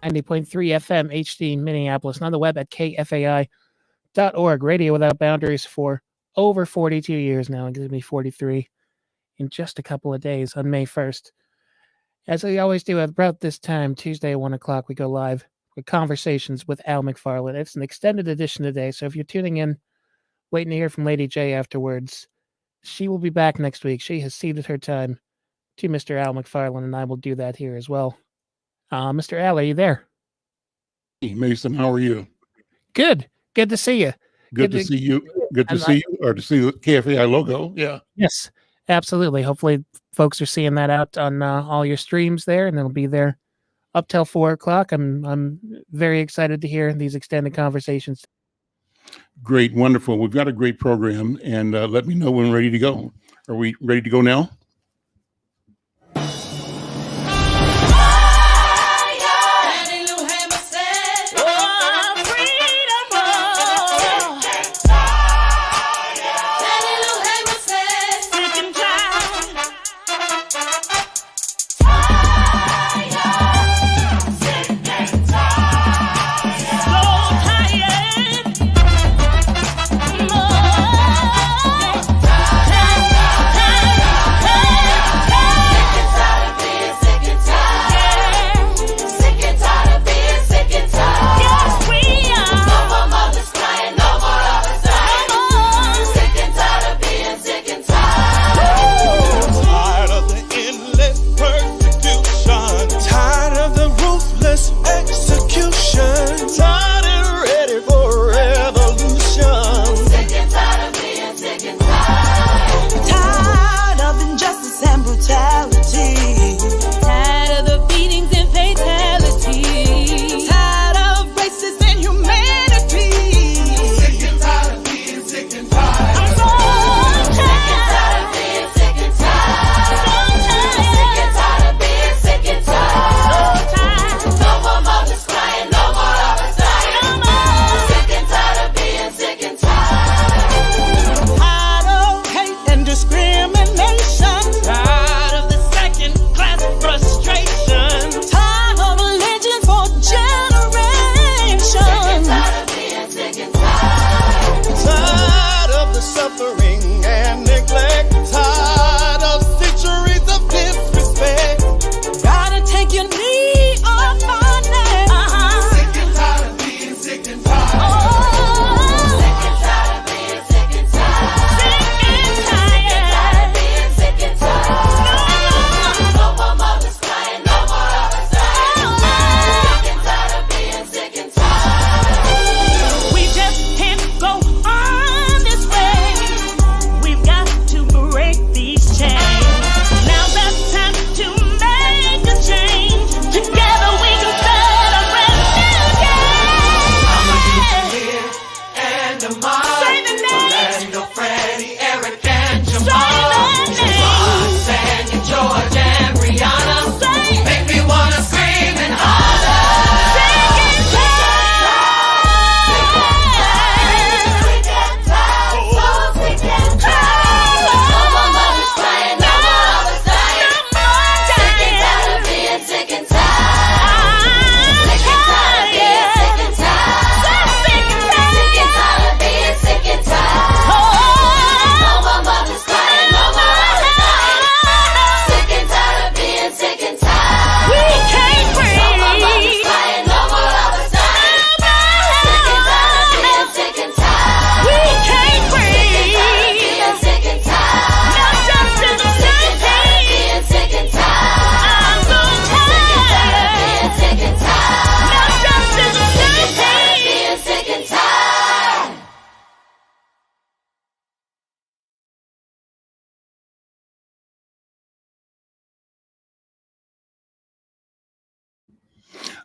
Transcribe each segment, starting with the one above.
90.3 FM HD Minneapolis, and on the web at kfai.org. Radio without boundaries for over 42 years now. It's going to be 43 in just a couple of days on May 1st. As we always do at about this time, Tuesday at 1 o'clock, we go live with Conversations with Al McFarlane. It's an extended edition today, so if you're tuning in, waiting to hear from Lady J afterwards, she will be back next week. She has ceded her time to Mr. Al McFarlane, and I will do that here as well. Mr. Al, are you there? Hey, Mason, how are you? Good. Good to see you. Good to see you. Good to see you, or to see the KFAI logo. Yeah. Yes, absolutely. Hopefully folks are seeing that out on all your streams there, and it'll be there up till 4 o'clock. I'm very excited to hear these extended conversations. Great. Wonderful. We've got a great program, and let me know when we're ready to go. Are we ready to go now?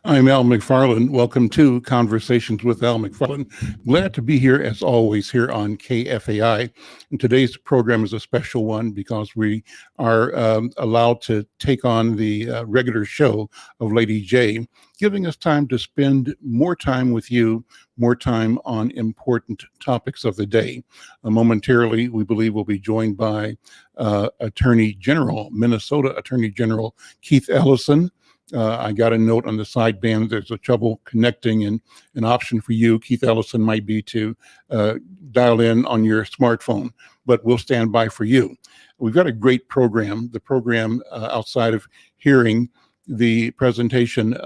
I'm Al McFarlane. Welcome to Conversations with Al McFarlane. Glad to be here, as always, here on KFAI. And today's program is a special one because we are allowed to take on the regular show of Lady J, giving us time to spend more time with you, more time on important topics of the day. Momentarily, we believe we'll be joined by Minnesota Attorney General Keith Ellison. I got a note on the sideband. There's a trouble connecting, and an option for you, Keith Ellison, might be to dial in on your smartphone, but we'll stand by for you. We've got a great program. The program, outside of hearing the presentation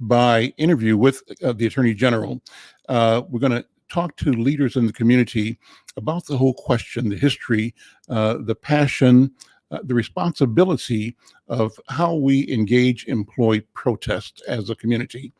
by interview with the Attorney General, we're going to talk to leaders in the community about the whole question, the history, the passion, the responsibility of how we engage, employ, protest as a community.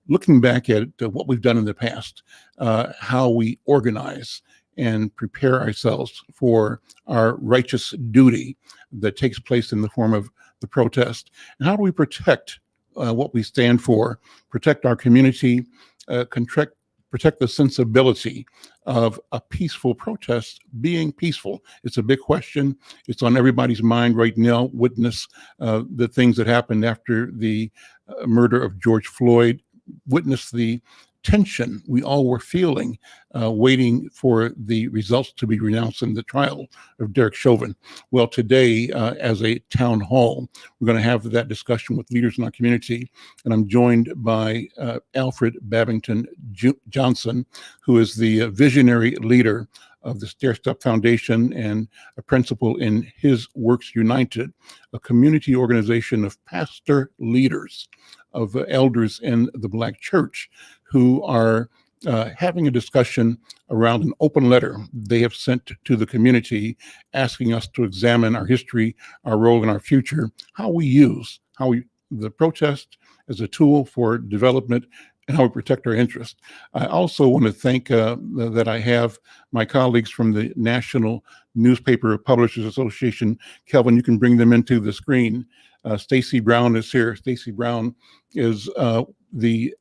Looking back at what we've done in the past, how we organize and prepare ourselves for our righteous duty that takes place in the form of the protest, and how do we protect what we stand for, protect our community, protect the sensibility of a peaceful protest being peaceful. It's a big question. It's on everybody's mind right now. Witness the things that happened after the murder of George Floyd. Witness the tension we all were feeling, waiting for the results to be renounced in the trial of Derek Chauvin. Well, today, as a town hall, we're going to have that discussion with leaders in our community, and I'm joined by Alfred Babington Johnson, who is the visionary leader of the Stair Step Foundation and a principal in His Works United, a community organization of pastor leaders, of elders in the Black church, who are having a discussion around an open letter they have sent to the community, asking us to examine our history, our role, and our future, how we use the protest as a tool for development, and how we protect our interests. I also want to thank that I have my colleagues from the National Newspaper Publishers Association. Kelvin, you can bring them into the screen. Stacy Brown is here. Stacy Brown is the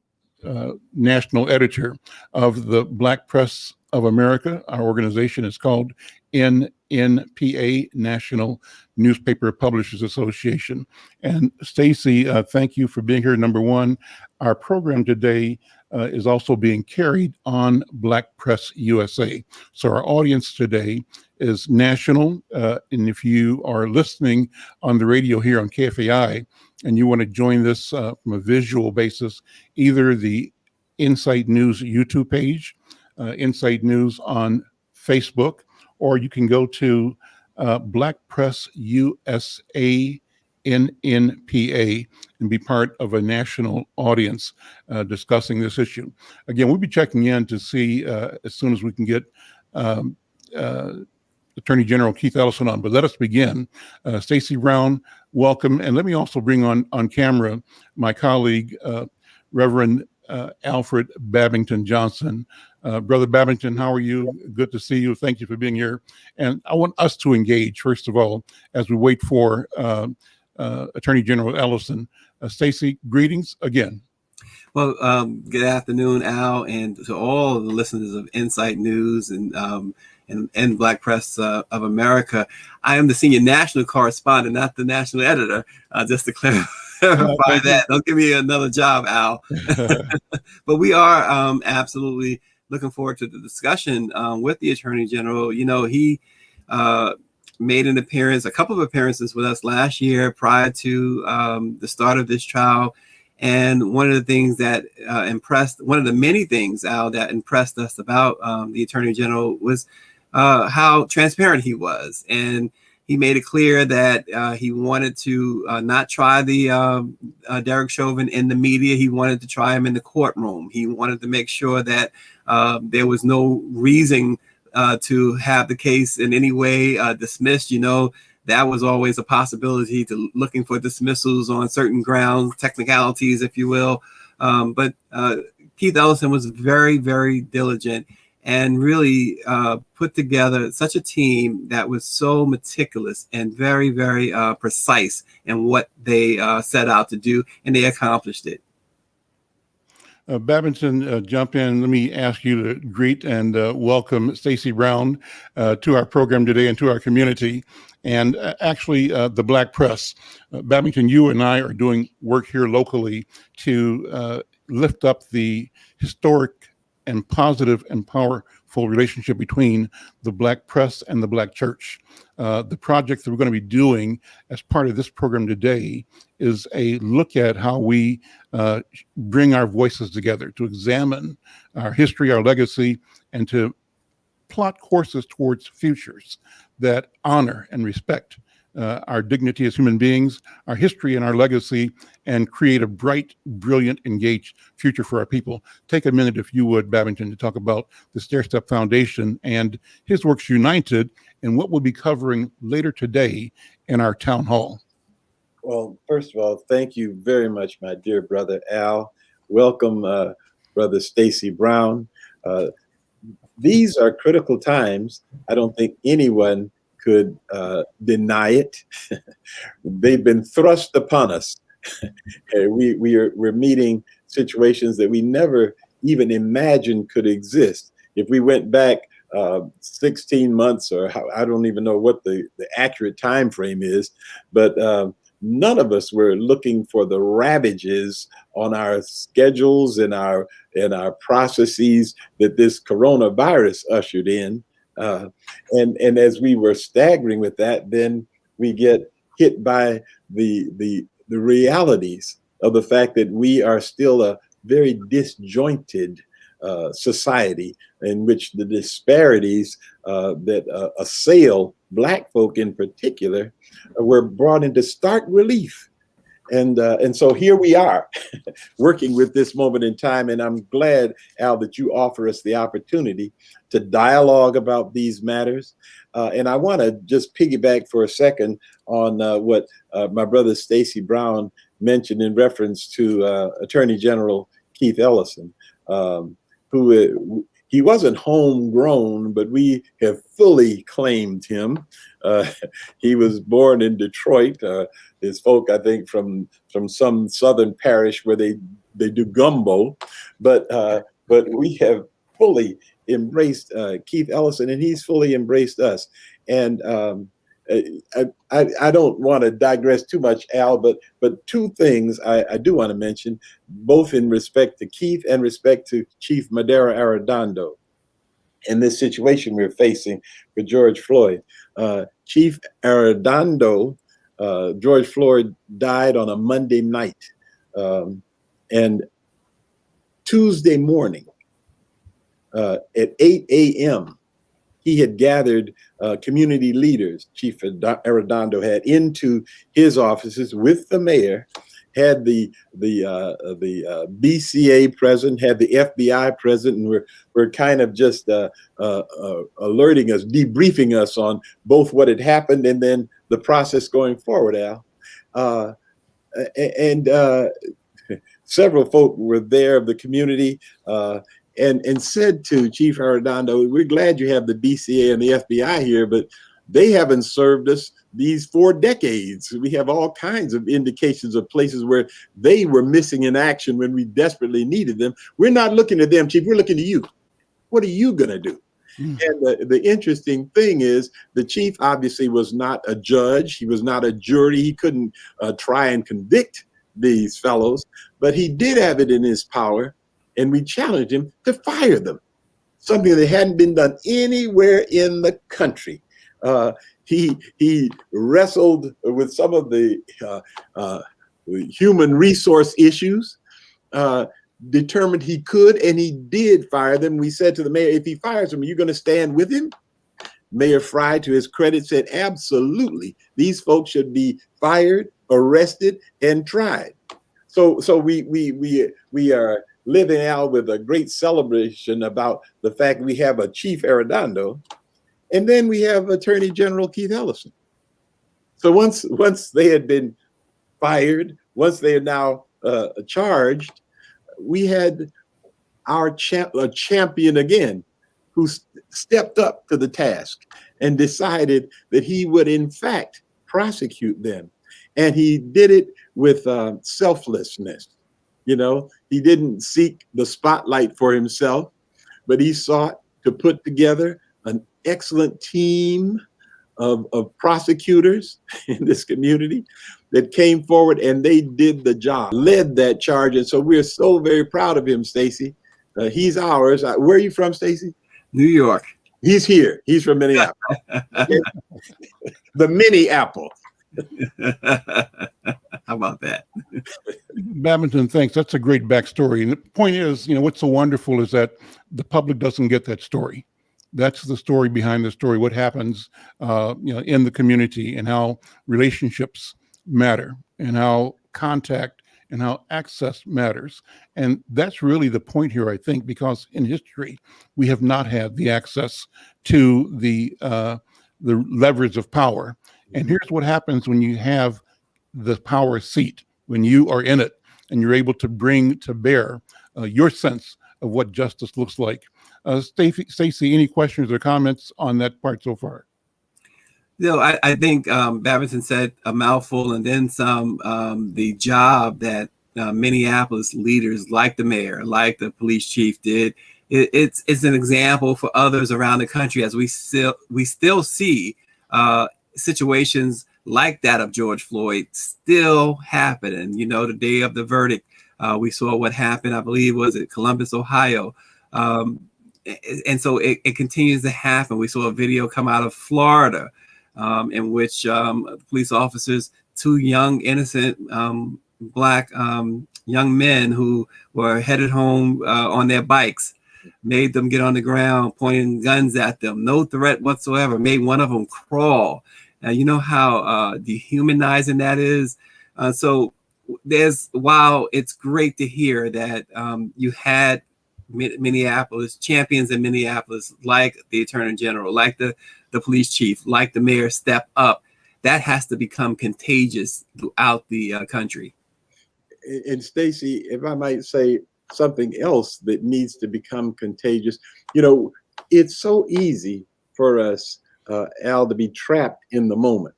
national editor of the Black Press of America. Our organization is called NNPA, National Newspaper Publishers Association. And Stacy, thank you for being here. Number one, our program today is also being carried on Black Press USA. So our audience today is national. And if you are listening on the radio here on KFAI and you want to join this from a visual basis, either the Insight News YouTube page, Insight News on Facebook, or you can go to Black Press USA NNPA and be part of a national audience discussing this issue. Again, we'll be checking in to see as soon as we can get Attorney General Keith Ellison on. But let us begin. Stacy Brown, welcome. And let me also bring on camera my colleague, Reverend Alfred Babington Johnson. Brother Babington, how are you? Good to see you. Thank you for being here. And I want us to engage, first of all, as we wait for Attorney General Ellison. Stacy, greetings again. Well, good afternoon, Al, and to all the listeners of Insight News and Black Press of America. I am the senior national correspondent, not the national editor, just to clarify that. Don't give me another job, Al. But we are absolutely looking forward to the discussion with the Attorney General. You know, he made a couple of appearances with us last year prior to the start of this trial. And one of the things that one of the many things, Al, that impressed us about the Attorney General was how transparent he was. And he made it clear that he wanted to not try the Derek Chauvin in the media. He wanted to try him in the courtroom. He wanted to make sure that there was no reason to have the case in any way dismissed. You know, that was always a possibility, to looking for dismissals on certain grounds, technicalities, if you will. But Keith Ellison was very, very diligent and really put together such a team that was so meticulous and very, very precise in what they set out to do, and they accomplished it. Babington, jump in. Let me ask you to greet and welcome Stacy Brown to our program today and to our community, and actually the Black Press. Babington, you and I are doing work here locally to lift up the historic and positive and powerful relationship between the Black Press and the Black Church. The project that we're going to be doing as part of this program today is a look at how we bring our voices together to examine our history, our legacy, and to plot courses towards futures that honor and respect our dignity as human beings, our history and our legacy, and create a bright, brilliant, engaged future for our people. Take a minute, if you would, Babington, to talk about the Stair Step Foundation and his works united and what we'll be covering later today in our town hall. Well, first of all, thank you very much, my dear brother Al. Welcome, brother Stacy Brown. These are critical times. I don't think anyone could deny it. They've been thrust upon us. We're meeting situations that we never even imagined could exist. If we went back 16 months, or I don't even know what the accurate time frame is, but none of us were looking for the ravages on our schedules and our processes that this coronavirus ushered in. And as we were staggering with that, then we get hit by the realities of the fact that we are still a very disjointed society in which the disparities that assail Black folk in particular were brought into stark relief. And so here we are working with this moment in time. And I'm glad, Al, that you offer us the opportunity to dialogue about these matters. And I want to just piggyback for a second on what my brother Stacy Brown mentioned in reference to Attorney General Keith Ellison, who he wasn't homegrown, but we have fully claimed him. He was born in Detroit. His folk, I think, from some southern parish where they do gumbo, but we have fully embraced Keith Ellison, and he's fully embraced us. And I don't want to digress too much, Al, but two things I do want to mention, both in respect to Keith and respect to Chief Madera Arredondo in this situation we're facing with George Floyd. Chief Arredondo, George Floyd died on a Monday night, and Tuesday morning at 8 a.m., he had gathered community leaders, Chief Arredondo had, into his offices with the mayor, had the BCA present, had the FBI present, and we're kind of just alerting us, debriefing us on both what had happened and then the process going forward, Al. And several folk were there of the community, and said to Chief Arredondo, we're glad you have the BCA and the FBI here, but they haven't served us these 4 decades. We have all kinds of indications of places where they were missing in action when we desperately needed them. We're not looking at them, Chief, we're looking to you. What are you gonna do? And the interesting thing is the chief obviously was not a judge. He was not a jury. He couldn't try and convict these fellows, but he did have it in his power. And we challenged him to fire them, something that hadn't been done anywhere in the country. He wrestled with some of the human resource issues, determined he could, and he did fire them. We said to the mayor, if he fires them, are you going to stand with him? Mayor Fry, to his credit, said, absolutely. These folks should be fired, arrested, and tried. So we are living out with a great celebration about the fact we have a Chief Arredondo, and then we have Attorney General Keith Ellison. So once they had been fired, once they are now charged, we had our champion again, who stepped up to the task and decided that he would in fact prosecute them. And he did it with selflessness. You know, he didn't seek the spotlight for himself, but he sought to put together an excellent team of prosecutors in this community that came forward, and they did the job, led that charge. And so we're so very proud of him, Stacy. He's ours. Where are you from, Stacy? New York. He's here. He's from Minneapolis. The mini apple. How about that? Babington, thanks. That's a great backstory. And the point is, what's so wonderful is that the public doesn't get that story. That's the story behind the story, what happens, in the community, and how relationships matter, and how contact and how access matters. And that's really the point here, I think, because in history, we have not had the access to the leverage of power. And here's what happens when you have the power seat, when you are in it and you're able to bring to bear your sense of what justice looks like. Stacey, any questions or comments on that part so far? No, I think Babington said a mouthful and then some. The job that Minneapolis leaders like the mayor, like the police chief did, it's an example for others around the country, as we still see situations like that of George Floyd still happening. The day of the verdict, we saw what happened, I believe, was it Columbus, Ohio. And so it continues to happen. We saw a video come out of Florida in which police officers, two young, innocent Black young men who were headed home on their bikes, made them get on the ground, pointing guns at them, no threat whatsoever, made one of them crawl. You know how dehumanizing that is? So while it's great to hear that you had Minneapolis, champions in Minneapolis, like the Attorney General, like the police chief, like the mayor, step up, that has to become contagious throughout the country. And Stacey, if I might say something else that needs to become contagious, it's so easy for us, Al, to be trapped in the moment.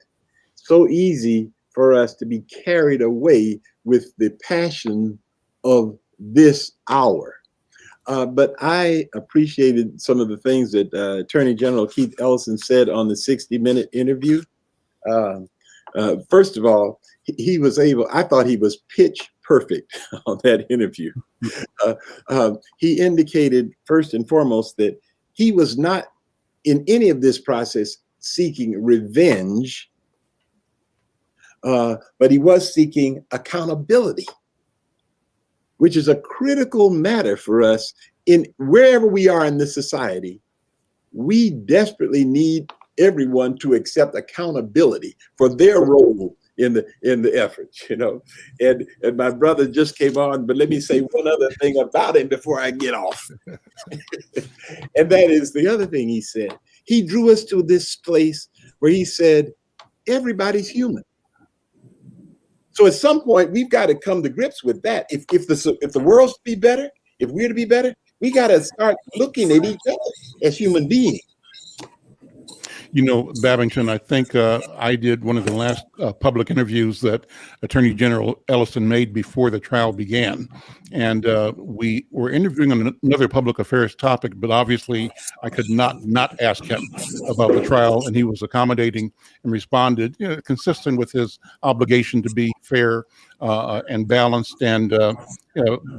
So easy for us to be carried away with the passion of this hour. But I appreciated some of the things that Attorney General Keith Ellison said on the 60-minute interview. First of all, I thought he was pitch perfect on that interview. He indicated first and foremost that he was not in any of this process seeking revenge, but he was seeking accountability, which is a critical matter for us in wherever we are in this society. We desperately need everyone to accept accountability for their role in the effort, And my brother just came on, but let me say one other thing about him before I get off. And that is the other thing he said. He drew us to this place where he said, everybody's human. So at some point, we've got to come to grips with that. If the world's to be better, if we're to be better, we got to start looking at each other as human beings. Babington, I think I did one of the last public interviews that Attorney General Ellison made before the trial began. And we were interviewing on another public affairs topic, but obviously I could not ask him about the trial. And he was accommodating and responded, consistent with his obligation to be fair and balanced, and the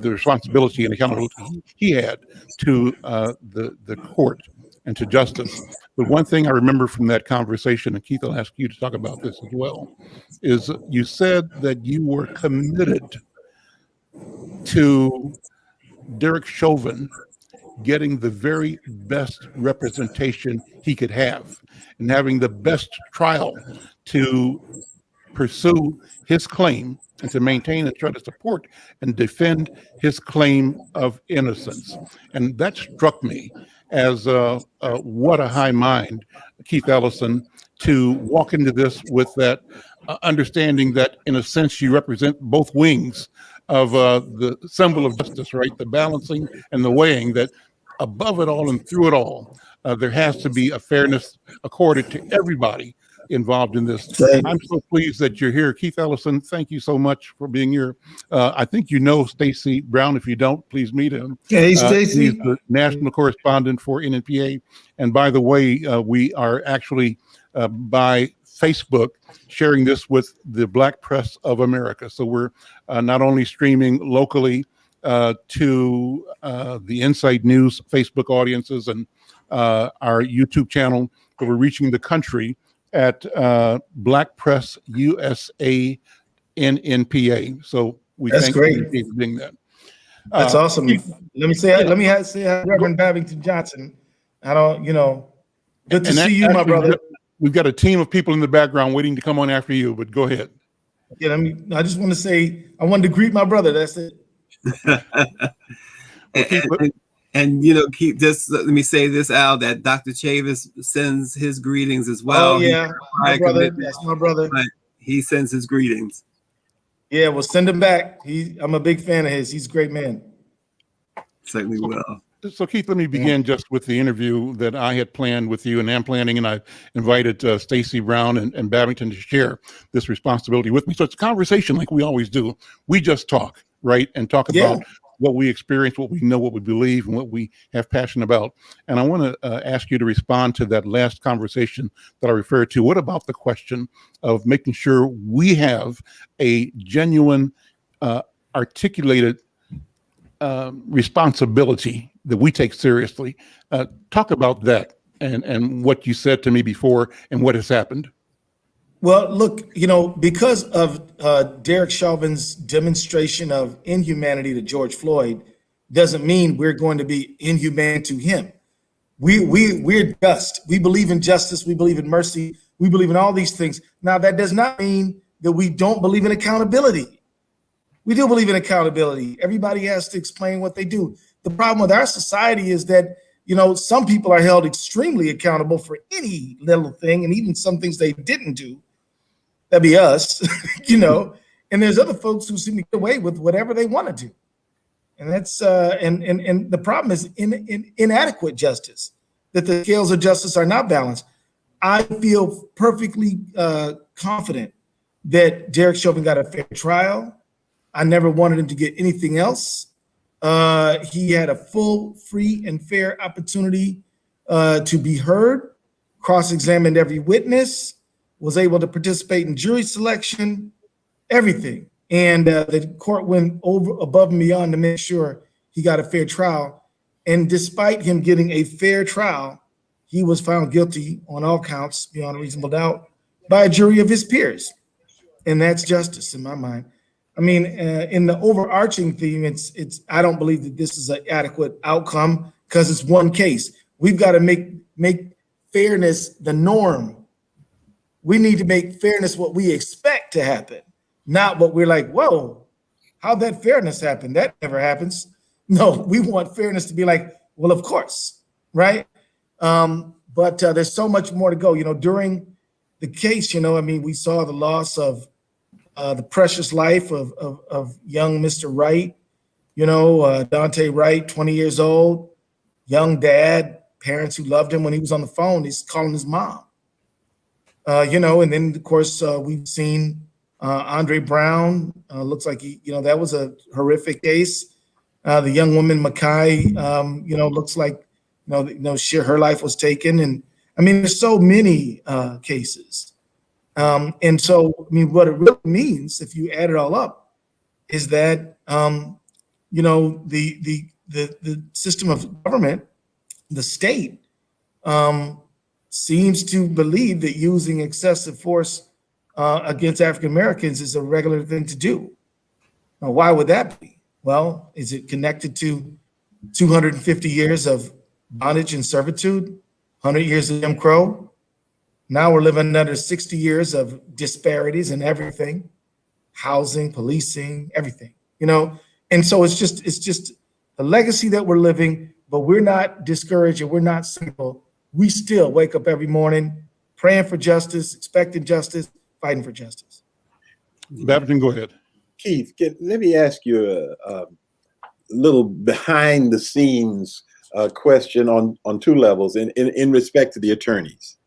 responsibility and accountability he had to the court and to justice. But one thing I remember from that conversation, and Keith, I'll ask you to talk about this as well, is you said that you were committed to Derek Chauvin getting the very best representation he could have and having the best trial to pursue his claim and to maintain and try to support and defend his claim of innocence. And that struck me as what a high mind, Keith Ellison, to walk into this with that understanding that, in a sense, you represent both wings of the symbol of justice, right? The balancing and the weighing, that above it all and through it all, there has to be a fairness accorded to everybody involved in this. I'm so pleased that you're here. Keith Ellison, thank you so much for being here. I think Stacey Brown. If you don't, please meet him. Hey, Stacey. He's the national correspondent for NNPA. And by the way, we are actually by Facebook sharing this with the Black Press of America. So we're not only streaming locally to the Inside News Facebook audiences and our YouTube channel, but we're reaching the country at blackpressusa.com. in PA. So we That's thank great. you for doing that. That's awesome. Keith, Let me say Reverend Babington Johnson. I don't, good to and see you, my brother. We've got a team of people in the background waiting to come on after you, but go ahead. Yeah, I just want to say I wanted to greet my brother. That's it. Keep this. Let me say this, Al, that Dr. Chauvin sends his greetings as well. Oh yeah, my brother. That's my brother. He sends his greetings. Yeah, well, send him back. I'm a big fan of his. He's a great man. Certainly will. So Keith, let me begin just with the interview that I had planned with you and am planning, and I invited Stacy Brown and Babington to share this responsibility with me. So it's a conversation like we always do. We just talk, right? And talk about what we experience, what we know, what we believe, and what we have passion about. And I want to ask you to respond to that last conversation that I referred to. What about the question of making sure we have a genuine, articulated responsibility that we take seriously? Talk about that and what you said to me before and what has happened. Well, look, because of Derek Chauvin's demonstration of inhumanity to George Floyd, doesn't mean we're going to be inhumane to him. We're just. We believe in justice. We believe in mercy. We believe in all these things. Now, that does not mean that we don't believe in accountability. We do believe in accountability. Everybody has to explain what they do. The problem with our society is that, some people are held extremely accountable for any little thing, and even some things they didn't do. That'd be us, and there's other folks who seem to get away with whatever they want to do. And that's and the problem is inadequate justice, that the scales of justice are not balanced. I feel perfectly confident that Derek Chauvin got a fair trial. I never wanted him to get anything else. He had a full, free, and fair opportunity to be heard, cross-examined every witness, was able to participate in jury selection, everything. And the court went above and beyond to make sure he got a fair trial. And despite him getting a fair trial, he was found guilty on all counts beyond a reasonable doubt by a jury of his peers. And that's justice in my mind. I mean, in the overarching theme, it's. I don't believe that this is an adequate outcome because it's one case. We've got to make fairness the norm. We need to make fairness what we expect to happen, not what we're like, whoa, how'd that fairness happen? That never happens. No, we want fairness to be like, well, of course, right? But there's so much more to go. During the case, we saw the loss of the precious life of young Mr. Wright, Dante Wright, 20 years old, young dad, parents who loved him when he was on the phone. He's calling his mom. And then, of course, we've seen Andre Brown. Looks like that was a horrific case. The young woman, Makai, looks like, her life was taken. And I mean, there's so many cases. And so, what it really means, if you add it all up, is that, the system of government, the state, seems to believe that using excessive force against African Americans is a regular thing to do. Now, why would that be? Well, is it connected to 250 years of bondage and servitude, 100 years of Jim Crow? Now we're living under 60 years of disparities in everything, housing, policing, everything, And so it's just a legacy that we're living, but we're not discouraged and we're not cynical. We still wake up every morning praying for justice, expecting justice, fighting for justice. Babington, go ahead. Keith, let me ask you a little behind the scenes question on two levels in respect to the attorneys.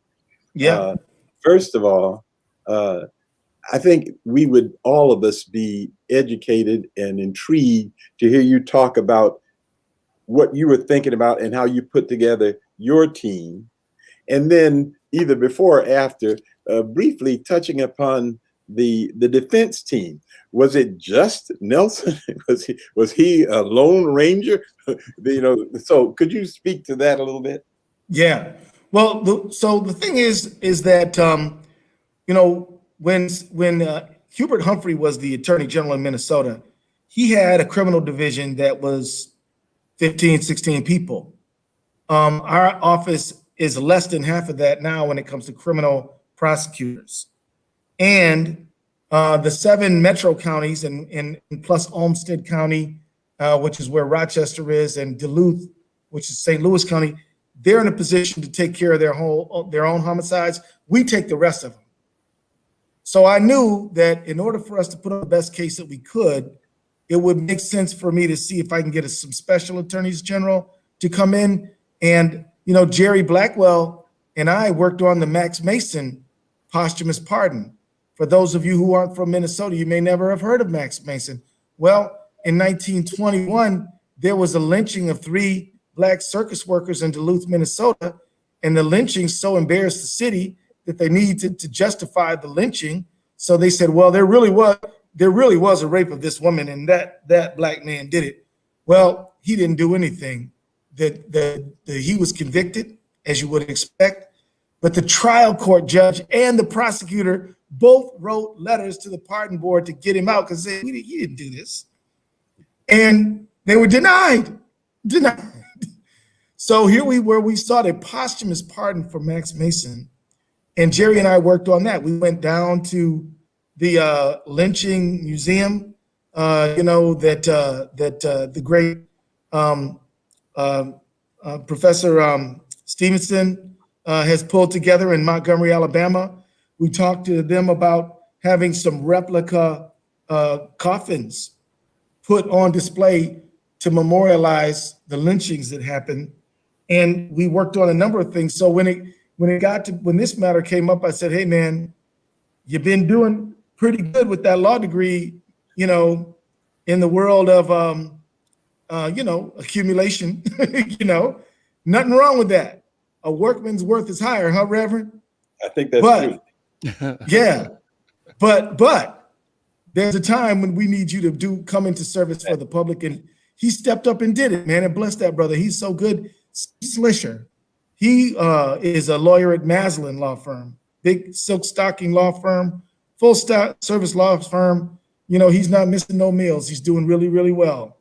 Yeah. First of all, I think we would, all of us, be educated and intrigued to hear you talk about what you were thinking about and how you put together your team. And then either before or after, briefly touching upon the defense team. Was it just Nelson? Was he a lone ranger? So could you speak to that a little bit? Yeah. Well, so the thing is that when Hubert Humphrey was the attorney general in Minnesota. He had a criminal division that was 15, 16 people. Our office is less than half of that now when it comes to criminal prosecutors. And the 7 metro counties and plus Olmsted County, which is where Rochester is, and Duluth, which is St. Louis County, they're in a position to take care of their own homicides. We take the rest of them. So I knew that in order for us to put on the best case that we could, it would make sense for me to see if I can get some special attorneys general to come in. And, Jerry Blackwell and I worked on the Max Mason posthumous pardon. For those of you who aren't from Minnesota, you may never have heard of Max Mason. Well, in 1921, there was a lynching of 3 Black circus workers in Duluth, Minnesota. And the lynching so embarrassed the city that they needed to justify the lynching. So they said, well, there really was a rape of this woman, and that Black man did it. Well, he didn't do anything. That he was convicted, as you would expect, but the trial court judge and the prosecutor both wrote letters to the pardon board to get him out because he didn't do this. And they were denied. So here we sought a posthumous pardon for Max Mason. And Jerry and I worked on that. We went down to the lynching museum, the great Professor Stevenson has pulled together in Montgomery, Alabama. We talked to them about having some replica coffins put on display to memorialize the lynchings that happened. And we worked on a number of things. So when this matter came up, I said, hey man, you've been doing pretty good with that law degree, in the world of accumulation, nothing wrong with that. A workman's worth is higher, huh, Reverend? I think that's true. Yeah, but there's a time when we need you to come into service for the public, and he stepped up and did it, man, and bless that brother. He's so good. Slisher, he is a lawyer at Maslin Law Firm, big silk stocking law firm, full service law firm. He's not missing no meals. He's doing really, really well.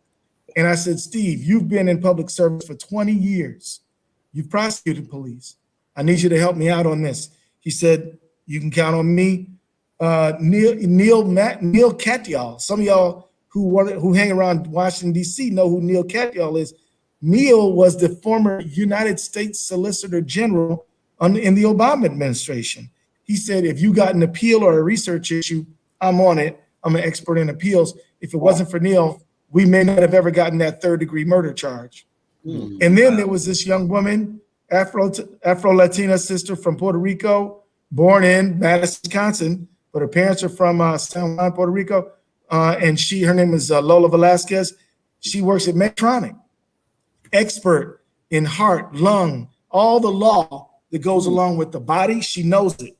And I said, Steve, you've been in public service for 20 years. You've prosecuted police. I need you to help me out on this. He said, you can count on me. Neil Katyal. Some of y'all who hang around Washington, D.C. know who Neil Katyal is. Neil was the former United States Solicitor General in the Obama administration. He said, if you got an appeal or a research issue, I'm on it. I'm an expert in appeals. If it wasn't for Neil, we may not have ever gotten that 3rd-degree murder charge. And then there was this young woman, Afro-Latina sister from Puerto Rico, born in Madison, Wisconsin, but her parents are from San Juan, Puerto Rico. And her name is Lola Velasquez. She works at Medtronic, expert in heart, lung, all the law that goes along with the body. She knows it.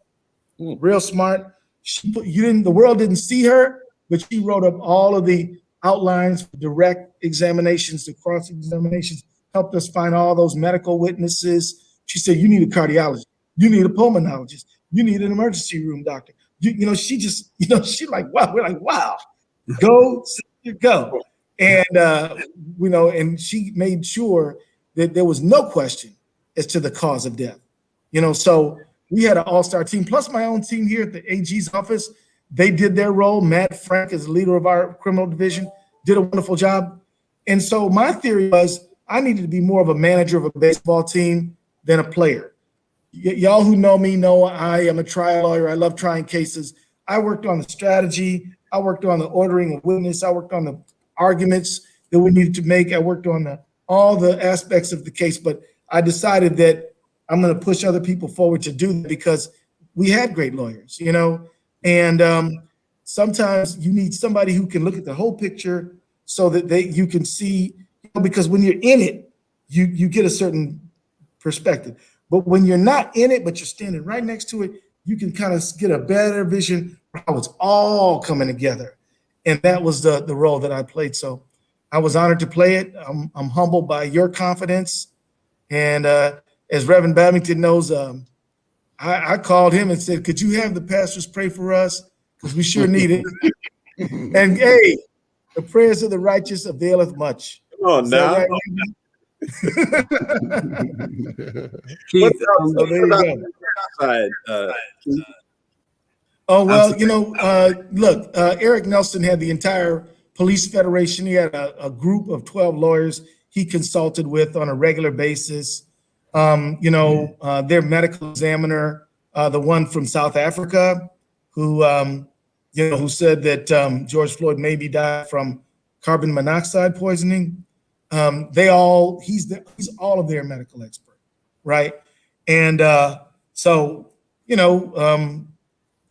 Real smart. The world didn't see her, but she wrote up all of the outlines for direct examinations, the cross examinations, helped us find all those medical witnesses. She said, you need a cardiologist, you need a pulmonologist, you need an emergency room doctor. She like, wow, we're like, wow, go. And, and she made sure that there was no question as to the cause of death. So we had an all-star team, plus my own team here at the AG's office. They did their role. Matt Frank, as the leader of our criminal division, did a wonderful job. And so my theory was I needed to be more of a manager of a baseball team than a player. Y'all who know me know I am a trial lawyer. I love trying cases. I worked on the strategy. I worked on the ordering of witness. I worked on the arguments that we needed to make. I worked on all the aspects of the case, but I decided that I'm going to push other people forward to do that because we had great lawyers, and sometimes you need somebody who can look at the whole picture so that you can see, because when you're in it, you get a certain perspective. But when you're not in it, but you're standing right next to it, you can kind of get a better vision of how it's all coming together. And that was the role that I played. So I was honored to play it. I'm humbled by your confidence. And as Reverend Babington knows, I called him and said, could you have the pastors pray for us? because we sure need it. And hey, the prayers of the righteous availeth much. Come on Is that now. right? Keith, So there you go. Side, Keith. Oh, well, look, Eric Nelson had the entire police federation. He had a group of 12 lawyers he consulted with on a regular basis. Their medical examiner, the one from South Africa, who said that George Floyd maybe died from carbon monoxide poisoning. He's all of their medical expert, right? And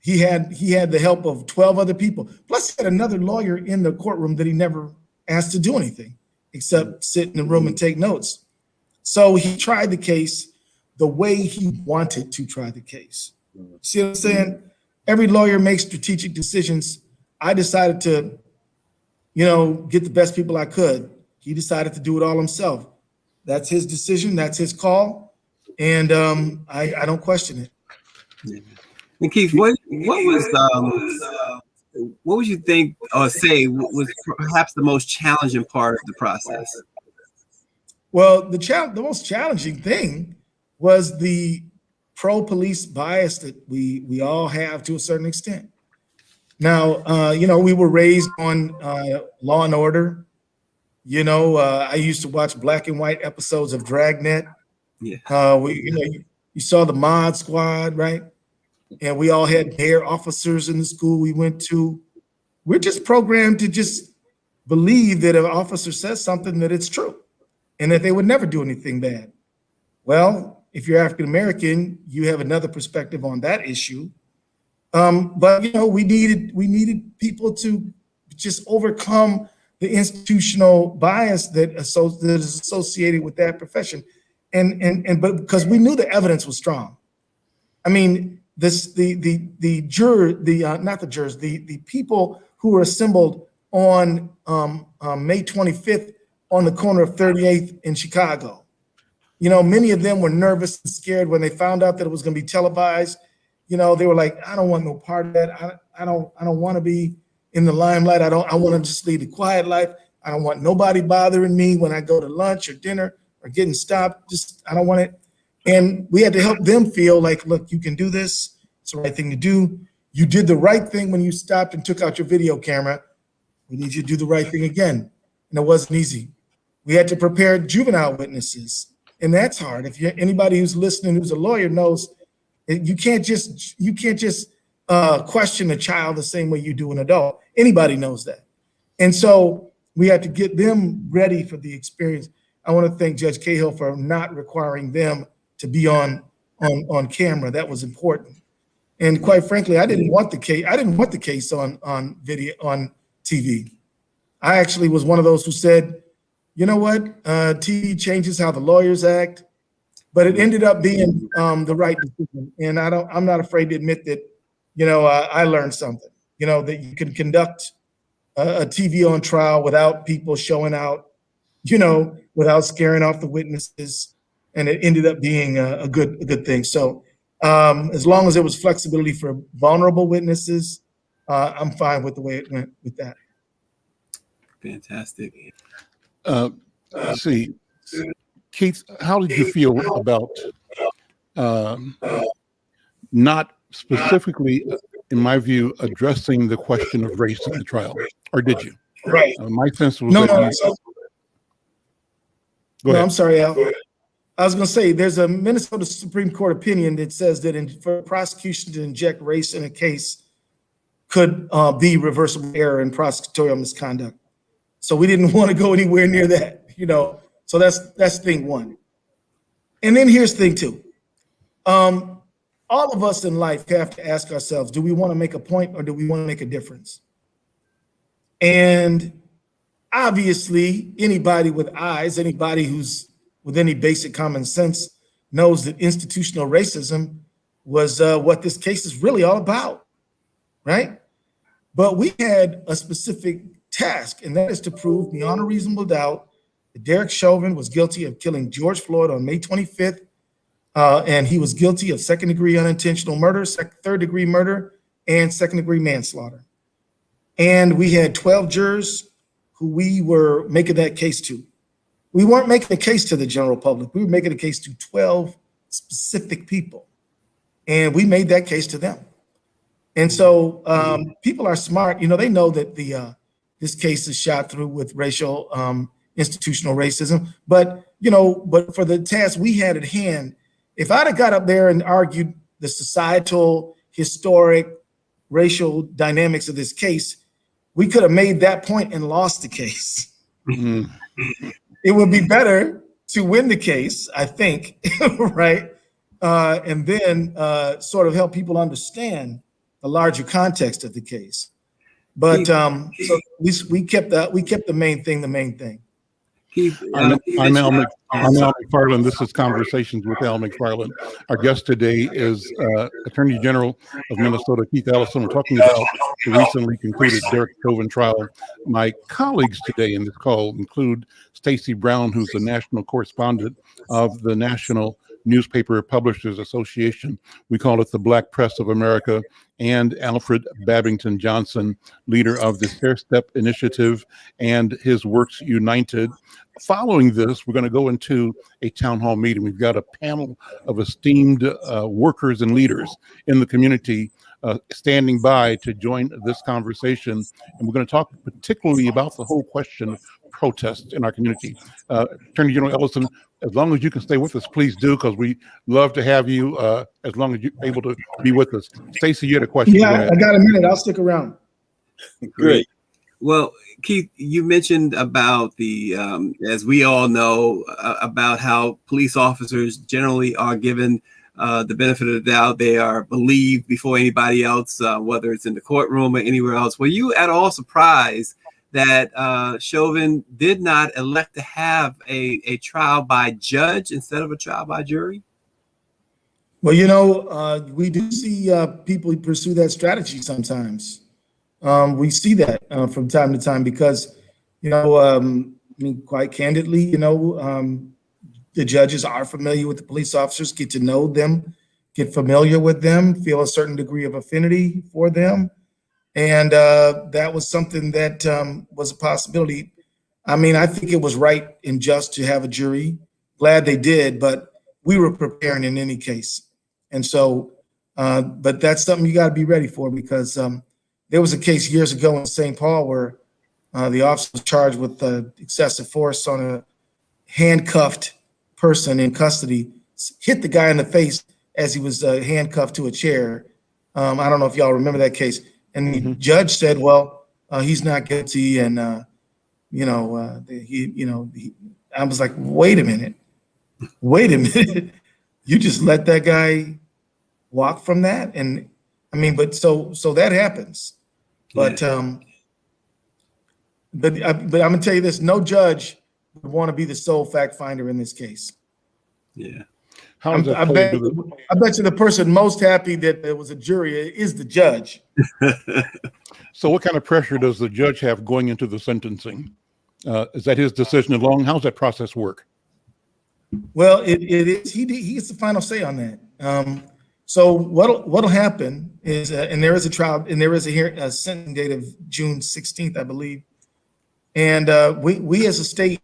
he had the help of 12 other people. Plus, he had another lawyer in the courtroom that he never asked to do anything except sit in the room and take notes. So he tried the case the way he wanted to try the case. See what I'm saying? Every lawyer makes strategic decisions. I decided to, get the best people I could. He decided to do it all himself. That's his decision. That's his call. And I don't question it. Yeah. And Keith, what would you think or say was perhaps the most challenging part of the process? Well, the most challenging thing was the pro-police bias that we all have to a certain extent. Now, we were raised on Law and Order. I used to watch black and white episodes of Dragnet. Yeah. You saw the Mod Squad, right? And we all had dare officers in the school we went to. We're just programmed to just believe that if an officer says something, that it's true and that they would never do anything bad. Well, if you're African American, you have another perspective on that issue. But we needed people to just overcome the institutional bias that is associated with that profession, but because we knew the evidence was strong. I mean, the people who were assembled on May 25th on the corner of 38th in Chicago. Many of them were nervous and scared when they found out that it was going to be televised. They were like, I don't want no part of that. I don't want to be in the limelight. I want to just lead a quiet life. I don't want nobody bothering me when I go to lunch or dinner or getting stopped. I don't want it. And we had to help them feel like, look, you can do this. It's the right thing to do. You did the right thing when you stopped and took out your video camera. We need you to do the right thing again. And it wasn't easy. We had to prepare juvenile witnesses. And that's hard. If anybody who's listening who's a lawyer knows you can't just question a child the same way you do an adult. Anybody knows that. And so we had to get them ready for the experience. I want to thank Judge Cahill for not requiring them to be on camera. That was important. And quite frankly, I didn't want the case. I didn't want the case on video, on TV. I actually was one of those who said, you know what, TV changes how the lawyers act, but it ended up being the right decision. And I'm not afraid to admit that, I learned something, that you can conduct a TV on trial without people showing out, without scaring off the witnesses. And it ended up being a good thing. So as long as there was flexibility for vulnerable witnesses, I'm fine with the way it went with that. Fantastic. Let's see, Keith, how did you feel about not specifically, in my view, addressing the question of race in the trial, or did you? Right. My sense was Go ahead. I'm sorry, Al. I was going to say there's a Minnesota Supreme Court opinion that says that for prosecution to inject race in a case could be reversible error in prosecutorial misconduct. So we didn't want to go anywhere near that, So that's thing one. And then here's thing two. All of us in life have to ask ourselves, do we want to make a point or do we want to make a difference? And obviously, anybody with eyes, anybody who's with any basic common sense knows that institutional racism was what this case is really all about, right? But we had a specific task, and that is to prove beyond a reasonable doubt that Derek Chauvin was guilty of killing George Floyd on May 25th, and he was guilty of second-degree unintentional murder, third-degree murder, and second-degree manslaughter. And we had 12 jurors who we were making that case to. We weren't making a case to the general public. We were making a case to 12 specific people. And we made that case to them. And so people are smart. You know, they know that this case is shot through with racial institutional racism. But, you know, but for the task we had at hand, if I'd have got up there and argued the societal, historic, racial dynamics of this case, we could have made that point and lost the case. Mhm. It would be better to win the case, I think, right? And then sort of help people understand the larger context of the case. But so at least we kept the main thing the main thing. Keith, I'm Al McFarlane. This is Conversations with Al McFarlane. Our guest today is Attorney General of Minnesota, Keith Ellison. We're talking about the recently concluded Derek Chauvin trial. My colleagues today in this call include Stacey Brown, who's the national correspondent of the National Newspaper Publishers Association. We call it the Black Press of America, and Alfred Babington Johnson, leader of the Fair Step Initiative and his Works United. Following this, we're going to go into a town hall meeting. We've got a panel of esteemed workers and leaders in the community standing by to join this conversation. And we're going to talk particularly about the whole question of protests in our community. Attorney General Ellison, as long as you can stay with us, please do, because we love to have you as long as you're able to be with us. Stacey, you had a question. Yeah, I got a minute. I'll stick around. Great. well, Keith, you mentioned about the, as we all know, about how police officers generally are given the benefit of the doubt. They are believed before anybody else, whether it's in the courtroom or anywhere else. Were you at all surprised that Chauvin did not elect to have a trial by judge instead of a trial by jury? Well, you know, we do see people pursue that strategy sometimes. We see that from time to time because, you know, I mean, quite candidly, you know, the judges are familiar with the police officers, get to know them, get familiar with them, feel a certain degree of affinity for them. And that was something that was a possibility. I mean, I think it was right and just to have a jury. Glad they did, but we were preparing in any case. And so, but that's something you got to be ready for, because there was a case years ago in St. Paul where the officer was charged with excessive force on a handcuffed person in custody, hit the guy in the face as he was handcuffed to a chair. I don't know if y'all remember that case. And the judge said, well, he's not guilty. And, you know, I was like, wait a minute. You just let that guy walk from that? And I mean, but so that happens. But, Yeah. but I'm gonna tell you this, no judge would want to be the sole fact finder in this case. Yeah. How does that I play bet into the- I bet you the person most happy that there was a jury is the judge. So what kind of pressure does the judge have going into the sentencing? Is that his decision alone? How does that process work? Well, it is. He gets the final say on that. So what'll happen is, and there is a trial, and there is a sentencing date of June 16th, I believe. And we as a state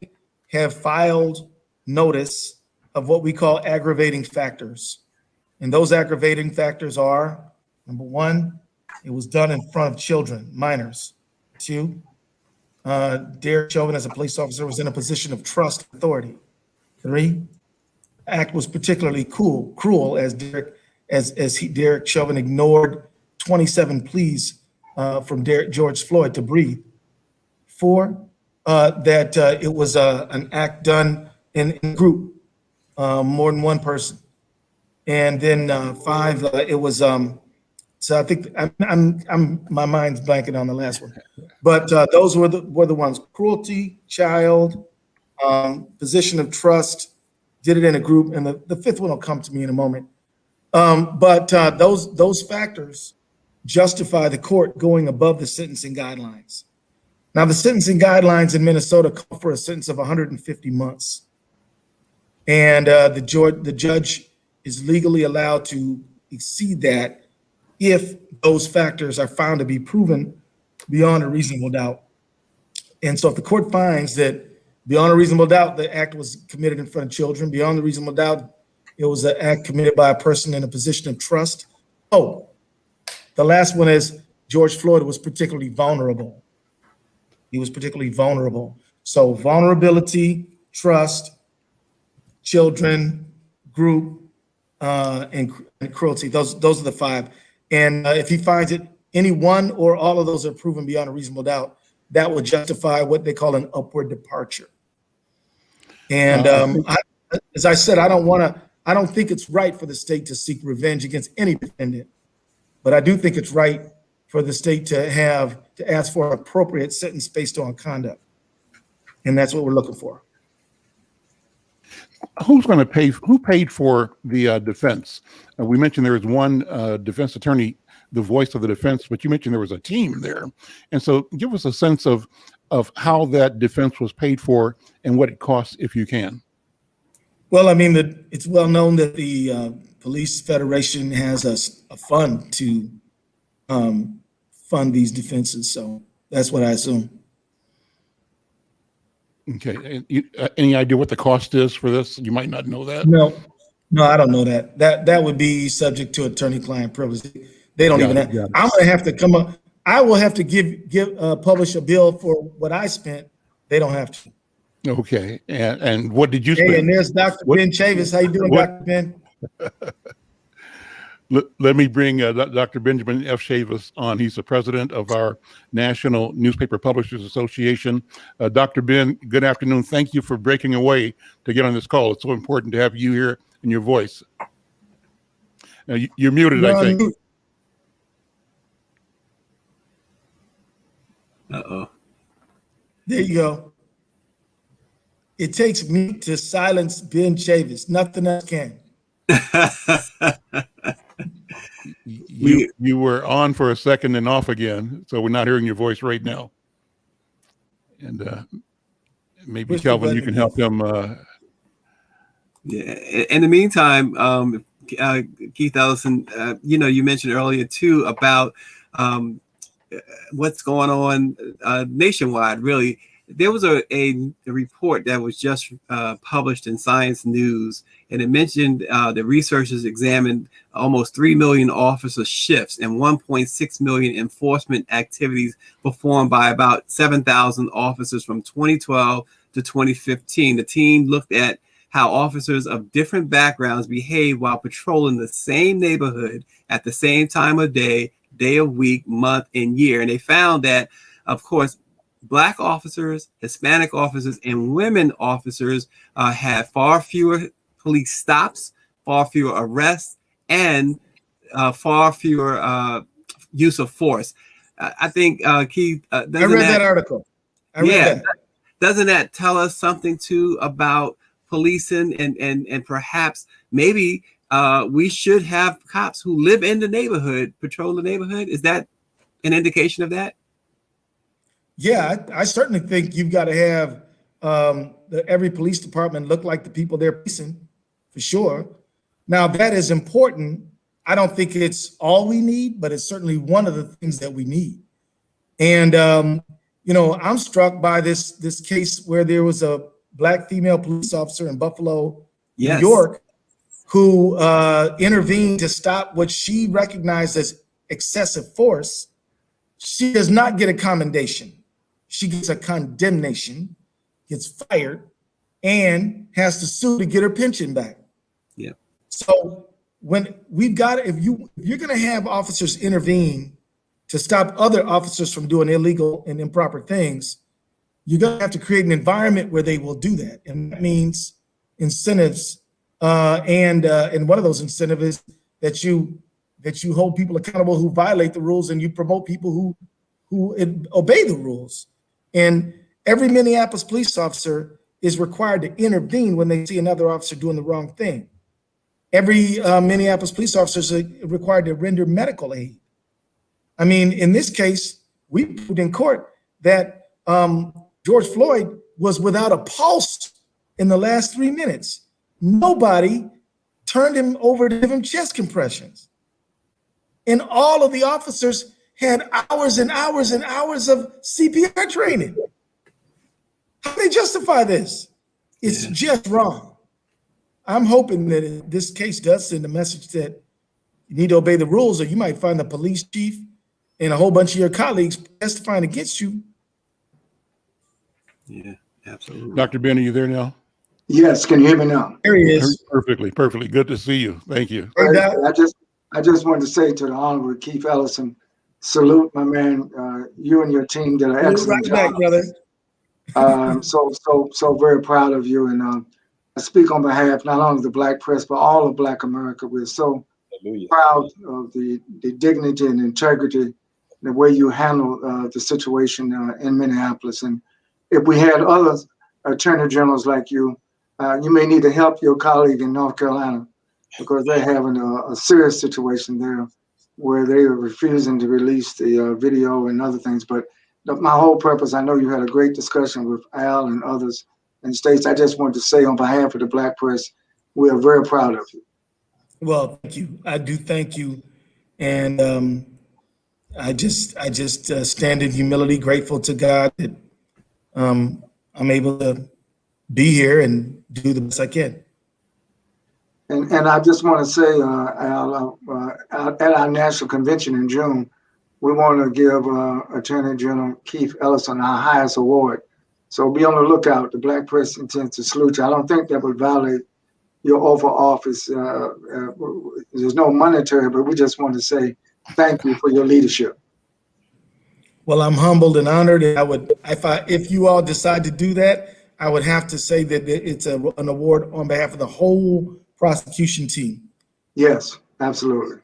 have filed notice of what we call aggravating factors. And those aggravating factors are, number one, it was done in front of children, minors. Two, Derek Chauvin as a police officer was in a position of trust and authority. Three, the act was particularly cruel as Derek Chauvin ignored 27 pleas from George Floyd to breathe. Four, that it was an act done in a group, more than one person. And then five, it was so I think my mind's blanking on the last one, but those were the ones: cruelty, child, position of trust, did it in a group, and the fifth one will come to me in a moment. But those factors justify the court going above the sentencing guidelines. Now, the sentencing guidelines in Minnesota call for a sentence of 150 months. And the judge is legally allowed to exceed that if those factors are found to be proven beyond a reasonable doubt. And so if the court finds that beyond a reasonable doubt the act was committed in front of children, beyond a reasonable doubt it was an act committed by a person in a position of trust. Oh, the last one is George Floyd was particularly vulnerable. He was particularly vulnerable. So vulnerability, trust, children, group, and cruelty. Those are the five. And if he finds it, any one or all of those are proven beyond a reasonable doubt, that will justify what they call an upward departure. And as I said, I don't think it's right for the state to seek revenge against any defendant, but I do think it's right for the state to ask for an appropriate sentence based on conduct. And that's what we're looking for. Who's going to pay? Who paid for the defense? We mentioned there was one defense attorney, the voice of the defense, but you mentioned there was a team there. And so give us a sense of how that defense was paid for and what it costs, if you can. Well, I mean, it's well known that the Police Federation has a fund to fund these defenses. So that's what I assume. Okay. Any idea what the cost is for this? You might not know that. No, I don't know that. That would be subject to attorney-client privilege. They don't even have. I'm going to have to come up. I will have to publish a bill for what I spent. They don't have to. Okay. And what did you spend? Hey, and there's Dr. Ben Chavis. How you doing, Dr. Ben? Let me bring Dr. Benjamin F. Chavis on. He's the president of our National Newspaper Publishers Association. Dr. Ben, good afternoon. Thank you for breaking away to get on this call. It's so important to have you here and your voice. Now, you're muted, I think. Uh-oh. There you go. It takes me to silence Ben Chavis. Nothing else can. You were on for a second and off again, so we're not hearing your voice right now. And maybe Kelvin, you can help him. Yeah. In the meantime, Keith Ellison, you mentioned earlier too about what's going on nationwide. Really, there was a report that was just published in Science News, and it mentioned the researchers examined almost 3 million officer shifts and 1.6 million enforcement activities performed by about 7,000 officers from 2012 to 2015. The team looked at how officers of different backgrounds behave while patrolling the same neighborhood at the same time of day of week, month, and year. And they found that, of course, Black officers, Hispanic officers, and women officers had far fewer police stops, far fewer arrests, and far fewer use of force. I think, Keith, I read that article. Doesn't that tell us something too about policing and perhaps maybe we should have cops who live in the neighborhood, patrol the neighborhood? Is that an indication of that? Yeah, I certainly think you've got to have every police department look like the people they're policing, for sure. Now, that is important. I don't think it's all we need, but it's certainly one of the things that we need. And, I'm struck by this case where there was a Black female police officer in Buffalo, New York, who intervened to stop what she recognized as excessive force. She does not get a commendation. She gets a condemnation, gets fired, and has to sue to get her pension back. Yeah. So when we've got, if you're going to have officers intervene to stop other officers from doing illegal and improper things, you're going to have to create an environment where they will do that. And that means incentives. And one of those incentives is that you hold people accountable who violate the rules, and you promote people who obey the rules. And every Minneapolis police officer is required to intervene when they see another officer doing the wrong thing. Every Minneapolis police officer is required to render medical aid. I mean, in this case, we proved in court that George Floyd was without a pulse in the last 3 minutes. Nobody turned him over to give him chest compressions. And all of the officers had hours and hours and hours of CPR training. How do they justify this? It's just wrong. I'm hoping that this case does send a message that you need to obey the rules, or you might find the police chief and a whole bunch of your colleagues testifying against you. Yeah, absolutely. Dr. Ben, are you there now? Yes, can you hear me now? There he is. Perfectly. Good to see you. Thank you. Hey, Doc. I just wanted to say to the Honorable Keith Ellison, salute, my man. You and your team did an excellent Right back, job. brother. So very proud of you. And I speak on behalf not only of the Black press, but all of Black America. We're so proud of the dignity and integrity, the way you handle the situation in Minneapolis. And if we had other attorney generals like you, you may need to help your colleague in North Carolina, because they're having a serious situation there where they are refusing to release the video and other things. But my whole purpose, I know you had a great discussion with Al and others in states. I just wanted to say on behalf of the Black press, we are very proud of you. Well, thank you. I do thank you. And I just stand in humility, grateful to God that I'm able to be here and do the best I can. And I just want to say, Al, at our national convention in June, we want to give Attorney General Keith Ellison our highest award. So be on the lookout. The Black press intends to salute you. I don't think that would violate your oath of office. There's no monetary, but we just want to say thank you for your leadership. Well, I'm humbled and honored. And I would, if you all decide to do that, I would have to say that it's an award on behalf of the whole prosecution team. Yes, absolutely.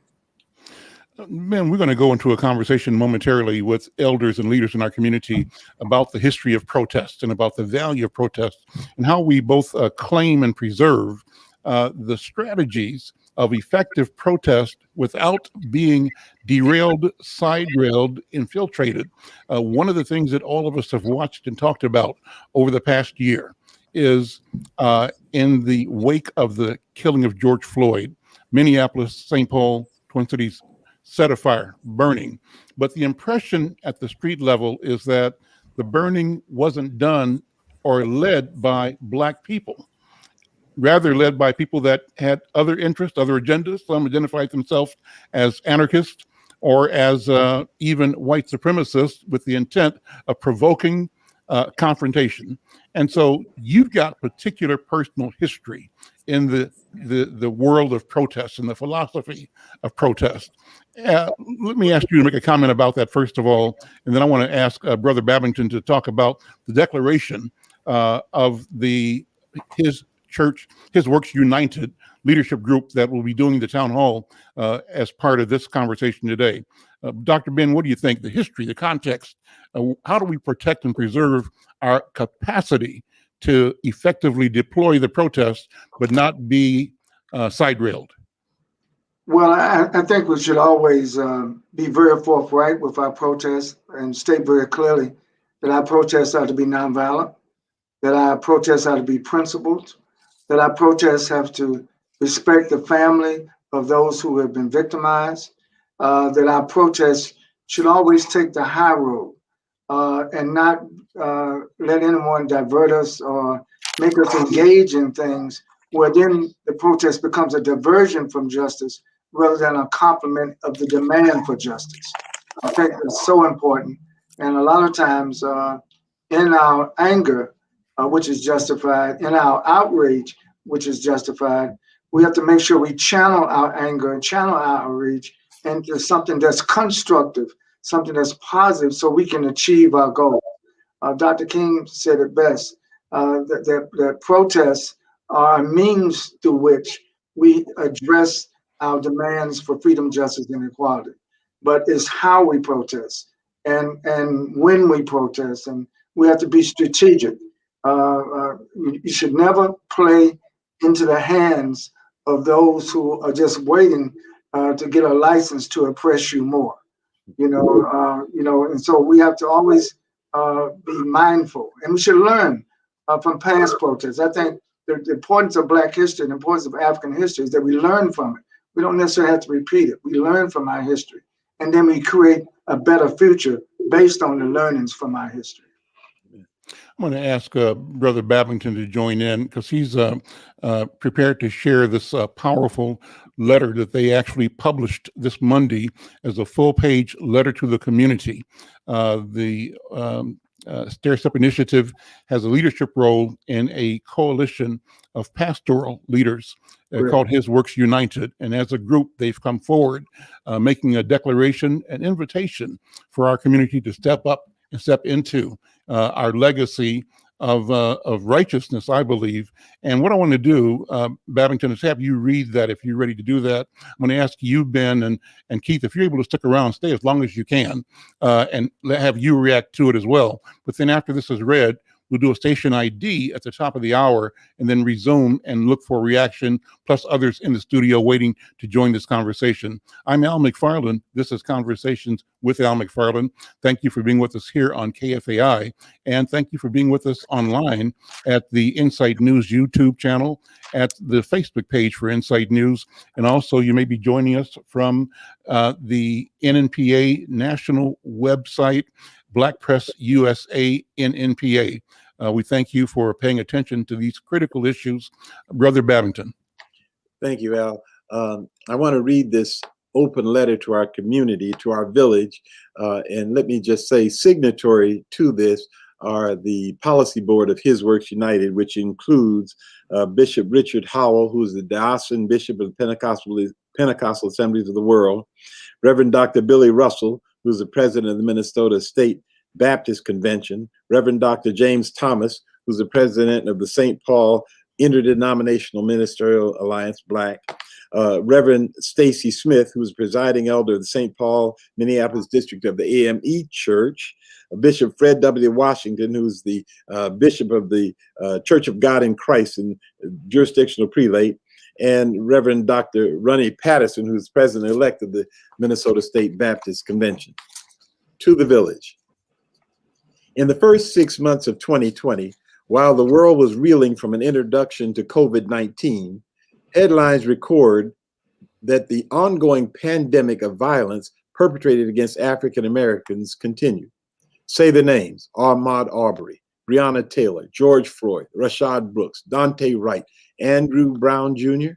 Ben, we're going to go into a conversation momentarily with elders and leaders in our community about the history of protest and about the value of protest and how we both claim and preserve the strategies of effective protest without being derailed, side-railed, infiltrated. One of the things that all of us have watched and talked about over the past year is in the wake of the killing of George Floyd, Minneapolis, St. Paul, Twin Cities set afire, burning. But the impression at the street level is that the burning wasn't done or led by Black people, rather led by people that had other interests, other agendas. Some identified themselves as anarchists or as even white supremacists with the intent of provoking confrontation. And so you've got particular personal history in the world of protest and the philosophy of protest. Let me ask you to make a comment about that first of all, and then I want to ask Brother Babington to talk about the declaration of his church, His Works United leadership group that will be doing the town hall as part of this conversation today. Dr. Ben, what do you think? The history, the context, how do we protect and preserve our capacity to effectively deploy the protest, but not be side-railed? Well, I think we should always be very forthright with our protests and state very clearly that our protests are to be nonviolent, that our protests are to be principled, that our protests have to respect the family of those who have been victimized, that our protests should always take the high road and not let anyone divert us or make us engage in things where then the protest becomes a diversion from justice rather than a complement of the demand for justice. I think that's so important. And a lot of times in our anger, which is justified, in our outrage, which is justified, we have to make sure we channel our anger and channel our outrage into something that's constructive, something that's positive, so we can achieve our goal. Dr. King said it best, that protests are a means through which we address our demands for freedom, justice, and equality. But it's how we protest and when we protest, and we have to be strategic. You should never play into the hands of those who are just waiting to get a license to oppress you more. And so we have to always be mindful, and we should learn from past protests. I think the importance of Black history and the importance of African history is that we learn from it. We don't necessarily have to repeat it. We learn from our history, and then we create a better future based on the learnings from our history. I'm going to ask Brother Babington to join in because he's prepared to share this powerful letter that they actually published this Monday as a full-page letter to the community. The Stair Step Initiative has a leadership role in a coalition of pastoral leaders called His Works United. And as a group, they've come forward making a declaration, an invitation for our community to step up and step into our legacy of righteousness, I believe. And what I want to do, Babington, is have you read that if you're ready to do that. I'm going to ask you, Ben, and Keith, if you're able to stick around, stay as long as you can, and have you react to it as well. But then after this is read, we'll do a station ID at the top of the hour and then resume and look for reaction, plus others in the studio waiting to join this conversation. I'm Al McFarlane. This is Conversations with Al McFarlane. Thank you for being with us here on KFAI, and thank you for being with us online at the Insight News YouTube channel, at the Facebook page for Insight News, and also you may be joining us from the NNPA national website, Black Press USA NNPA. We thank you for paying attention to these critical issues. Brother Babington. Thank you, Al. I want to read this open letter to our community, to our village. And let me just say, signatory to this are the policy board of His Works United, which includes Bishop Richard Howell, who is the diocesan bishop of the Pentecostal Assemblies of the World, Reverend Dr. Billy Russell, who's the president of the Minnesota State Baptist Convention, Reverend Dr. James Thomas, who's the president of the St. Paul Interdenominational Ministerial Alliance Black, Reverend Stacy Smith, who's presiding elder of the St. Paul, Minneapolis district of the AME Church, Bishop Fred W. Washington, who's the bishop of the Church of God in Christ and jurisdictional prelate, and Reverend Dr. Ronnie Patterson, who's president-elect of the Minnesota State Baptist Convention. To the village. In the first 6 months of 2020, while the world was reeling from an introduction to COVID-19, headlines record that the ongoing pandemic of violence perpetrated against African Americans continued. Say the names: Ahmaud Arbery, Breonna Taylor, George Floyd, Rashad Brooks, Dante Wright, Andrew Brown Jr.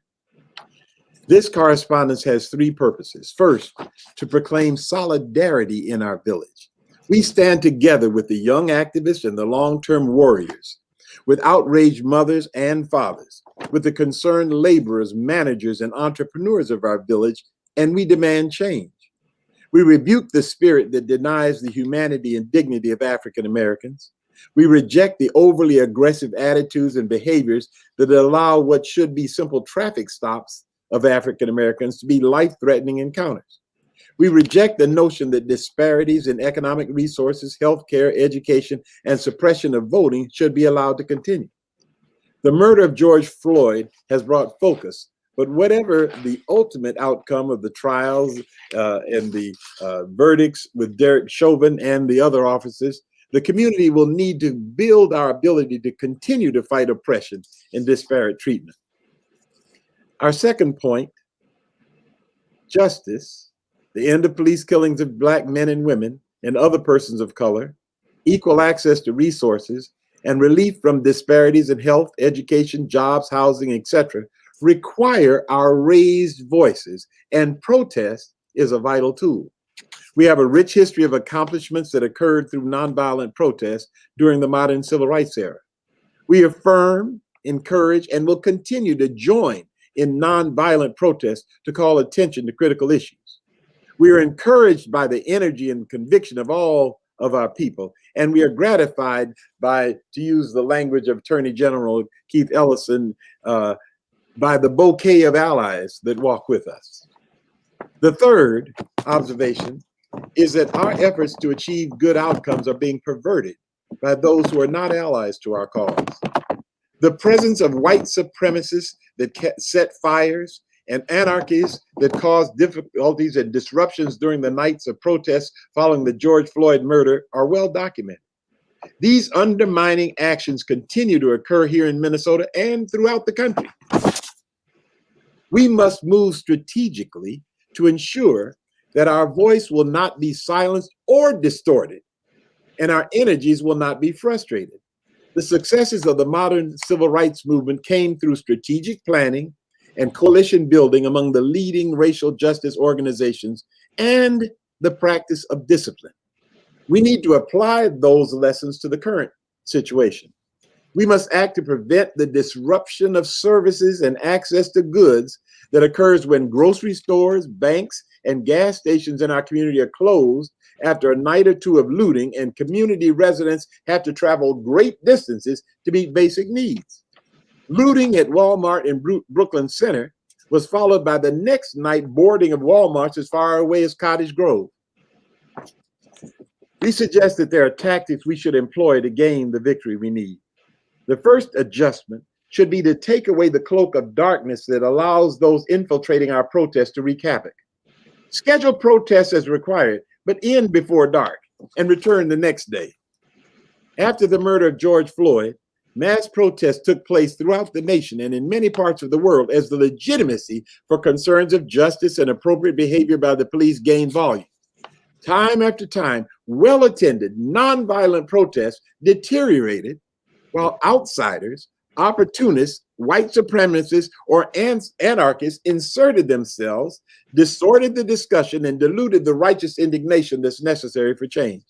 This correspondence has three purposes. First, to proclaim solidarity in our village. We stand together with the young activists and the long-term warriors, with outraged mothers and fathers, with the concerned laborers, managers, and entrepreneurs of our village, and we demand change. We rebuke the spirit that denies the humanity and dignity of African Americans. We reject the overly aggressive attitudes and behaviors that allow what should be simple traffic stops of African Americans to be life-threatening encounters. We reject the notion that disparities in economic resources, healthcare, education, and suppression of voting should be allowed to continue. The murder of George Floyd has brought focus, but whatever the ultimate outcome of the trials and the verdicts with Derek Chauvin and the other officers, the community will need to build our ability to continue to fight oppression and disparate treatment. Our second point, justice, the end of police killings of Black men and women and other persons of color, equal access to resources, and relief from disparities in health, education, jobs, housing, etc., require our raised voices, and protest is a vital tool. We have a rich history of accomplishments that occurred through nonviolent protest during the modern civil rights era. We affirm, encourage, and will continue to join in nonviolent protest to call attention to critical issues. We are encouraged by the energy and conviction of all of our people, and we are gratified by, to use the language of Attorney General Keith Ellison, by the bouquet of allies that walk with us. The third observation is that our efforts to achieve good outcomes are being perverted by those who are not allies to our cause. The presence of white supremacists that set fires and anarchies that caused difficulties and disruptions during the nights of protests following the George Floyd murder are well documented. These undermining actions continue to occur here in Minnesota and throughout the country. We must move strategically to ensure that our voice will not be silenced or distorted, and our energies will not be frustrated. The successes of the modern civil rights movement came through strategic planning and coalition building among the leading racial justice organizations and the practice of discipline. We need to apply those lessons to the current situation. We must act to prevent the disruption of services and access to goods that occurs when grocery stores, banks, and gas stations in our community are closed after a night or two of looting, and community residents have to travel great distances to meet basic needs. Looting at Walmart in Brooklyn Center was followed by the next night boarding of Walmarts as far away as Cottage Grove. We suggest that there are tactics we should employ to gain the victory we need. The first adjustment should be to take away the cloak of darkness that allows those infiltrating our protests to wreak havoc. Schedule protests as required, but end before dark and return the next day. After the murder of George Floyd, mass protests took place throughout the nation and in many parts of the world as the legitimacy for concerns of justice and appropriate behavior by the police gained volume. Time after time, well-attended, nonviolent protests deteriorated while outsiders, opportunists, white supremacists, or anarchists inserted themselves, distorted the discussion, and diluted the righteous indignation that's necessary for change.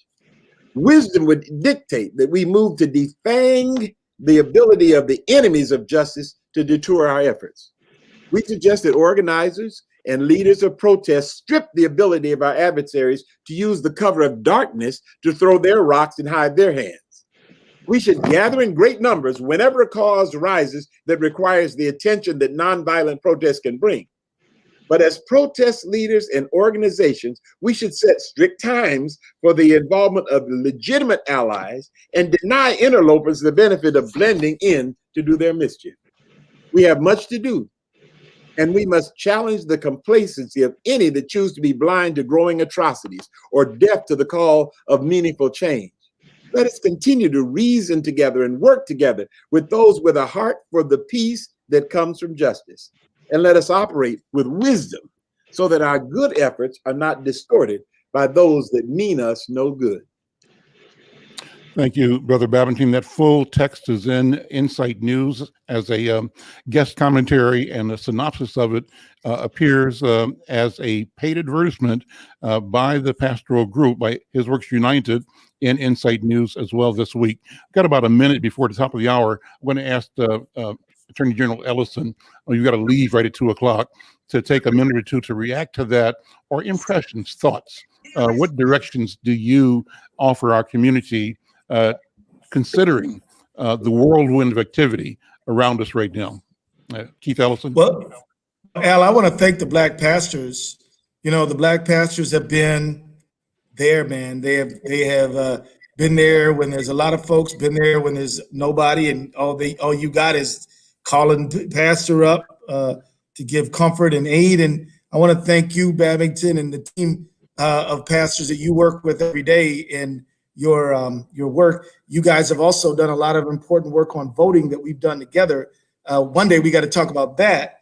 Wisdom would dictate that we move to defang the ability of the enemies of justice to detour our efforts. We suggest that organizers and leaders of protests strip the ability of our adversaries to use the cover of darkness to throw their rocks and hide their hands. We should gather in great numbers whenever a cause rises that requires the attention that nonviolent protests can bring. But as protest leaders and organizations, we should set strict times for the involvement of legitimate allies and deny interlopers the benefit of blending in to do their mischief. We have much to do, and we must challenge the complacency of any that choose to be blind to growing atrocities or deaf to the call of meaningful change. Let us continue to reason together and work together with those with a heart for the peace that comes from justice. And let us operate with wisdom so that our good efforts are not distorted by those that mean us no good. Thank you, Brother Babington. That full text is in Insight News as a guest commentary, and a synopsis of it appears as a paid advertisement by the pastoral group, by His Works United, in Insight News as well this week. I've got about a minute before the top of the hour. I'm going to ask Attorney General Ellison, you've got to leave right at 2 o'clock, to take a minute or two to react to that, or impressions, thoughts. What directions do you offer our community considering the whirlwind of activity around us right now? Keith Ellison? Well, Al, I want to thank the Black pastors. You know, the Black pastors have been there, man. They have been there when there's a lot of folks, been there when there's nobody, and all you got is calling pastor up to give comfort and aid. And I want to thank you, Babington, and the team of pastors that you work with every day in your work. You guys have also done a lot of important work on voting that we've done together. One day we got to talk about that,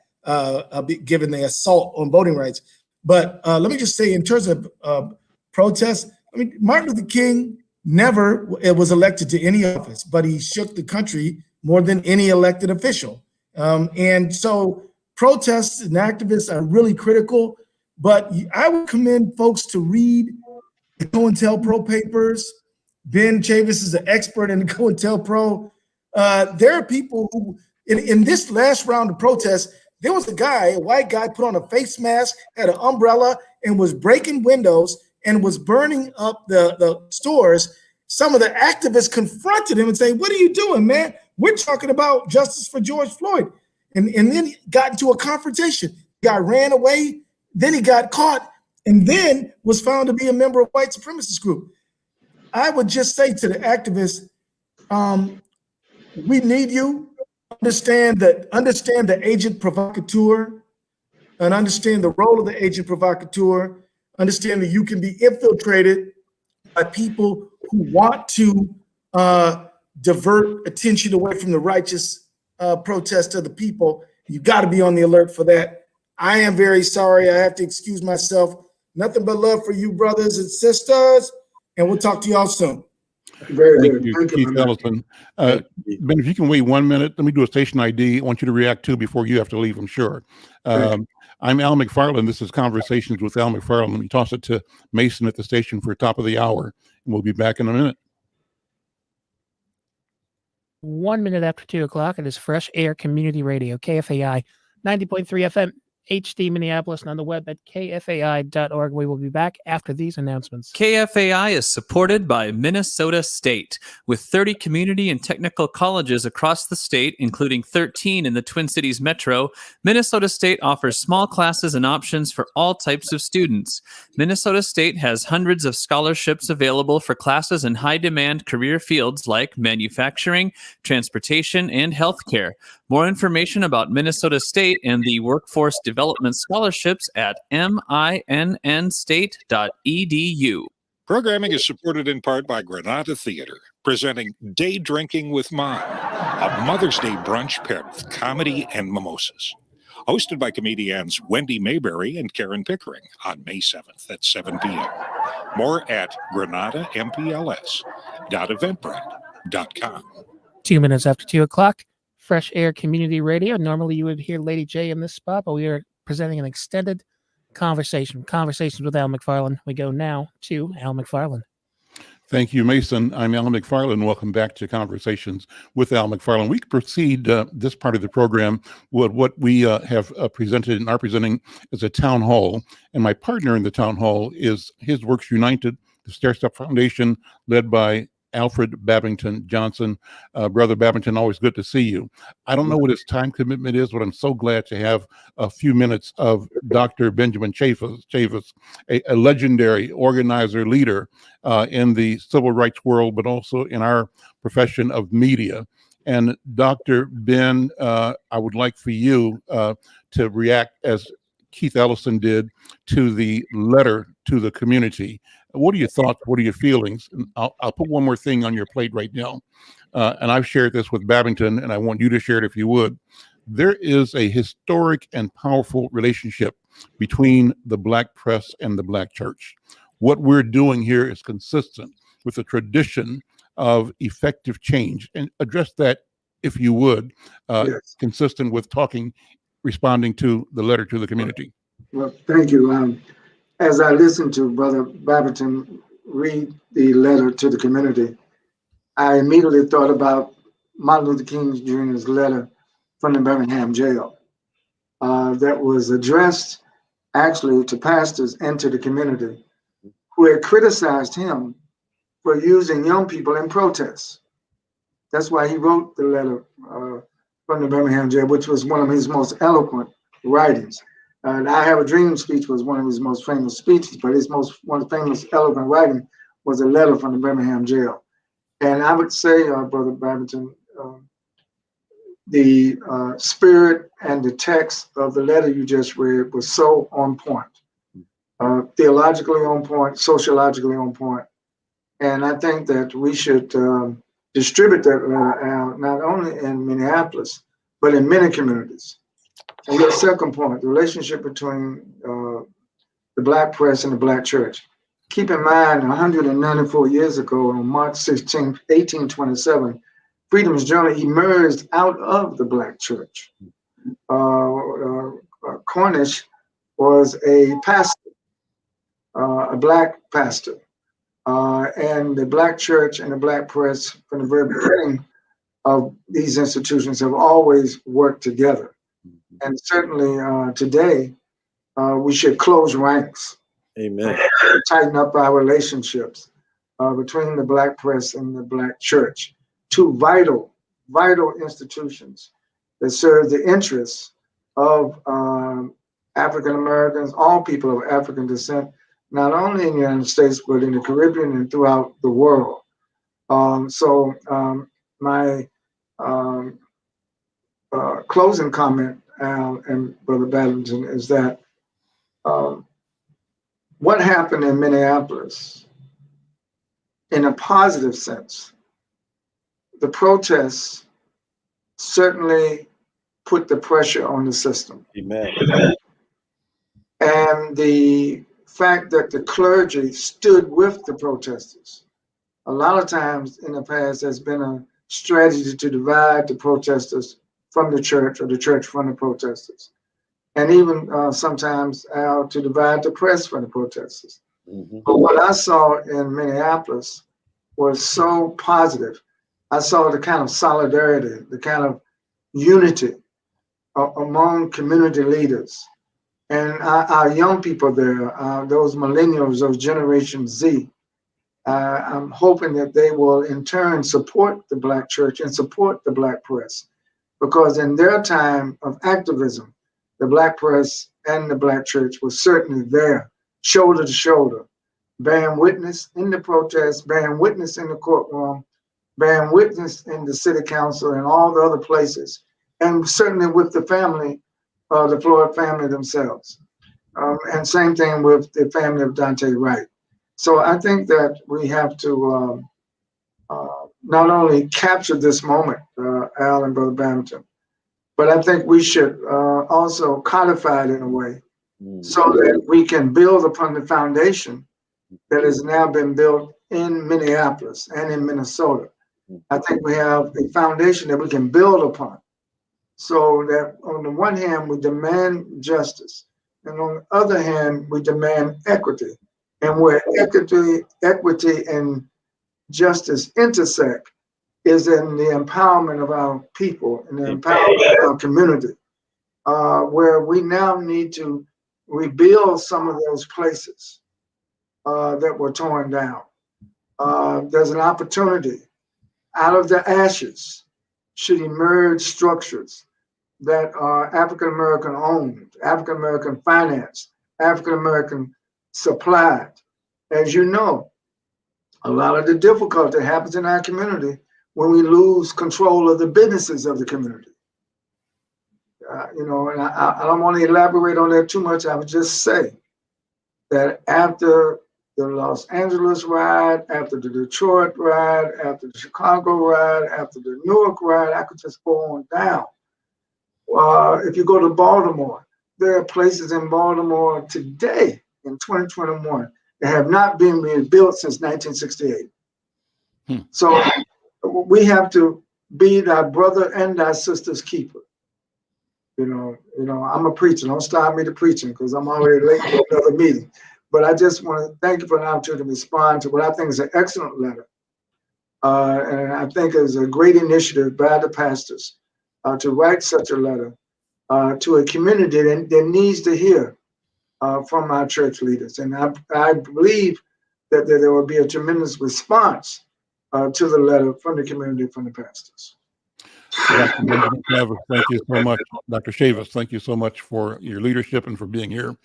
given the assault on voting rights. But let me just say, in terms of protests, I mean, Martin Luther King never was elected to any office, but he shook the country more than any elected official. And so protests and activists are really critical, but I would commend folks to read the COINTELPRO papers. Ben Chavis is an expert in the COINTELPRO. There are people who, in this last round of protests, there was a white guy put on a face mask, had an umbrella, and was breaking windows and was burning up the stores. Some of the activists confronted him and say, "What are you doing, man? We're talking about justice for George Floyd." And then he got into a confrontation. The guy ran away, then he got caught, and then was found to be a member of a white supremacist group. I would just say to the activists, we need you. Understand the agent provocateur, and understand the role of the agent provocateur. Understand that you can be infiltrated by people who want to divert attention away from the righteous protest of the people. You got to be on the alert for that. I am very sorry. I have to excuse myself. Nothing but love for you, brothers and sisters. And we'll talk to y'all soon. Very Thank good. you, Thank you, Keith my man. Ellison. Thank you. Ben, if you can wait 1 minute, let me do a station ID. I want you to react too before you have to leave, I'm sure. I'm Al McFarlane. This is Conversations with Al McFarlane. Let me toss it to Mason at the station for top of the hour, and we'll be back in a minute. 1 minute after 2 o'clock. It is Fresh Air Community Radio, KFAI 90.3 FM, HD Minneapolis, and on the web at kfai.org. We will be back after these announcements. KFAI is supported by Minnesota State. With 30 community and technical colleges across the state, including 13 in the Twin Cities Metro, Minnesota State offers small classes and options for all types of students. Minnesota State has hundreds of scholarships available for classes in high-demand career fields like manufacturing, transportation, and healthcare. More information about Minnesota State and the Workforce Development Scholarships at minstate.edu. Programming is supported in part by Granada Theater, presenting Day Drinking with Mom, a Mother's Day brunch paired with comedy and mimosas. Hosted by comedians Wendy Mayberry and Karen Pickering on May 7th at 7 p.m. More at granadampls.eventbrite.com. 2 minutes after 2 o'clock, Fresh Air Community Radio. Normally you would hear Lady J in this spot, but we are presenting an extended Conversations with Al McFarlane. We go now to Al McFarlane. Thank you, Mason. I'm Al McFarlane. Welcome back to Conversations with Al McFarlane. We proceed this part of the program with what we have presented and are presenting as a town hall. And my partner in the town hall is His Works United, the Stair Step Foundation, led by Alfred Babington Johnson. Brother Babington, always good to see you. I don't know what his time commitment is, but I'm so glad to have a few minutes of Dr. Benjamin Chavis, a legendary organizer, leader in the civil rights world, but also in our profession of media. And Dr. Ben, I would like for you to react as Keith Ellison did to the letter to the community. What are your thoughts? What are your feelings? And I'll put one more thing on your plate right now. And I've shared this with Babington, and I want you to share it if you would. There is a historic and powerful relationship between the Black press and the Black church. What we're doing here is consistent with the tradition of effective change. And address that, if you would, Yes. consistent with responding to the letter to the community. Well, thank you. As I listened to Brother Babington read the letter to the community, I immediately thought about Martin Luther King Jr.'s letter from the Birmingham jail that was addressed actually to pastors and to the community who had criticized him for using young people in protests. That's why he wrote the letter from the Birmingham jail, which was one of his most eloquent writings. I Have a Dream speech was one of his most famous speeches, but his one famous eloquent writing was a letter from the Birmingham jail. And I would say, Brother Babington, the spirit and the text of the letter you just read was so on point, theologically on point, sociologically on point. And I think that we should distribute that letter out, not only in Minneapolis, but in many communities. And your second point, the relationship between the Black press and the Black church. Keep in mind, 194 years ago, on March 16, 1827, Freedom's Journal emerged out of the Black church. Cornish was a pastor, a Black pastor. And the Black church and the Black press, from the very beginning of these institutions, have always worked together. And certainly today, we should close ranks. Amen. Tighten up our relationships between the Black press and the Black church. Two vital institutions that serve the interests of African Americans, all people of African descent, not only in the United States, but in the Caribbean and throughout the world. My closing comment, Al and Brother Babington, is that what happened in Minneapolis, in a positive sense, the protests certainly put the pressure on the system. Amen. and the fact that the clergy stood with the protesters. A lot of times in the past, there's been a strategy to divide the protesters from the church, or the church from the protesters, and even sometimes to divide the press from the protesters. Mhm. But what I saw in Minneapolis was so positive. I saw the kind of solidarity, the kind of unity among community leaders. And our young people there, those millennials, those Generation Z, I'm hoping that they will in turn support the Black church and support the Black press, because in their time of activism, the Black press and the Black church was certainly there, shoulder to shoulder, bearing witness in the protests, bearing witness in the courtroom, bearing witness in the city council and all the other places, and certainly with the family, the Floyd family themselves. And same thing with the family of Dante Wright. So I think that we have to not only capture this moment, Al and Brother Badminton, but I think we should also codify it in a way so that we can build upon the foundation that has now been built in Minneapolis and in Minnesota. I think we have a foundation that we can build upon, so that on the one hand, we demand justice, and on the other hand, we demand equity. And where equity and justice intersect is in the empowerment of our people and the empowerment of our community, where we now need to rebuild some of those places that were torn down. There's an opportunity. Out of the ashes should emerge structures that are African American owned, African American financed, African American supplied. As you know, a lot of the difficulty happens in our community when we lose control of the businesses of the community. And I don't want to elaborate on that too much. I would just say that after the Los Angeles ride, after the Detroit ride, after the Chicago ride, after the Newark ride, I could just go on down. If you go to Baltimore, there are places in Baltimore today in 2021 that have not been rebuilt since 1968. So we have to be thy brother and thy sister's keeper. I'm a preacher. Don't stop me to preaching because I'm already late for another meeting. But I just want to thank you for an opportunity to respond to what I think is an excellent letter. And I think is a great initiative by the pastors to write such a letter to a community that needs to hear from our church leaders. And I believe that there will be a tremendous response to the letter from the community, from the pastors. Dr. Benjamin Chavis, thank you so much. Dr. Chavis, thank you so much for your leadership and for being here.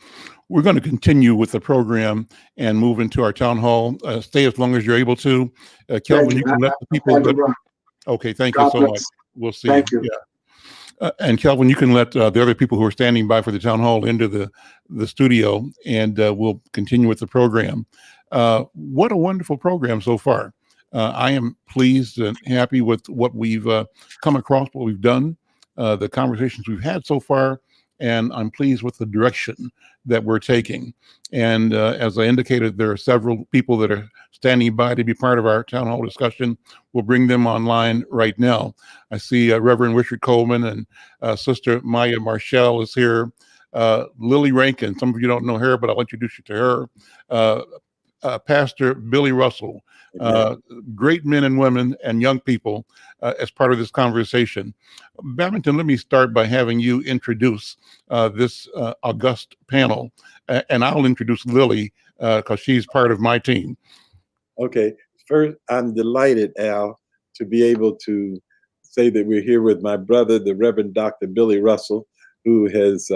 We're going to continue with the program and move into our town hall. Stay as long as you're able to. Kelvin, you can let the people. Okay, thank you so much. We'll see. Thank you. Yeah. And Kelvin, you can let the other people who are standing by for the town hall into the studio, and we'll continue with the program. What a wonderful program so far. I am pleased and happy with what we've come across, what we've done, the conversations we've had so far, and I'm pleased with the direction that we're taking. And as I indicated, there are several people that are standing by to be part of our town hall discussion. We'll bring them online right now. I see Reverend Richard Coleman and Sister Maya Marshall is here. Lily Rankin, some of you don't know her, but I'll introduce you to her. Pastor Billy Russell, great men and women and young people as part of this conversation. Badminton, let me start by having you introduce this august panel, and I'll introduce Lily because she's part of my team. Okay, first, I'm delighted, Al, to be able to say that we're here with my brother, the Reverend Dr. Billy Russell, who has,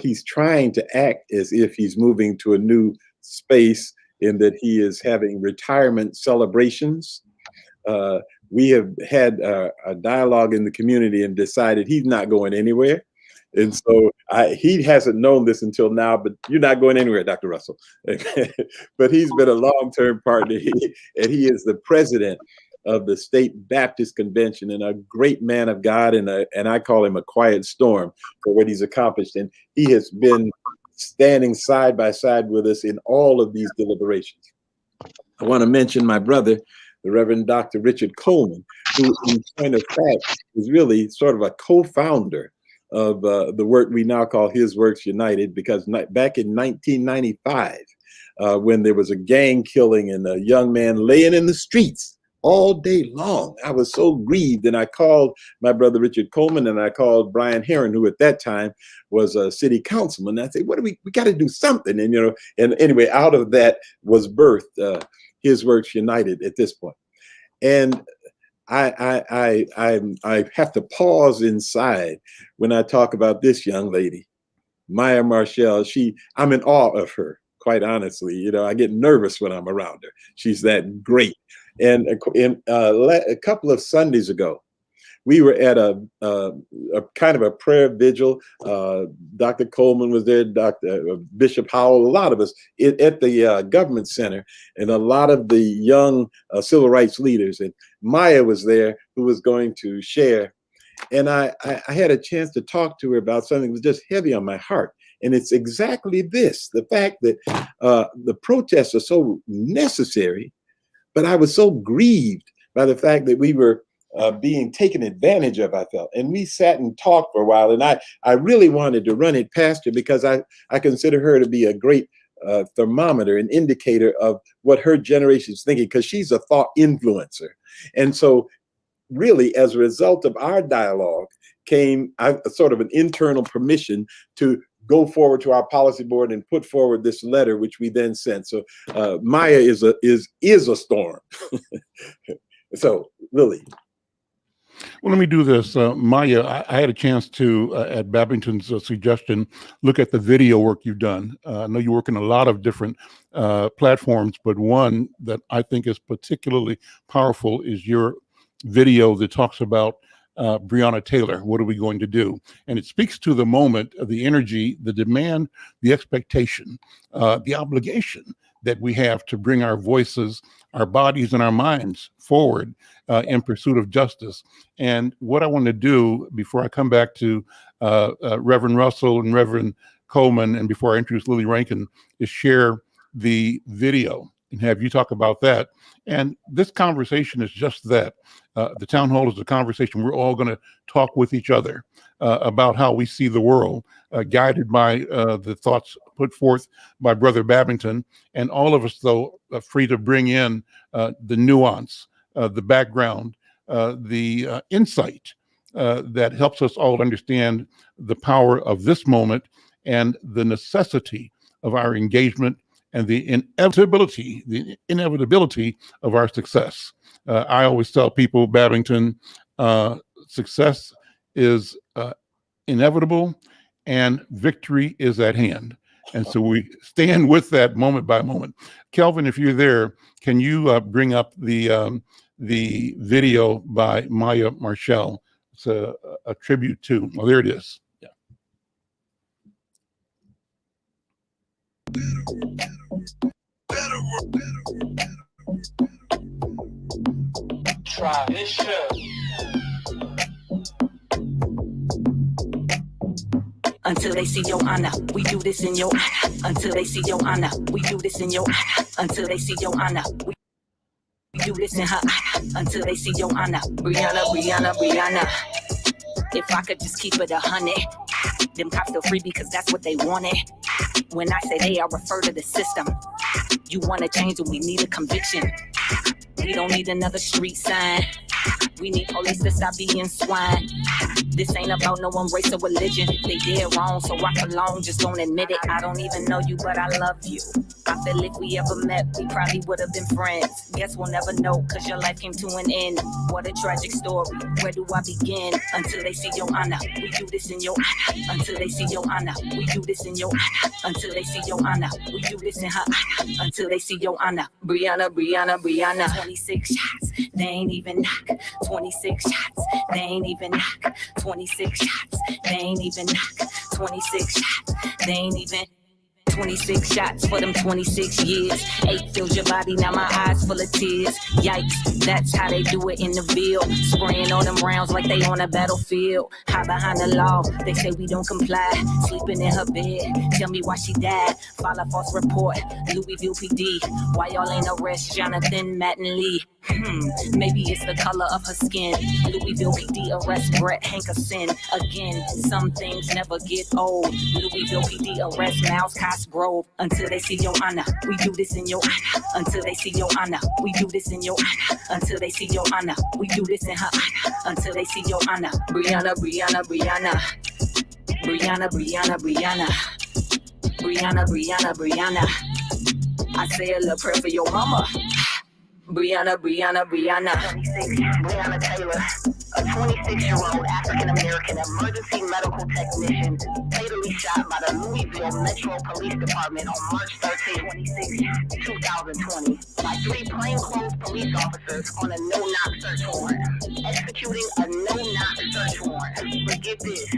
he's trying to act as if he's moving to a new space in that he is having retirement celebrations. We have had a dialogue in the community and decided he's not going anywhere. And so he hasn't known this until now, but you're not going anywhere, Dr. Russell. But he's been a long-term partner, and he is the president of the State Baptist Convention and a great man of God, and I call him a quiet storm for what he's accomplished. And he has been standing side by side with us in all of these deliberations. I want to mention my brother, the Reverend Dr. Richard Coleman, who in point of fact is really sort of a co-founder of the work we now call His Works United, because back in 1995, when there was a gang killing and a young man laying in the streets all day long, I was so grieved, and I called my brother Richard Coleman, and I called Brian Herron, who at that time was a city councilman. I said, "What do we got to do something?" And and anyway, out of that was birthed His Works United at this point. And I have to pause inside when I talk about this young lady, Maya Marshall. I'm in awe of her, quite honestly. I get nervous when I'm around her. She's that great. And a couple of Sundays ago, we were at a kind of a prayer vigil. Dr. Coleman was there, Bishop Howell, a lot of us at the government center, and a lot of the young civil rights leaders. And Maya was there, who was going to share. And I had a chance to talk to her about something that was just heavy on my heart. And it's exactly this, the fact that the protests are so necessary, but I was so grieved by the fact that we were being taken advantage of, I felt. And we sat and talked for a while, and I really wanted to run it past her, because I consider her to be a great thermometer, an indicator of what her generation is thinking, because she's a thought influencer. And so really, as a result of our dialogue, came sort of an internal permission to go forward to our policy board and put forward this letter, which we then sent. So Maya is a storm. So Lily. Well, let me do this. Maya, I had a chance to, at Babington's suggestion, look at the video work you've done. I know you work in a lot of different platforms, but one that I think is particularly powerful is your video that talks about Breonna Taylor. What are we going to do? And it speaks to the moment, the energy, the demand, the expectation, the obligation that we have to bring our voices, our bodies, and our minds forward in pursuit of justice. And what I want to do before I come back to Reverend Russell and Reverend Coleman, and before I introduce Lily Rankin, is share the video and have you talk about that. And this conversation is just that. The town hall is a conversation. We're all going to talk with each other about how we see the world, guided by the thoughts put forth by Brother Babington, and all of us, though, free to bring in the nuance, the background, the insight that helps us all understand the power of this moment and the necessity of our engagement and the inevitability of our success. I always tell people, Babington, success is inevitable and victory is at hand. And so we stand with that moment by moment. Kelvin, if you're there, can you bring up the video by Maya Marshall? It's a tribute to, well, there it is. Yeah. Try this shit. Until they see your honor, we do this in your honor. Until they see your honor, we do this in your honor. Until they see your honor, we do this in her honor. Until they see your honor. Breonna, Breonna, Breonna. If I could just keep it 100, them cops feel free because that's what they wanted. When I say they, I refer to the system. You want to change and we need a conviction. We don't need another street sign. We need police to stop being swine. This ain't about no one race or religion. They did wrong, so I belong, just don't admit it. I don't even know you, but I love you. I feel if we ever met, we probably would have been friends. Guess we'll never know, cause your life came to an end. What a tragic story, where do I begin? Until they see your honor, we do this in your honor. Until they see your honor, we do this in your honor. Until they see your honor, we do this in her honor. Until they see your honor. Breonna, Breonna, Breonna. 26 shots, they ain't even knock. 26 shots, they ain't even knock. 26 shots, they ain't even knock. 26 shots, they ain't even. 26 shots for them 26 years. 8 filled your body, now my eyes full of tears. Yikes, that's how they do it in the Ville. Spraying all them rounds like they on a battlefield. Hide behind the law, they say we don't comply. Sleeping in her bed, tell me why she died. File a false report, Louisville PD. Why y'all ain't arrest Jonathan Mattingly? Maybe it's the color of her skin. Louisville PD arrest Brett Hankerson. Again, some things never get old. Louisville PD arrest Miles Cosgrove. Until they see your honor, we do this in your honor. Until they see your honor, we do this in your honor. Until they see your honor, we do this in her honor. Until they see your honor. Breonna, Breonna, Breonna. Breonna, Breonna, Breonna. Breonna, Breonna, Breonna. I say a little prayer for your mama. Breonna, Breonna, Breonna. 26, Breonna Taylor, a 26-year-old African-American emergency medical technician, fatally shot by the Louisville Metro Police Department on March 13, 2020, by 3 plainclothes police officers on a no-knock search warrant, executing a no-knock search warrant. But get this,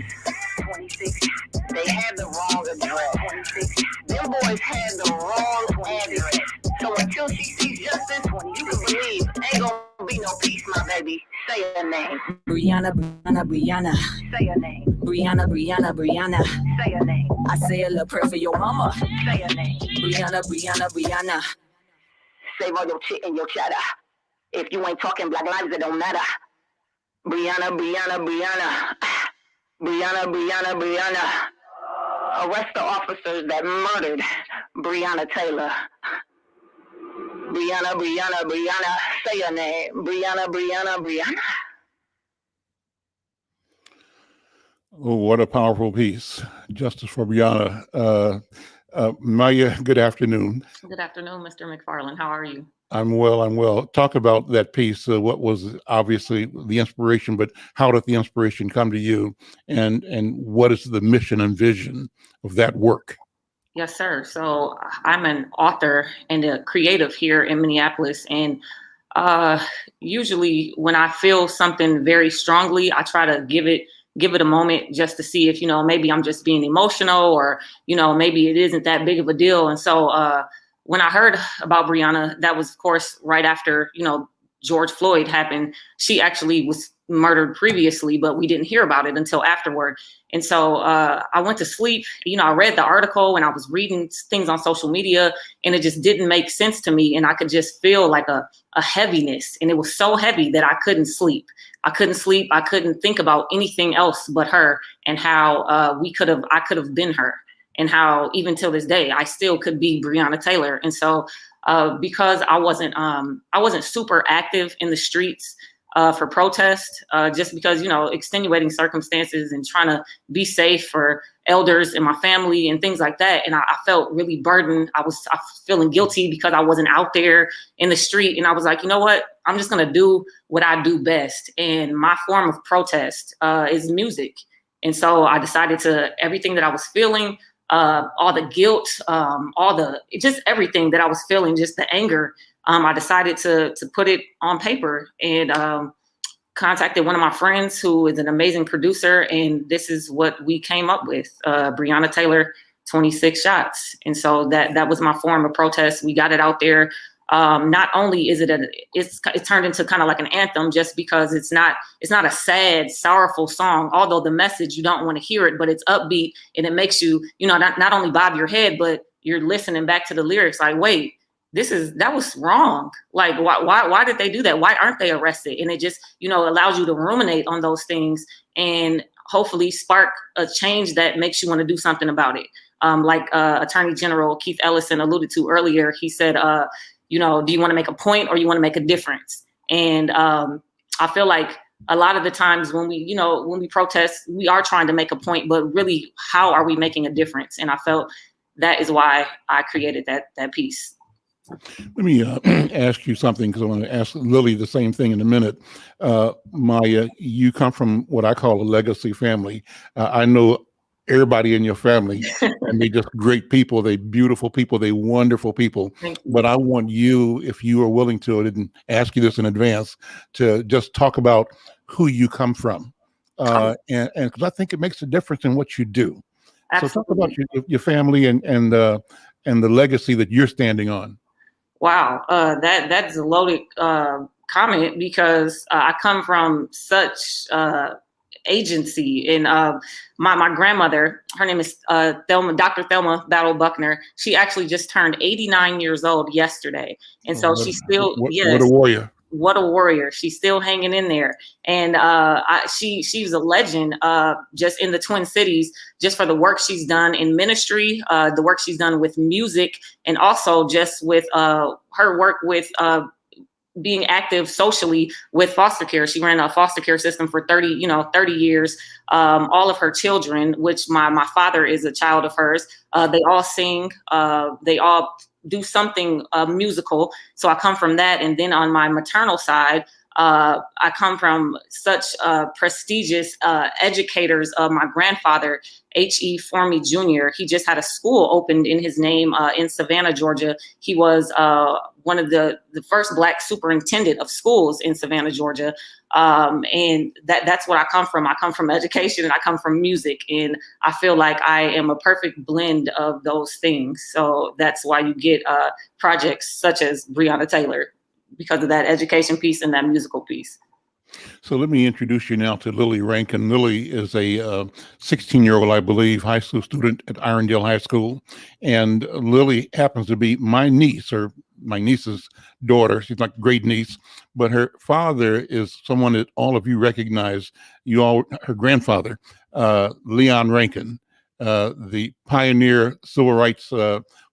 26, they had the wrong address. 26, them boys had the wrong address. So until she sees justice, you can believe ain't gonna be no peace, my baby. Say her name. Breonna, Breonna, Breonna. Say her name. Breonna, Breonna, Breonna. Say her name. I say a little prayer for your mama. Say her name. Breonna, Breonna, Breonna. Save all your chit and your chatter. If you ain't talking Black lives, it don't matter. Breonna, Breonna, Breonna. Breonna, Breonna, Breonna. Arrest the officers that murdered Breonna Taylor. Breonna, Breonna, Breonna, say her name. Breonna, Breonna, Breonna. Oh, what a powerful piece. Justice for Breonna. Maya, good afternoon. Good afternoon, Mr. McFarlane. How are you? I'm well, I'm well. Talk about that piece. What was obviously the inspiration, but how did the inspiration come to you? And what is the mission and vision of that work? Yes, sir. So I'm an author and a creative here in Minneapolis. And usually when I feel something very strongly, I try to give it a moment just to see if, maybe I'm just being emotional or, maybe it isn't that big of a deal. And so when I heard about Breonna, that was, of course, right after, George Floyd happened. She actually was murdered previously, but we didn't hear about it until afterward. And so I went to sleep. I read the article and I was reading things on social media and it just didn't make sense to me. And I could just feel like a heaviness. And it was so heavy that I couldn't sleep. I couldn't think about anything else but her and how I could have been her. And how even till this day, I still could be Breonna Taylor. And so because I wasn't super active in the streets for protest, just because, extenuating circumstances and trying to be safe for elders and my family and things like that. And I felt really burdened. I was feeling guilty because I wasn't out there in the street. And I was like, you know what? I'm just going to do what I do best. And my form of protest is music. And so I decided everything that I was feeling, all the guilt, just everything that I was feeling, just the anger. I decided to put it on paper and contacted one of my friends who is an amazing producer. And this is what we came up with, Breonna Taylor, 26 shots. And so that was my form of protest. We got it out there. Not only is it turned into kind of like an anthem just because it's not a sad, sorrowful song, although the message, you don't want to hear it, but it's upbeat and it makes you, not only bob your head, but you're listening back to the lyrics like, wait, that was wrong. Like, why did they do that? Why aren't they arrested? And it just, allows you to ruminate on those things and hopefully spark a change that makes you want to do something about it. Like Attorney General Keith Ellison alluded to earlier, he said, do you want to make a point or you want to make a difference? And I feel like a lot of the times when we protest, we are trying to make a point, but really, how are we making a difference? And I felt that is why I created that piece. Let me ask you something, because I want to ask Lily the same thing in a minute. Maya, you come from what I call a legacy family. I know everybody in your family, and they're just great people. They're beautiful people. They're wonderful people. But I want you, if you are willing to, I didn't ask you this in advance, to just talk about who you come from. And because I think it makes a difference in what you do. So talk about your family and the legacy that you're standing on. Wow, that's a loaded comment because I come from such agency, and my grandmother, her name is Dr. Thelma Battle Buckner. She actually just turned 89 years old yesterday, and so she's still what a warrior. What a warrior. She's still hanging in there. And she's a legend just in the Twin Cities, just for the work she's done in ministry, the work she's done with music, and also just with her work with being active socially with foster care. She ran a foster care system for 30 years. All of her children, which my father is a child of hers, they all sing, they all do something musical. So I come from that. And then on my maternal side, I come from such prestigious educators. My grandfather, H.E. Formey Jr., he just had a school opened in his name in Savannah, Georgia. He was one of the first Black superintendent of schools in Savannah, Georgia. And that's what I come from. I come from education and I come from music. And I feel like I am a perfect blend of those things. So that's why you get projects such as Breonna Taylor, because of that education piece and that musical piece. So let me introduce you now to Lily Rankin. Lily is a 16-year-old, I believe, high school student at Irondale High School. And Lily happens to be my niece, or my niece's daughter. She's like great niece, but her father is someone that all of you recognize. Her grandfather, Leon Rankin, the pioneer civil rights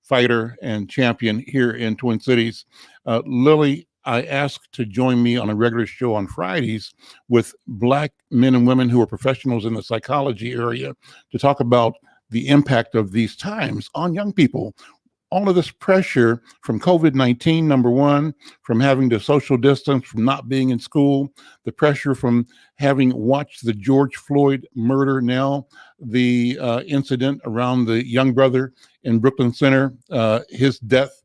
fighter and champion here in Twin Cities. Lily, I asked to join me on a regular show on Fridays with Black men and women who are professionals in the psychology area to talk about the impact of these times on young people. All of this pressure from COVID-19, number one, from having to social distance, from not being in school, the pressure from having watched the George Floyd murder, now the incident around the young brother in Brooklyn Center, his death,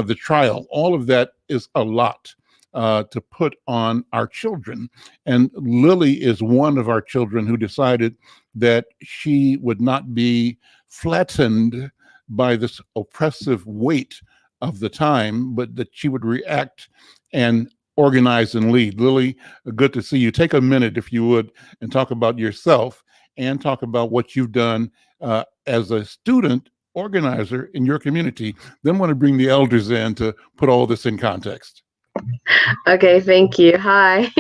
the trial, all of that is a lot to put on our children. And Lily is one of our children who decided that she would not be flattened by this oppressive weight of the time, but that she would react and organize and lead. Lily, good to see you. Take a minute, if you would, and talk about yourself and talk about what you've done as a student organizer in your community. Then want to bring the elders in to put all this in context. Okay, thank you. Hi.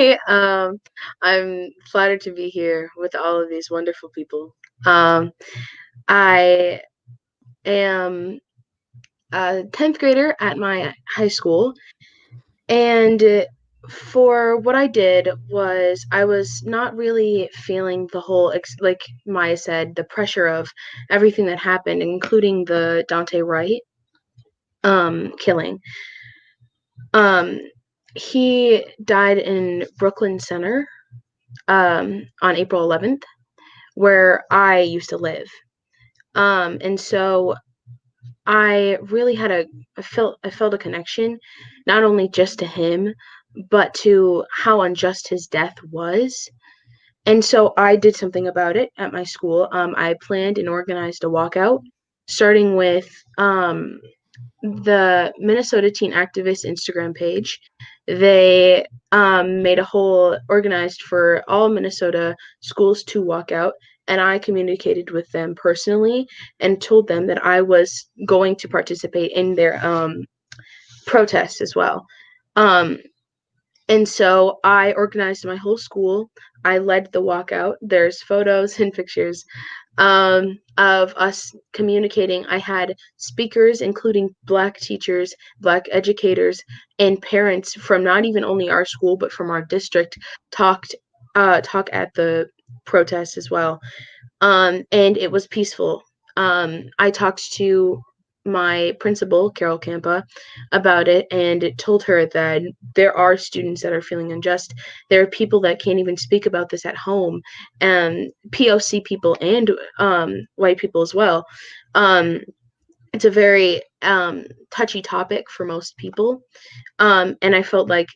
I'm flattered to be here with all of these wonderful people. I am a 10th grader at my high school, and for what I did was I was not really feeling the whole, like Maya said, the pressure of everything that happened, including the Dante Wright killing. He died in Brooklyn Center on April 11th, where I used to live. And so I really had I felt a connection, not only just to him, but to how unjust his death was. And so I did something about it at my school. I planned and organized a walkout, starting with the Minnesota Teen Activist Instagram page. They made a whole organized for all Minnesota schools to walk out, and I communicated with them personally and told them that I was going to participate in their protest as well. And so I organized my whole school. I led the walkout. There's photos and pictures of us communicating. I had speakers, including Black teachers, Black educators, and parents from not even only our school, but from our district, talk at the protest as well. And it was peaceful. I talked to my principal, Carol Campa, about it and told her that there are students that are feeling unjust. There are people that can't even speak about this at home, and POC people and white people as well. It's a very touchy topic for most people. And I felt like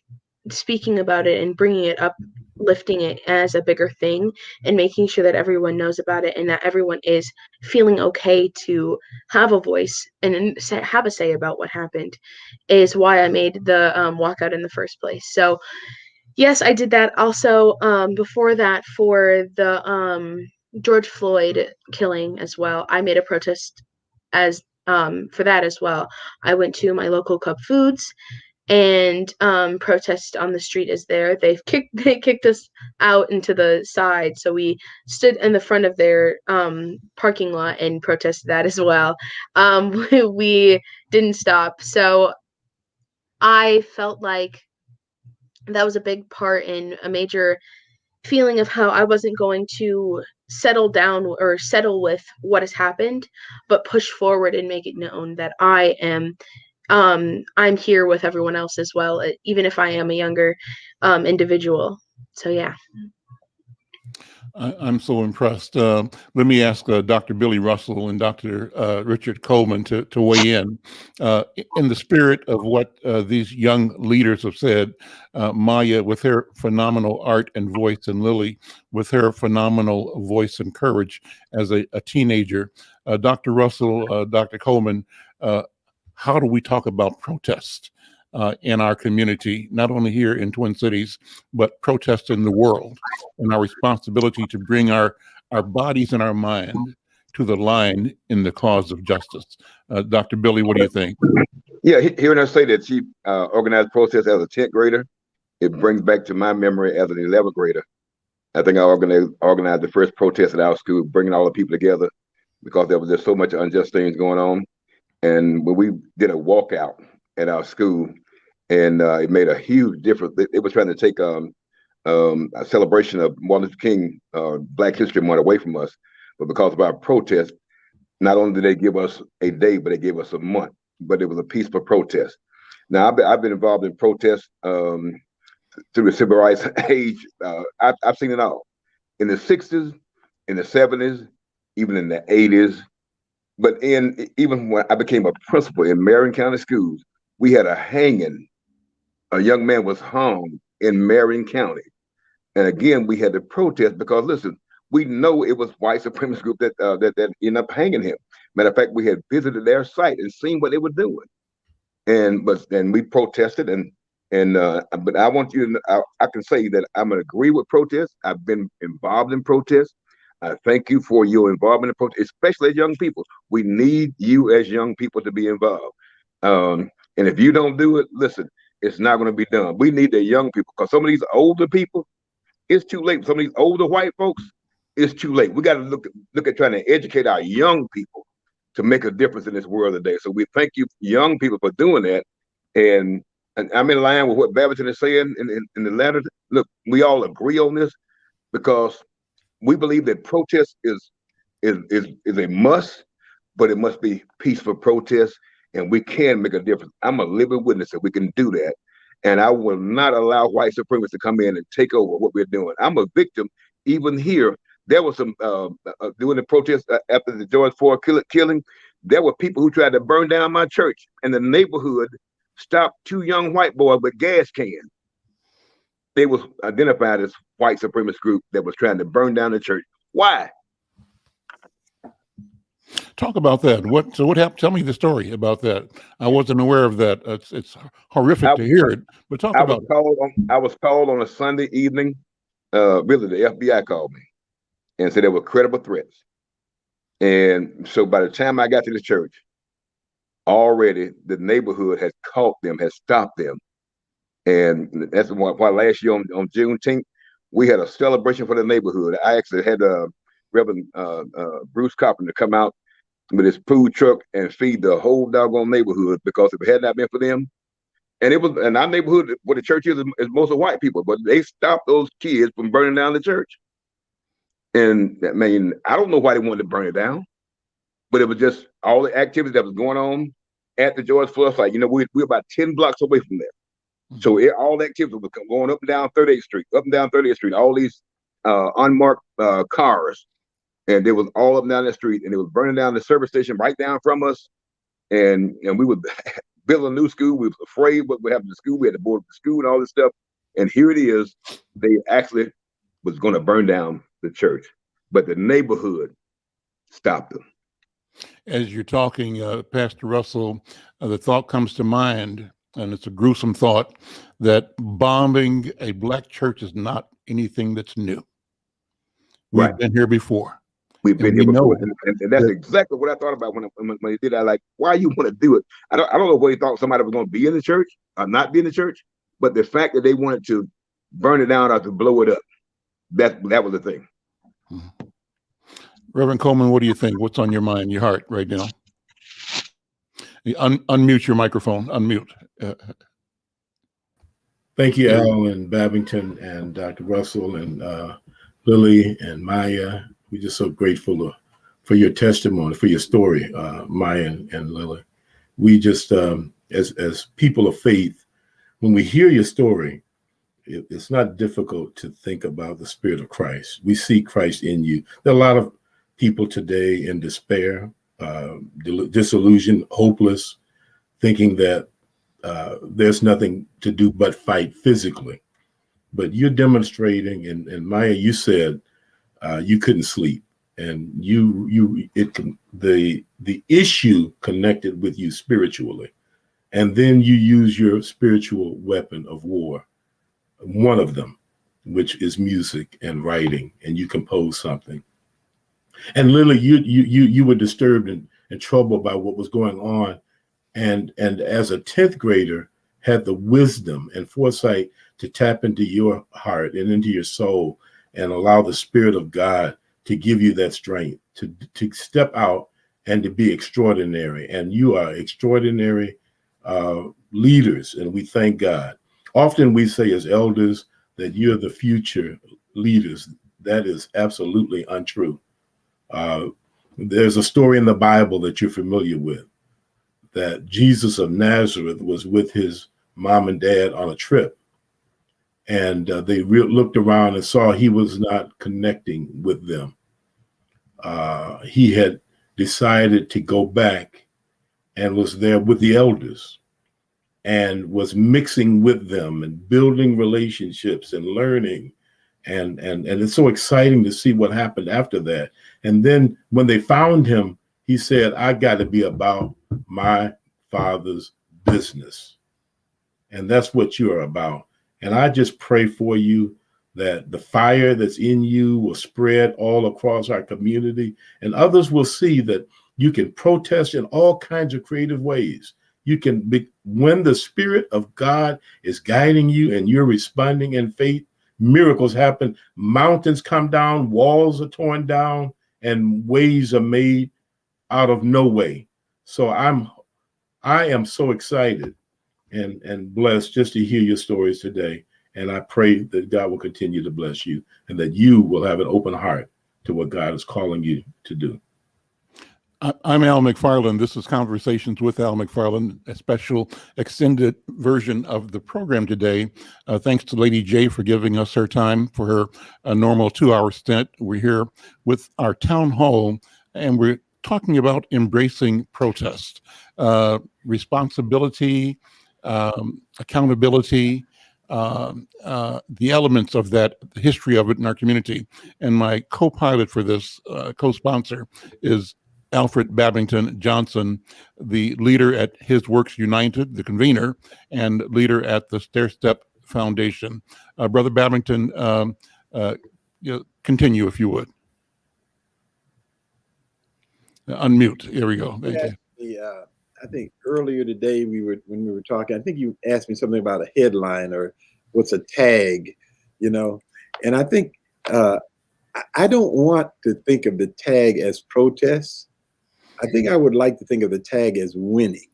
speaking about it and bringing it up, lifting it as a bigger thing, and making sure that everyone knows about it and that everyone is feeling okay to have a voice and have a say about what happened is why I made the walkout in the first place. So yes, I did that. Also, before that, for the George Floyd killing as well, I made a protest as for that as well. I went to my local Cub Foods and protest on the street is there. They kicked us out into the side, so we stood in the front of their parking lot and protested that as well. We didn't stop, so I felt like that was a big part in a major feeling of how I wasn't going to settle down or settle with what has happened, but push forward and make it known that I'm here with everyone else as well, even if I am a younger individual. So yeah. I'm so impressed. Let me ask Dr. Billy Russell and Dr. Richard Coleman to weigh in the spirit of what these young leaders have said. Maya, with her phenomenal art and voice, and Lily, with her phenomenal voice and courage as a teenager. Dr. Russell, Dr. Coleman, how do we talk about protest in our community, not only here in Twin Cities, but protest in the world, and our responsibility to bring our bodies and our mind to the line in the cause of justice? Dr. Billy, what do you think? Yeah, hearing her say that she organized protests as a 10th grader, it brings back to my memory as an 11th grader. I think I organized the first protest at our school, bringing all the people together because there was just so much unjust things going on. And when we did a walkout at our school, and it made a huge difference. It was trying to take a celebration of Martin Luther King Black History Month away from us. But because of our protest, not only did they give us a day, but they gave us a month. But it was a peaceful protest. Now, I've been involved in protests through the civil rights age. I've seen it all. In the 60s, in the 70s, even in the 80s. But even when I became a principal in Marion County schools, we had a hanging. A young man was hung in Marion County. And again, we had to protest because, listen, we know it was white supremacist group that ended up hanging him. Matter of fact, we had visited their site and seen what they were doing. And we protested but I want you to I can say that I'm gonna agree with protests. I've been involved in protests. I thank you for your involvement in protests, especially as young people. We need you as young people to be involved. And if you don't do it, listen, it's not going to be done. We need the young people because some of these older people, it's too late. Some of these older white folks, it's too late. We got to look at trying to educate our young people to make a difference in this world today. So we thank you, young people, for doing that. And I'm in line with what Babbington is saying in the letter. Look, we all agree on this because we believe that protest is a must, but it must be peaceful protest. And we can make a difference. I'm a living witness that we can do that. And I will not allow white supremacists to come in and take over what we're doing. I'm a victim. Even here, there was some, during the protest after the George Floyd killing, there were people who tried to burn down my church. And the neighborhood stopped 2 young white boys with gas cans. They was identified as white supremacist group that was trying to burn down the church. Why? Talk about that. What happened? Tell me the story about that. I wasn't aware of that. It's horrific to hear it, but talk about it. I was called on a Sunday evening. Really, the FBI called me and said there were credible threats. And so by the time I got to the church, already the neighborhood had caught them, had stopped them. And that's why last year on Juneteenth, we had a celebration for the neighborhood. I actually had Reverend Bruce Carpenter come out with his food truck and feed the whole doggone neighborhood, because if it had not been for them, and our neighborhood where the church is mostly white people, but they stopped those kids from burning down the church. And I mean, I don't know why they wanted to burn it down, but it was just all the activity that was going on at the George Floyd site. You know, we're about 10 blocks away from there. Mm-hmm. So all the activity was going up and down 38th Street, all these unmarked cars. And they was all up and down the street, and it was burning down the service station right down from us. And we would build a new school. We was afraid what would happen to the school. We had to board the school and all this stuff. And here it is, they actually was going to burn down the church, but the neighborhood stopped them. As you're talking, Pastor Russell, the thought comes to mind, and it's a gruesome thought, that bombing a black church is not anything that's new. We've Right. been here before. We've been here we before, know and that's exactly what I thought about when he did that. Like, why you want to do it? I don't know whether he thought somebody was going to be in the church or not be in the church, but the fact that they wanted to burn it down or to blow it up, that was the thing. Reverend Coleman, what do you think? What's on your mind, your heart right now? Unmute your microphone. Unmute. Thank you, Al and Babington and Dr. Russell and Lily and Maya. We're just so grateful for your testimony, for your story, Maya and Lily. We just, as people of faith, when we hear your story, it's not difficult to think about the Spirit of Christ. We see Christ in you. There are a lot of people today in despair, disillusioned, hopeless, thinking that there's nothing to do but fight physically. But you're demonstrating, and Maya, you said you couldn't sleep, and the issue connected with you spiritually, and then you use your spiritual weapon of war, one of them, which is music and writing, and you compose something. And Lily, you were disturbed and troubled by what was going on, and as a 10th grader, had the wisdom and foresight to tap into your heart and into your soul and allow the Spirit of God to give you that strength to step out and to be extraordinary. And you are extraordinary leaders, and we thank God. Often we say as elders that you're the future leaders. That is absolutely untrue. There's a story in the Bible that you're familiar with, that Jesus of Nazareth was with his mom and dad on a trip, and they looked around and saw he was not connecting with them. He had decided to go back and was there with the elders and was mixing with them and building relationships and learning. And it's so exciting to see what happened after that. And then when they found him, he said, I got to be about my Father's business. And that's what you are about. And I just pray for you that the fire that's in you will spread all across our community, and others will see that you can protest in all kinds of creative ways. You can be, when the Spirit of God is guiding you and you're responding in faith, miracles happen, mountains come down, walls are torn down, and ways are made out of no way. So I am so excited and blessed just to hear your stories today. And I pray that God will continue to bless you and that you will have an open heart to what God is calling you to do. I'm Al McFarlane. This is Conversations with Al McFarlane, a special extended version of the program today. Thanks to Lady J for giving us her time for her normal 2-hour stint. We're here with our town hall, and we're talking about embracing protest, responsibility, accountability, the elements of that, the history of it in our community. And my co-pilot for this, co-sponsor, is Alfred Babington Johnson, the leader at His Works United, the convener, and leader at the Stair Step Foundation. Brother Babington, continue if you would. Unmute. Here we go. Thank you. I think earlier today when we were talking, I think you asked me something about a headline or what's a tag, and I think I don't want to think of the tag as protest. I think I would like to think of the tag as winning.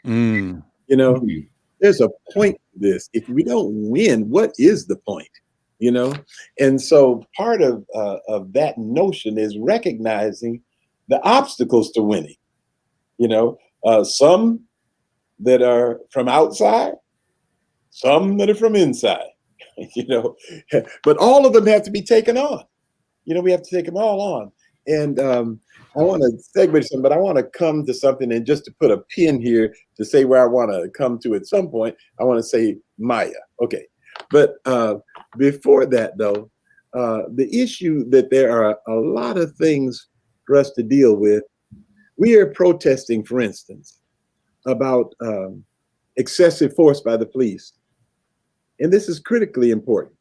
There's a point to this. If we don't win, what is the point? And so part of that notion is recognizing the obstacles to winning. Some that are from outside, some that are from inside. But all of them have to be taken on. We have to take them all on. And I want to segue something, but I want to come to something, and just to put a pin here to say where I want to come to at some point, I want to say Maya. Okay. But before that, though, the issue that there are a lot of things for us to deal with. We are protesting, for instance, about excessive force by the police. And this is critically important.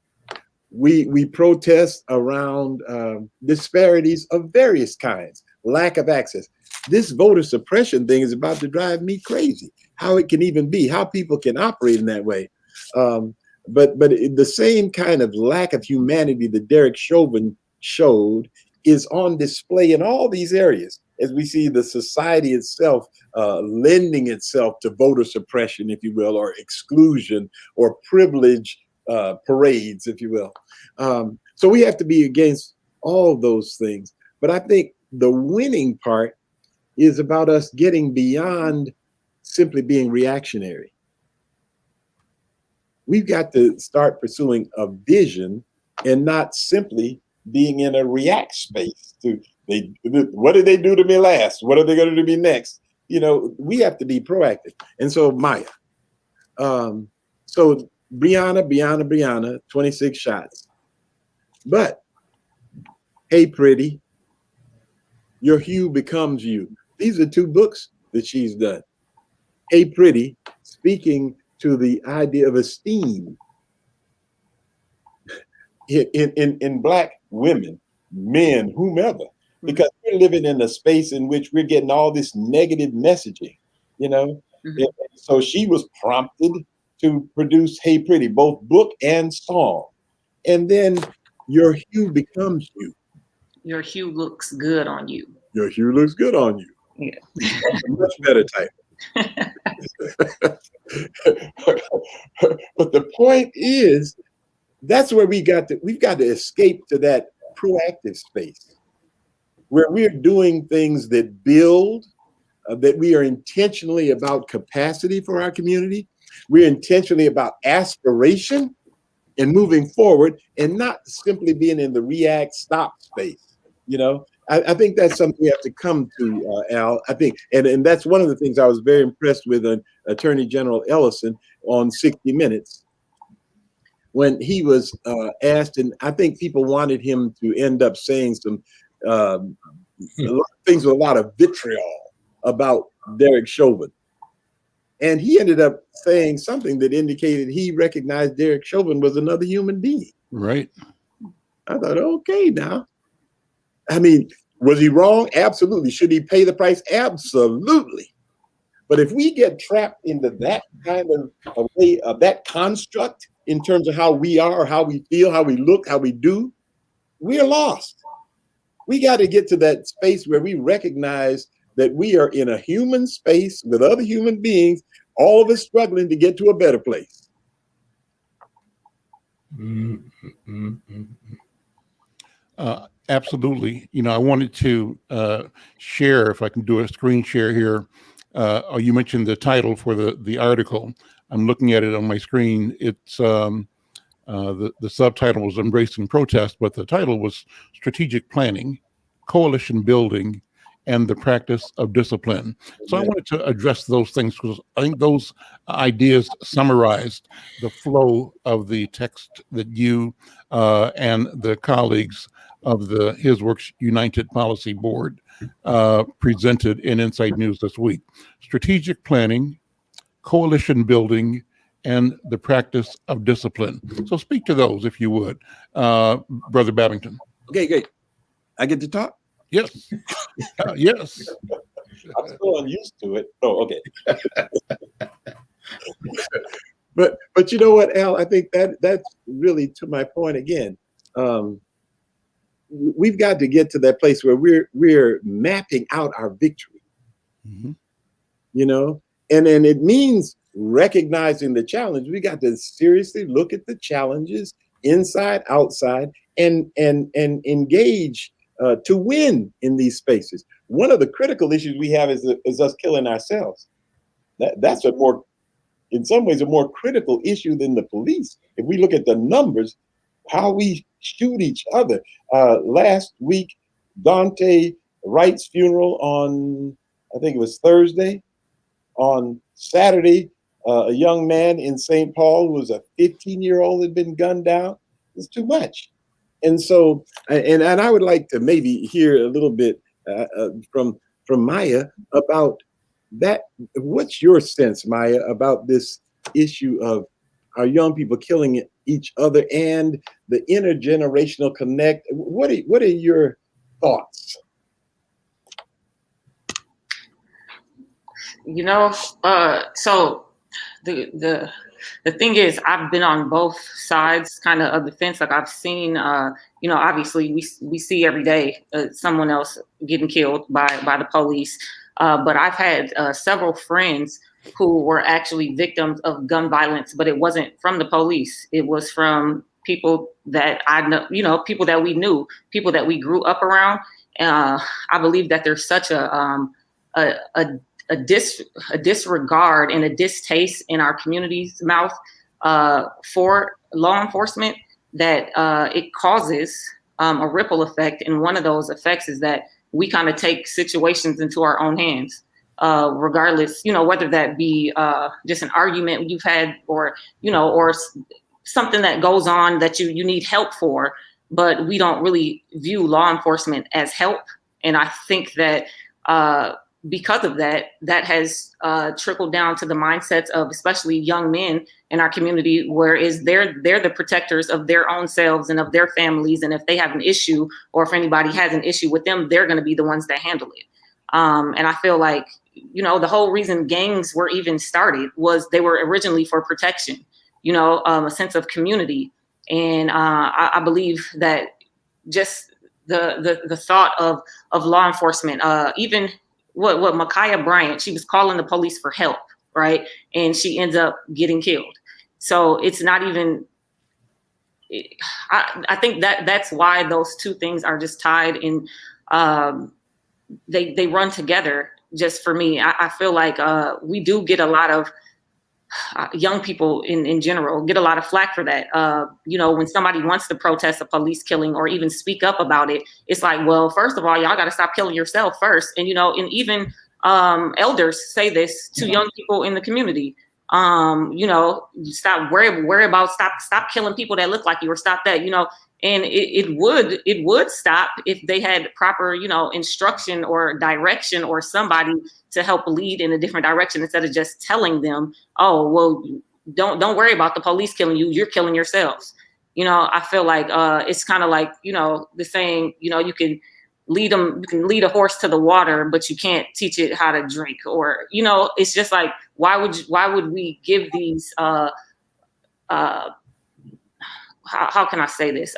We protest around disparities of various kinds, lack of access. This voter suppression thing is about to drive me crazy. How it can even be, how people can operate in that way. But the same kind of lack of humanity that Derek Chauvin showed is on display in all these areas, as we see the society itself lending itself to voter suppression, if you will, or exclusion or privilege parades, if you will. So we have to be against all those things. But I think the winning part is about us getting beyond simply being reactionary. We've got to start pursuing a vision and not simply being in a react space to what did they do to me last? What are they going to do to me next? You know, we have to be proactive. And so Maya, so Brianna, 26 shots. But hey, pretty, your hue becomes you. These are 2 books that she's done. Hey, pretty, speaking to the idea of esteem in Black women, men, whomever, because we're living in a space in which we're getting all this negative messaging, you know? Mm-hmm. And so she was prompted to produce Hey Pretty, both book and song. And then your hue becomes you. Your hue looks good on you. Your hue looks good on you. Yeah. Much better type. But the point is, that's where we've got to escape to that proactive space where we're doing things that build, that we are intentionally about capacity for our community. We're intentionally about aspiration and moving forward, and not simply being in the react stop space. You know, I think that's something we have to come to, Al. I think, and that's one of the things I was very impressed with Attorney General Ellison on 60 Minutes when he was asked, and I think people wanted him to end up saying some things with a lot of vitriol about Derek Chauvin. And he ended up saying something that indicated he recognized Derek Chauvin was another human being. Right. I thought, okay, now. I mean, was he wrong? Absolutely. Should he pay the price? Absolutely. But if we get trapped into that kind of way, of that construct in terms of how we are, how we feel, how we look, how we do, we're lost. We got to get to that space where we recognize that we are in a human space with other human beings, all of us struggling to get to a better place. Absolutely. You know, I wanted to share, if I can do a screen share here. You mentioned the title for the article. I'm looking at it on my screen. It's the subtitle was Embracing Protest, but the title was Strategic Planning, Coalition Building, and the Practice of Discipline. So I wanted to address those things because I think those ideas summarized the flow of the text that you and the colleagues of the His Works United Policy Board presented in Inside News this week. Strategic planning, coalition building, and the practice of discipline. So speak to those, if you would, Brother Babington. Okay, great. I get to talk? Yes. Yes. I'm still unused to it. Oh, okay. But you know what, Al? I think that's really to my point again. We've got to get to that place where we're mapping out our victory. Mm-hmm. You know, and it means recognizing the challenge. We got to seriously look at the challenges inside, outside, and engage to win in these spaces. One of the critical issues we have is us killing ourselves. That's in some ways, a more critical issue than the police. If we look at the numbers, how we shoot each other. Last week, Dante Wright's funeral on, I think it was Thursday. On Saturday, a young man in St. Paul who was a 15-year-old had been gunned down. It's too much. And so, and I would like to maybe hear a little bit from Maya about that. What's your sense, Maya, about this issue of our young people killing each other and the intergenerational connect? What are your thoughts? So the thing is, I've been on both sides kind of the fence. Like I've seen, obviously we see every day someone else getting killed by the police. But I've had several friends who were actually victims of gun violence, but it wasn't from the police. It was from people that I know, people that we knew, people that we grew up around. I believe that there's such a disregard and a distaste in our community's mouth for law enforcement that it causes a ripple effect. And one of those effects is that we kind of take situations into our own hands, regardless, whether that be just an argument you've had or something that goes on that you need help for, but we don't really view law enforcement as help. And I think that because of that has trickled down to the mindsets of especially young men in our community, whereas they're the protectors of their own selves and of their families. And if they have an issue or if anybody has an issue with them, they're going to be the ones that handle it. And I feel like, the whole reason gangs were even started was they were originally for protection, a sense of community. And I believe that just the thought of law enforcement, even what Micaiah Bryant, she was calling the police for help, right? And she ends up getting killed. So it's not even, I think that's why those two things are just tied in. They run together. Just for me, I feel like we do get a lot of young people in general get a lot of flack for that. When somebody wants to protest a police killing or even speak up about it, it's like, well, first of all, y'all got to stop killing yourself first. And, and even elders say this to young people in the community. Stop worry about stop killing people that look like you, or stop that, and it would stop if they had proper, instruction or direction or somebody to help lead in a different direction, instead of just telling them, oh, well, don't worry about the police killing you. You're killing yourselves. I feel like it's kind of like, the saying, you can lead a horse to the water, but you can't teach it how to drink. Or, it's just like, why would we give these how can I say this?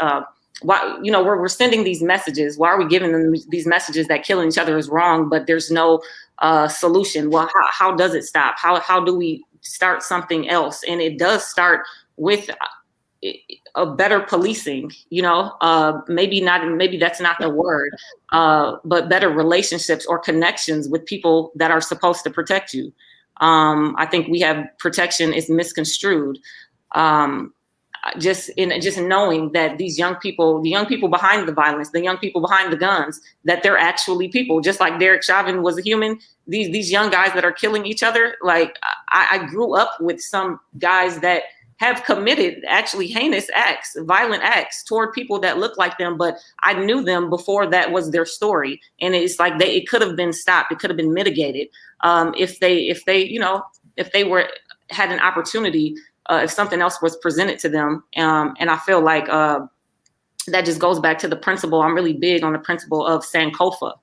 Why, we're sending these messages. Why are we giving them these messages that killing each other is wrong, but there's no solution? Well, how does it stop? How do we start something else? And it does start with a better policing, maybe that's not the word, but better relationships or connections with people that are supposed to protect you. I think we have protection is misconstrued. Just knowing that these young people, the young people behind the violence, the young people behind the guns, that they're actually people, just like Derek Chauvin was a human. These young guys that are killing each other, like I grew up with some guys that have committed actually heinous acts, violent acts toward people that look like them, but I knew them before that was their story. And it's like it could have been stopped. It could have been mitigated if they had an opportunity. If something else was presented to them. And I feel like that just goes back to the principle. I'm really big on the principle of Sankofa.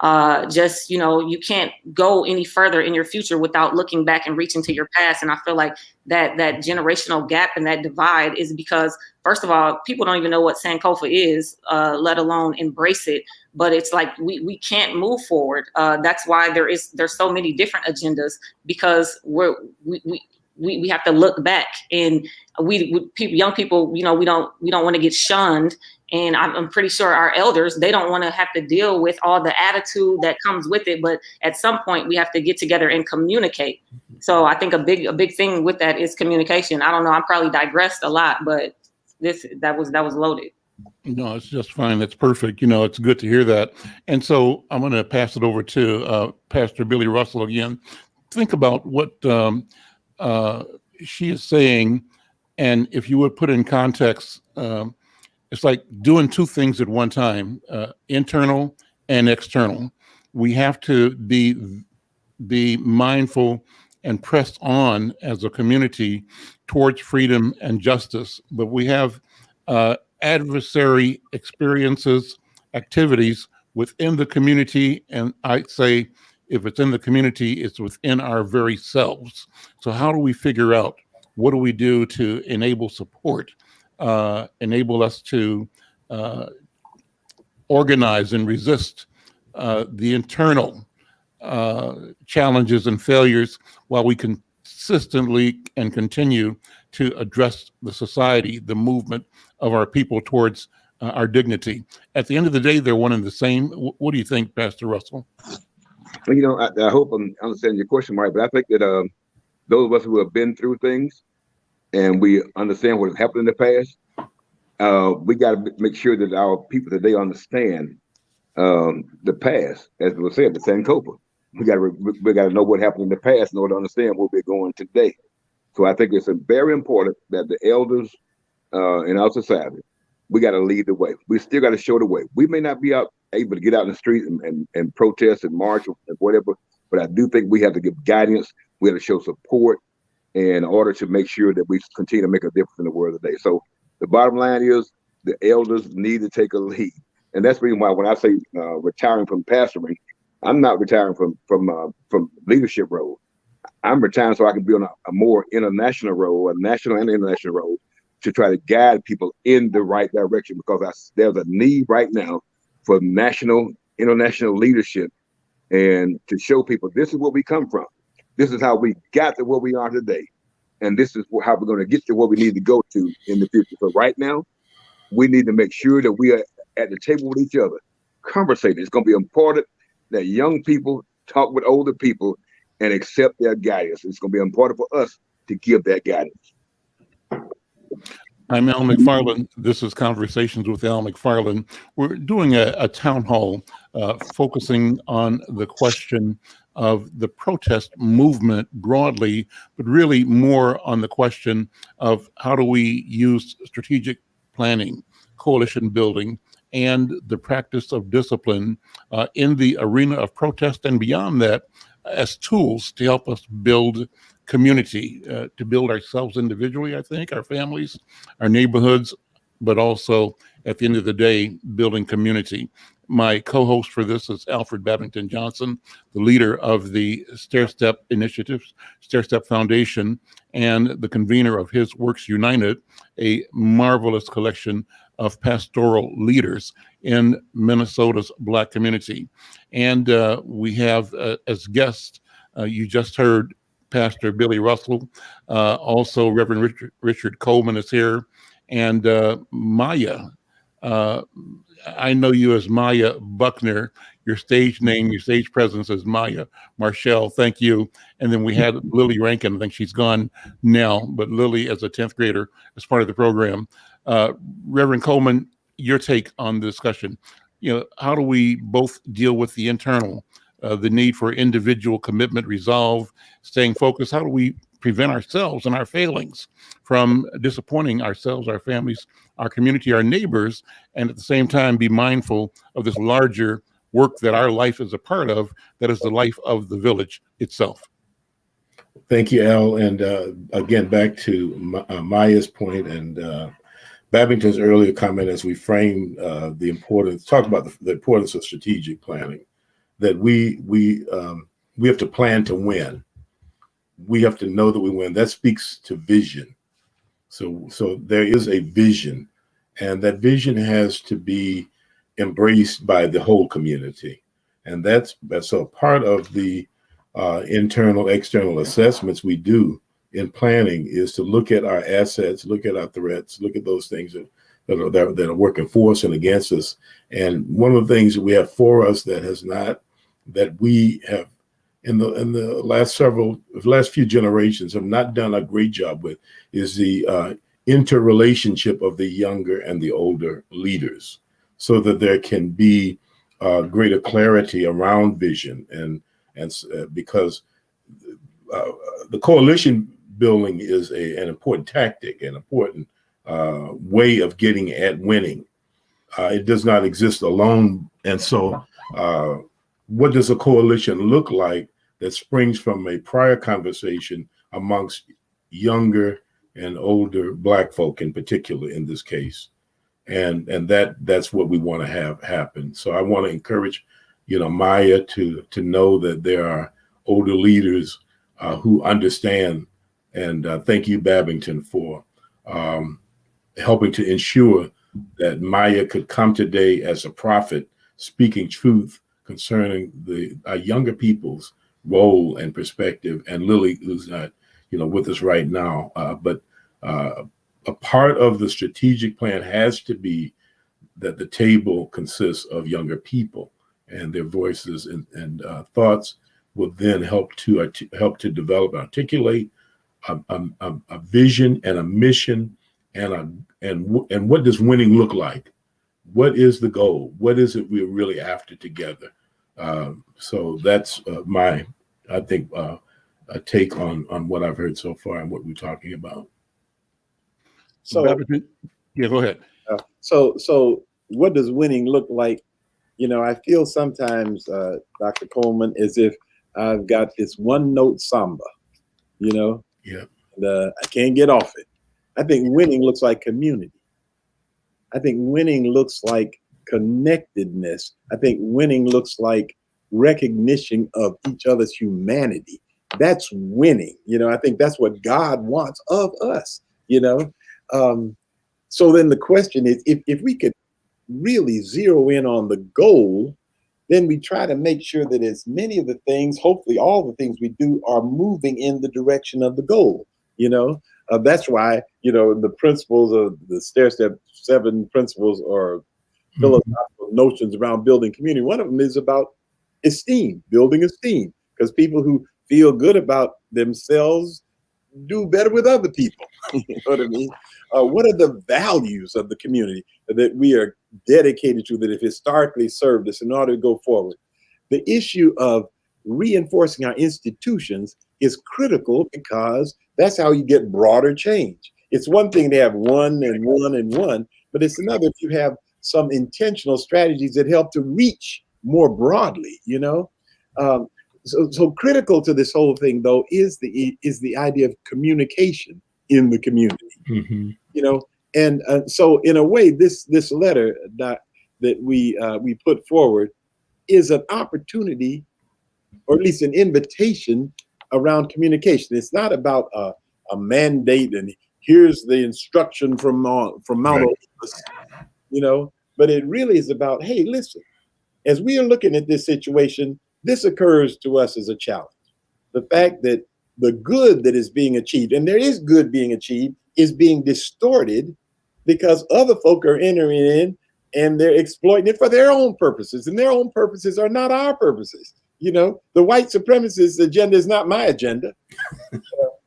You can't go any further in your future without looking back and reaching to your past. And I feel like that generational gap and that divide is because, first of all, people don't even know what Sankofa is, let alone embrace it. But it's like we can't move forward. That's why there's so many different agendas, because we have to look back, and young people, we don't want to get shunned. And I'm pretty sure our elders, they don't want to have to deal with all the attitude that comes with it. But at some point we have to get together and communicate. So I think a big thing with that is communication. I don't know. I probably digressed a lot, but that was loaded. No, it's just fine. That's perfect. It's good to hear that. And so I'm going to pass it over to Pastor Billy Russell again. Think about what she is saying, and if you would put in context, it's like doing two things at one time, internal and external. We have to be mindful and press on as a community towards freedom and justice. But we have adversary experiences, activities within the community. And I'd say if it's in the community, it's within our very selves. So how do we figure out what do we do to enable support, enable us to organize and resist the internal challenges and failures while we consistently and continue to address the society, the movement of our people towards our dignity. At the end of the day, they're one and the same. What do you think, Pastor Russell? Well, you know, I hope I'm understanding your question right, but I think that those of us who have been through things and we understand what has happened in the past, we got to make sure that our people today understand the past, as was said, the Sankofa. We got to know what happened in the past in order to understand where we're going today. So I think it's very important that the elders in our society, we got to lead the way. We still got to show the way. We may not be able to get out in the street and protest and march or whatever, but I do think we have to give guidance. We have to show support in order to make sure that we continue to make a difference in the world today. So the bottom line is the elders need to take a lead. And that's the reason why when I say retiring from pastoring, I'm not retiring from leadership role. I'm retiring so I can be on a more international role, a national and international role, to try to guide people in the right direction, because there's a need right now for national, international leadership, and to show people this is where we come from. This is how we got to where we are today. And this is how we're going to get to where we need to go to in the future. So right now, we need to make sure that we are at the table with each other, conversating. It's going to be important that young people talk with older people and accept their guidance. It's going to be important for us to give that guidance. I'm Al McFarlane. This is Conversations with Al McFarlane. We're doing a town hall focusing on the question of the protest movement broadly, but really more on the question of how do we use strategic planning, coalition building, and the practice of discipline in the arena of protest and beyond that as tools to help us build community, to build ourselves individually, I think, our families, our neighborhoods, but also at the end of the day, building community. My co-host for this is Alfred Babington Johnson, the leader of the Stair Step Initiatives, Stair Step Foundation, and the convener of His Works United, a marvelous collection of pastoral leaders in Minnesota's Black community. And we have as guests, you just heard Pastor Billy Russell, also Reverend Richard Coleman is here, and Maya. I know you as Maya Buckner. Your stage name, your stage presence is Maya Marshall. Thank you. And then we had Lily Rankin. I think she's gone now, but Lily as a 10th grader as part of the program. Reverend Coleman, your take on the discussion. You know, how do we both deal with the internal, the need for individual commitment, resolve, staying focused? How do we prevent ourselves and our failings from disappointing ourselves, our families, our community, our neighbors, and at the same time be mindful of this larger work that our life is a part of, that is the life of the village itself? Thank you, Al. And again, back to Maya's point and Babington's earlier comment as we frame the importance, talk about the importance of strategic planning, that we have to plan to win. We have to know that we win. That speaks to vision. So there is a vision, and that vision has to be embraced by the whole community. And that's so part of the internal, external assessments we do in planning is to look at our assets, look at our threats, look at those things that are working for us and against us. And one of the things that we have for us that we have in the last few generations have not done a great job with is the interrelationship of the younger and the older leaders, so that there can be greater clarity around vision and because the coalition building is an important tactic, an important way of getting at winning. It does not exist alone. And so what does a coalition look like that springs from a prior conversation amongst younger and older Black folk in particular in this case? And that's what we want to have happen. So I want to encourage, Maya to know that there are older leaders who understand. And thank you, Babington, for helping to ensure that Maya could come today as a prophet, speaking truth concerning the younger people's role and perspective. And Lily, who's not, with us right now, but a part of the strategic plan has to be that the table consists of younger people, and their voices and thoughts will then help to develop, articulate a vision and a mission, and what does winning look like? What is the goal? What is it we're really after together? So that's my take on what I've heard so far and what we're talking about. So yeah, go ahead. So what does winning look like? I feel sometimes, Dr. Coleman, as if I've got this one note samba, Yeah. And, I can't get off it. I think winning looks like community. I think winning looks like connectedness. I think winning looks like recognition of each other's humanity. That's winning. I think that's what God wants of us, So then the question is, if we could really zero in on the goal, then we try to make sure that as many of the things, hopefully all the things we do, are moving in the direction of the goal. That's why, the principles of the stair-step 7 principles or philosophical notions around building community, one of them is about esteem, building esteem, because people who feel good about themselves do better with other people. You know what I mean? What are the values of the community that we are dedicated to, that have historically served us in order to go forward? The issue of reinforcing our institutions is critical, because that's how you get broader change. It's one thing to have one and one and one, but it's another if you have some intentional strategies that help to reach more broadly, So critical to this whole thing, though, is the idea of communication in the community. Mm-hmm. And so in a way, this letter that we put forward is an opportunity, or at least an invitation around communication. It's not about a mandate and here's the instruction from Mount Olympus, but it really is about, hey, listen, as we are looking at this situation, this occurs to us as a challenge. The fact that the good that is being achieved, and there is good being achieved, is being distorted because other folk are entering in and they're exploiting it for their own purposes, and their own purposes are not our purposes. The white supremacist agenda is not my agenda.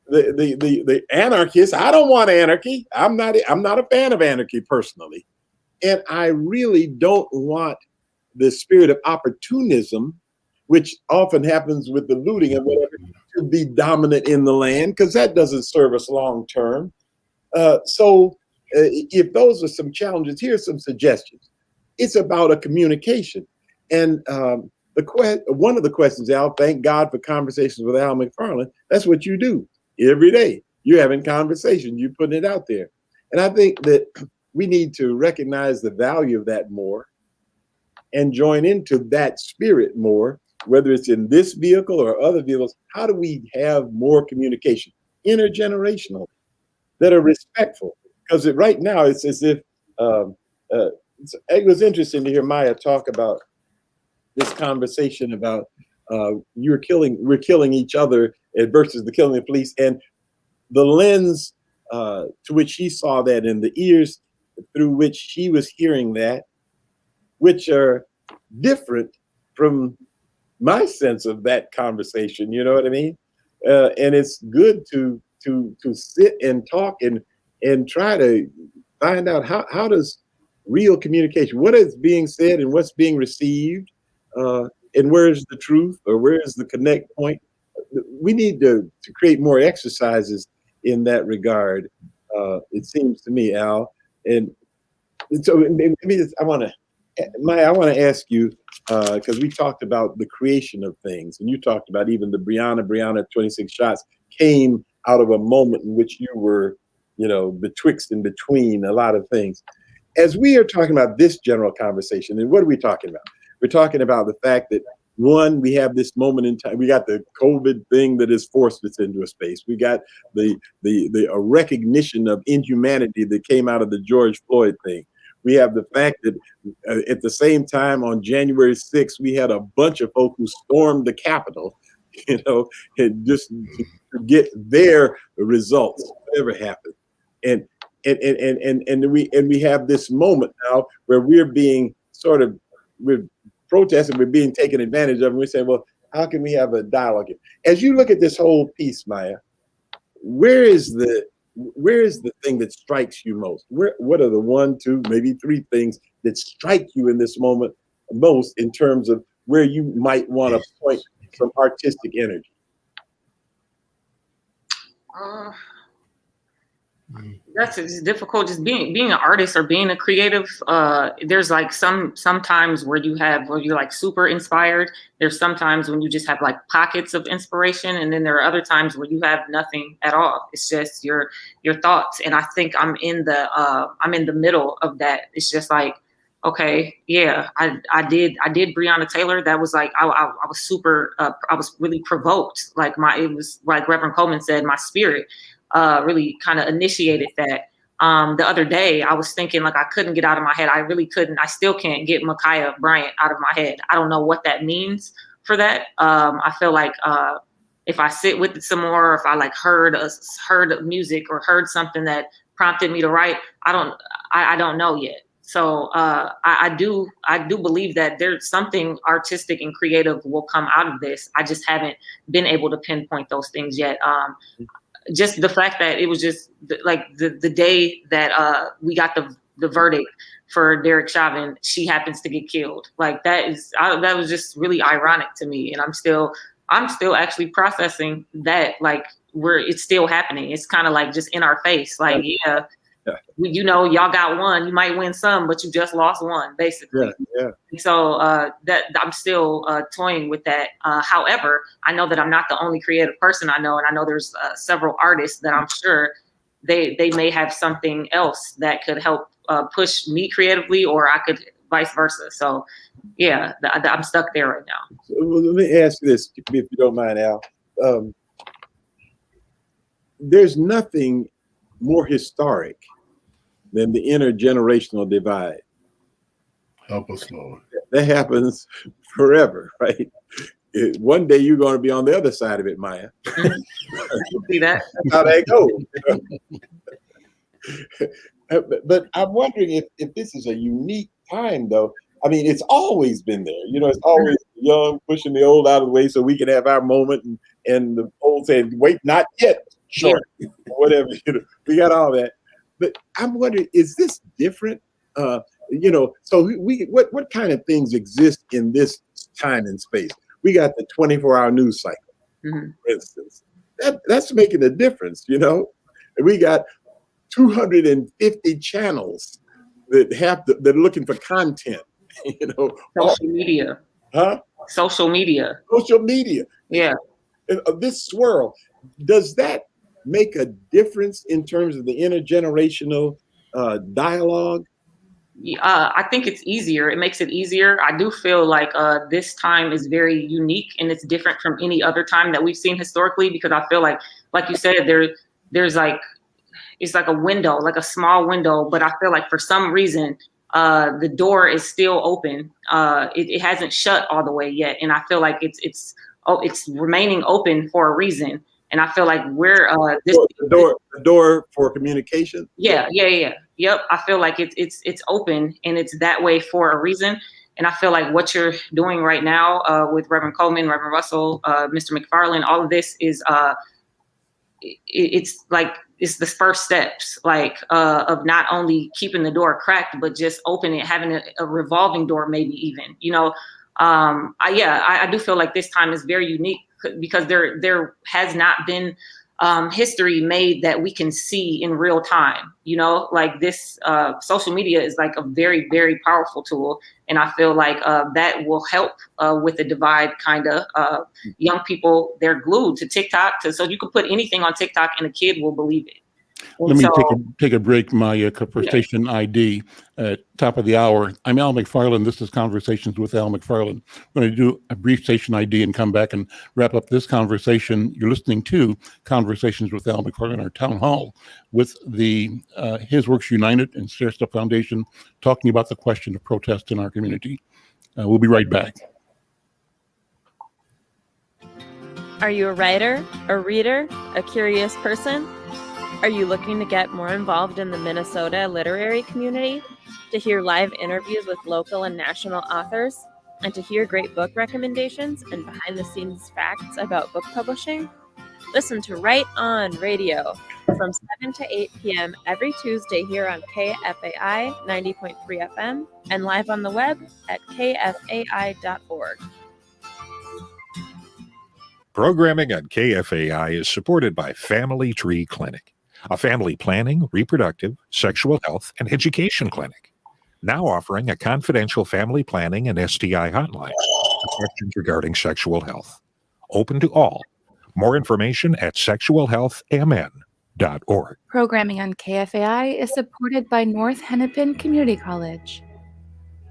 The anarchists, I don't want anarchy. I'm not a fan of anarchy personally. And I really don't want the spirit of opportunism, which often happens with the looting and whatever, to be dominant in the land, because that doesn't serve us long term. So if those are some challenges, here's some suggestions. It's about a communication. And one of the questions, Al, thank God for Conversations with Al McFarlane. That's what you do every day. You're having conversations, you're putting it out there. And I think that we need to recognize the value of that more and join into that spirit more, whether it's in this vehicle or other vehicles. How do we have more communication intergenerational that are respectful? Because right now it's as if it was interesting to hear Maya talk about this conversation about we're killing each other versus the killing of the police, and the lens to which she saw that, and the ears through which she was hearing that, which are different from my sense of that conversation. You know what I mean? And it's good to sit and talk and try to find out how does real communication, what is being said and what's being received, and where's the truth, or where's the connect point. We need to create more exercises in that regard. It seems to me, Al, and so maybe I want to ask you, because we talked about the creation of things, and you talked about even the Breonna 26 shots came out of a moment in which you were, betwixt and between a lot of things. As we are talking about this general conversation, and what are we talking about? We're talking about the fact that, one, we have this moment in time. We got the COVID thing that has forced us into a space. We got the recognition of inhumanity that came out of the George Floyd thing. We have the fact that at the same time on January 6th, we had a bunch of folk who stormed the Capitol, and just to get their results, whatever happened. And we have this moment now where we're protesting, we're being taken advantage of, and we say, well, how can we have a dialogue here? As you look at this whole piece, Maya, where is the thing that strikes you most? What are the 1, 2, maybe 3 things that strike you in this moment most in terms of where you might want to point some artistic energy? That's just difficult. Just being an artist or being a creative. There's like sometimes where you're like super inspired. There's sometimes when you just have like pockets of inspiration, and then there are other times where you have nothing at all. It's just your thoughts. And I think I'm in the middle of that. It's just like, okay, yeah, I did Breonna Taylor. That was like I was super. I was really provoked. Like it was like Reverend Coleman said, my spirit really kind of initiated that. The other day, I was thinking like I couldn't get out of my head. I really couldn't. I still can't get Ma'Khia Bryant out of my head. I don't know what that means for that. I feel like if I sit with it some more, or if I like heard music or heard something that prompted me to write, I don't know yet. So I do believe that there's something artistic and creative will come out of this. I just haven't been able to pinpoint those things yet. Just the fact that it was just like the day that we got the verdict for Derek Chauvin, she happens to get killed. Like that was just really ironic to me, and I'm still actually processing that. Like it's still happening. It's kind of like just in our face. Like y'all got one. You might win some, but you just lost one, basically. Yeah. So that I'm still toying with that. However, I know that I'm not the only creative person I know, and I know there's several artists that I'm sure they may have something else that could help push me creatively, or I could vice versa. So yeah, I'm stuck there right now. So, let me ask you this, if you don't mind, Al. There's nothing more historic than the intergenerational divide. Help us, Lord. That happens forever, right? One day you're going to be on the other side of it, Maya. See that? That's how that goes. But I'm wondering if this is a unique time, though. I mean, it's always been there. It's always young pushing the old out of the way so we can have our moment, and the old saying, "Wait, not yet, short," whatever. We got all that. But I'm wondering, is this different? So what kind of things exist in this time and space? We got the 24-hour news cycle, for instance. That's making a difference, We got 250 channels that are looking for content, Social media. Huh? Social media. Social media. Yeah. And this swirl, does that make a difference in terms of the intergenerational dialogue? I think it's easier. It makes it easier. I do feel like this time is very unique, and it's different from any other time that we've seen historically, because I feel like you said, there's like, it's like a window, like a small window, but I feel like for some reason the door is still open. It hasn't shut all the way yet, and I feel like it's remaining open for a reason. And I feel like we're the door for communication. Yeah. Yep. I feel like it's open, and it's that way for a reason. And I feel like what you're doing right now with Reverend Coleman, Reverend Russell, Mr. McFarlane, all of this is it's the first steps, of not only keeping the door cracked, but just opening it, having a revolving door, maybe even. I do feel like this time is very unique, because there has not been history made that we can see in real time. You know, like this social media is like a very, very powerful tool. And I feel like that will help with the divide, kind of. Young people, they're glued to TikTok. So you can put anything on TikTok and a kid will believe it. Let me take a break. My conversation ID at top of the hour. I'm Al McFarlane. This is Conversations with Al McFarlane. I'm going to do a brief station ID and come back and wrap up this conversation. You're listening to Conversations with Al McFarlane, our town hall, with the His Works United and Stair Step Foundation, talking about the question of protest in our community. We'll be right back. Are you a writer, a reader, a curious person? Are you looking to get more involved in the Minnesota literary community, to hear live interviews with local and national authors, and to hear great book recommendations and behind-the-scenes facts about book publishing? Listen to Right On Radio from 7 to 8 p.m. every Tuesday here on KFAI 90.3 FM and live on the web at kfai.org. Programming on KFAI is supported by Family Tree Clinic, a family planning, reproductive, sexual health, and education clinic. Now offering a confidential family planning and STI hotline for questions regarding sexual health. Open to all. More information at sexualhealthmn.org. Programming on KFAI is supported by North Hennepin Community College.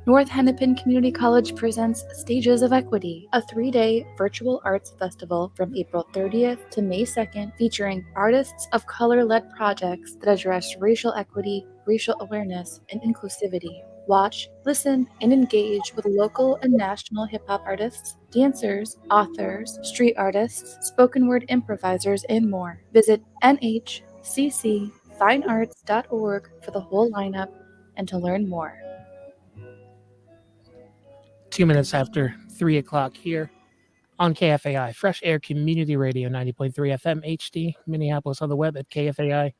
North Hennepin Community College presents Stages of Equity, a 3-day virtual arts festival from April 30th to May 2nd, featuring artists of color-led projects that address racial equity, racial awareness, and inclusivity. Watch, listen, and engage with local and national hip-hop artists, dancers, authors, street artists, spoken word improvisers, and more. Visit nhccfinearts.org for the whole lineup and to learn more. 2 minutes after 3 o'clock here on KFAI, Fresh Air Community Radio, 90.3 FM HD, Minneapolis, on the web at kfai.org.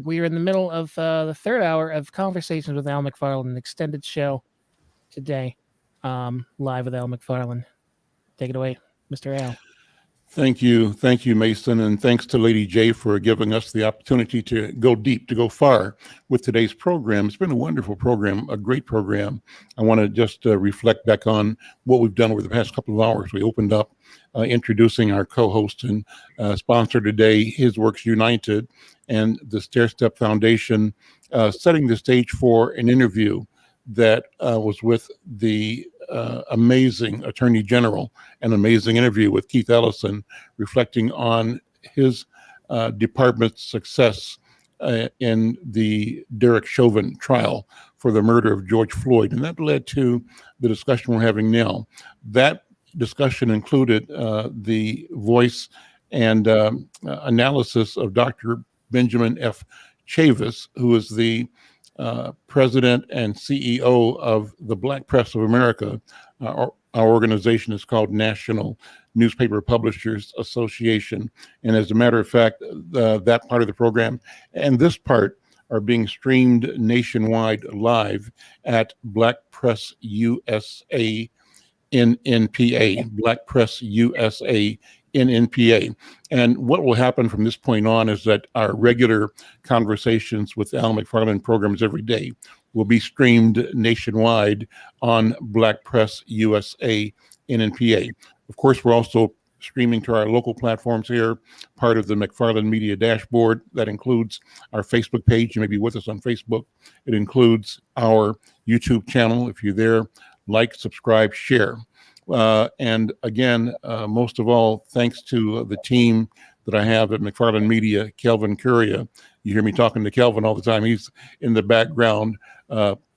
We are in the middle of the third hour of Conversations with Al McFarlane, an extended show today, live with Al McFarlane. Take it away, Mr. Al. Thank you, Mason, and thanks to Lady J for giving us the opportunity to go deep, to go far with today's program. It's been a wonderful program, a great program. I want to just reflect back on what we've done over the past couple of hours. We opened up introducing our co-host and sponsor today, His Works United, and the Stair Step Foundation, setting the stage for an interview that was with the amazing Attorney General, an amazing interview with Keith Ellison, reflecting on his department's success in the Derek Chauvin trial for the murder of George Floyd. And that led to the discussion we're having now. That discussion included the voice and analysis of Dr. Benjamin F. Chavis, who is the president and CEO of the Black Press of America. Our organization is called National Newspaper Publishers Association. And as a matter of fact, that part of the program and this part are being streamed nationwide live at Black Press USA NNPA, Black Press USA NNPA. And what will happen from this point on is that our regular Conversations with Al McFarlane programs every day will be streamed nationwide on Black Press USA NNPA. Of course, we're also streaming to our local platforms here, part of the McFarlane Media Dashboard. That includes our Facebook page. You may be with us on Facebook. It includes our YouTube channel. If you're there, like, subscribe, share. And again, most of all, thanks to the team that I have at McFarlane Media, Kelvin Curia. You hear me talking to Kelvin all the time. He's in the background,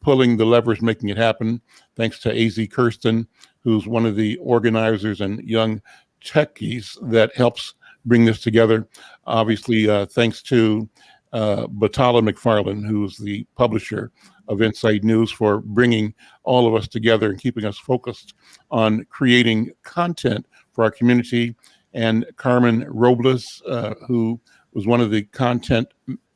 pulling the levers, making it happen. Thanks to AZ Kirsten, who's one of the organizers and young techies that helps bring this together. Obviously, thanks to Batala McFarlane, who's the publisher of Inside News, for bringing all of us together and keeping us focused on creating content for our community, and Carmen Robles, who was one of the content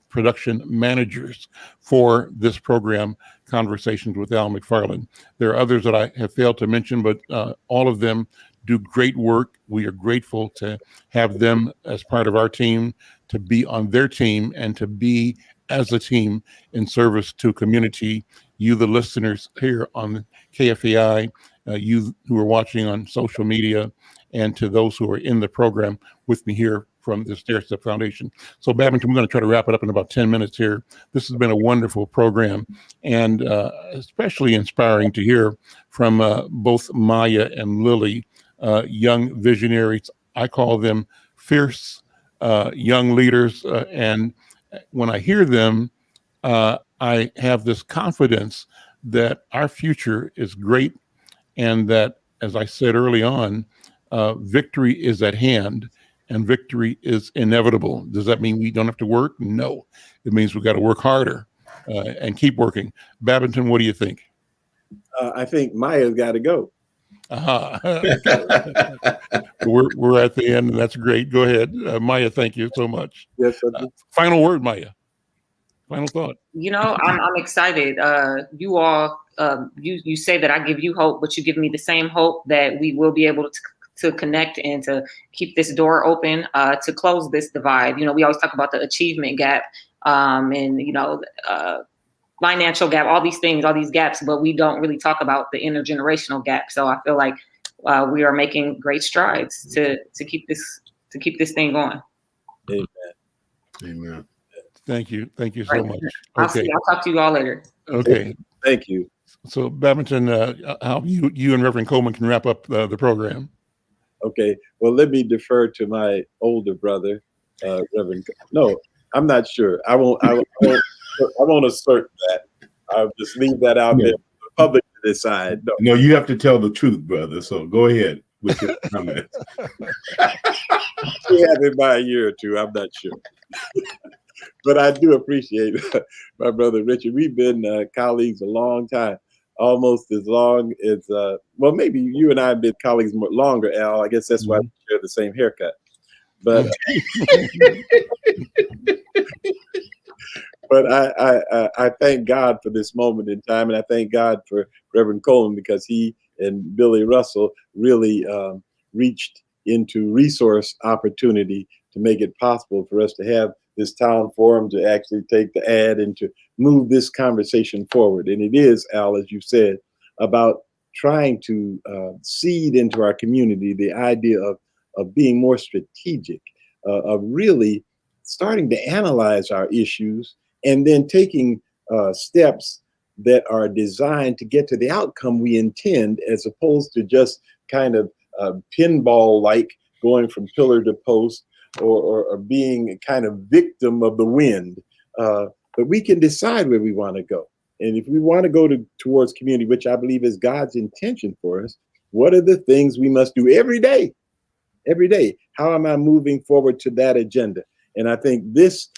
production managers for this program, Conversations with Al McFarlane. There are others that I have failed to mention, but all of them do great work. We are grateful to have them as part of our team, to be on their team, and to be as a team in service to community. You, the listeners here on KFAI, you who are watching on social media, and to those who are in the program with me here from the Stair Step Foundation. So, Babington, we're going to try to wrap it up in about 10 minutes here. This has been a wonderful program, and especially inspiring to hear from both Maya and Lily, young visionaries. I call them fierce young leaders, and when I hear them, I have this confidence that our future is great, and that, as I said early on, victory is at hand and victory is inevitable. Does that mean we don't have to work? No, it means we've got to work harder and keep working. Babington, what do you think? I think Maya's got to go. We're at the end, and that's great. Go ahead, Maya. Thank you so much. Yes. Final word, Maya. Final thought. You know, I'm excited. You all, you say that I give you hope, but you give me the same hope that we will be able to connect and to keep this door open, to close this divide. You know, we always talk about the achievement gap, and, you know, financial gap, all these things, all these gaps, but we don't really talk about the intergenerational gap. So I feel like we are making great strides to keep this thing going. Amen. Amen. Thank you so much. I'll talk to you all later. Okay. Thank you. So, Babington, how you and Reverend Coleman can wrap up the program. Okay. Well, let me defer to my older brother, Reverend. No, I'm not sure. I won't assert that. I'll just leave that out there for the public to decide. No, you have to tell the truth, brother. So go ahead with your comments. We have it by a year or two. I'm not sure. But I do appreciate my brother Richard. We've been colleagues a long time, almost as long as, well, maybe you and I have been colleagues more longer, Al. I guess that's why we share the same haircut. But but I thank God for this moment in time, and I thank God for Reverend Coleman, because he and Billy Russell really reached into resource opportunity to make it possible for us to have this town forum, to actually take the ad and to move this conversation forward. And it is, Al, as you said, about trying to seed into our community the idea of being more strategic, of really starting to analyze our issues, and then taking steps that are designed to get to the outcome we intend, as opposed to just kind of pinball-like going from pillar to post, or being a kind of victim of the wind. But we can decide where we want to go. And if we want to go towards community, which I believe is God's intention for us, what are the things we must do every day? Every day. How am I moving forward to that agenda? And I think this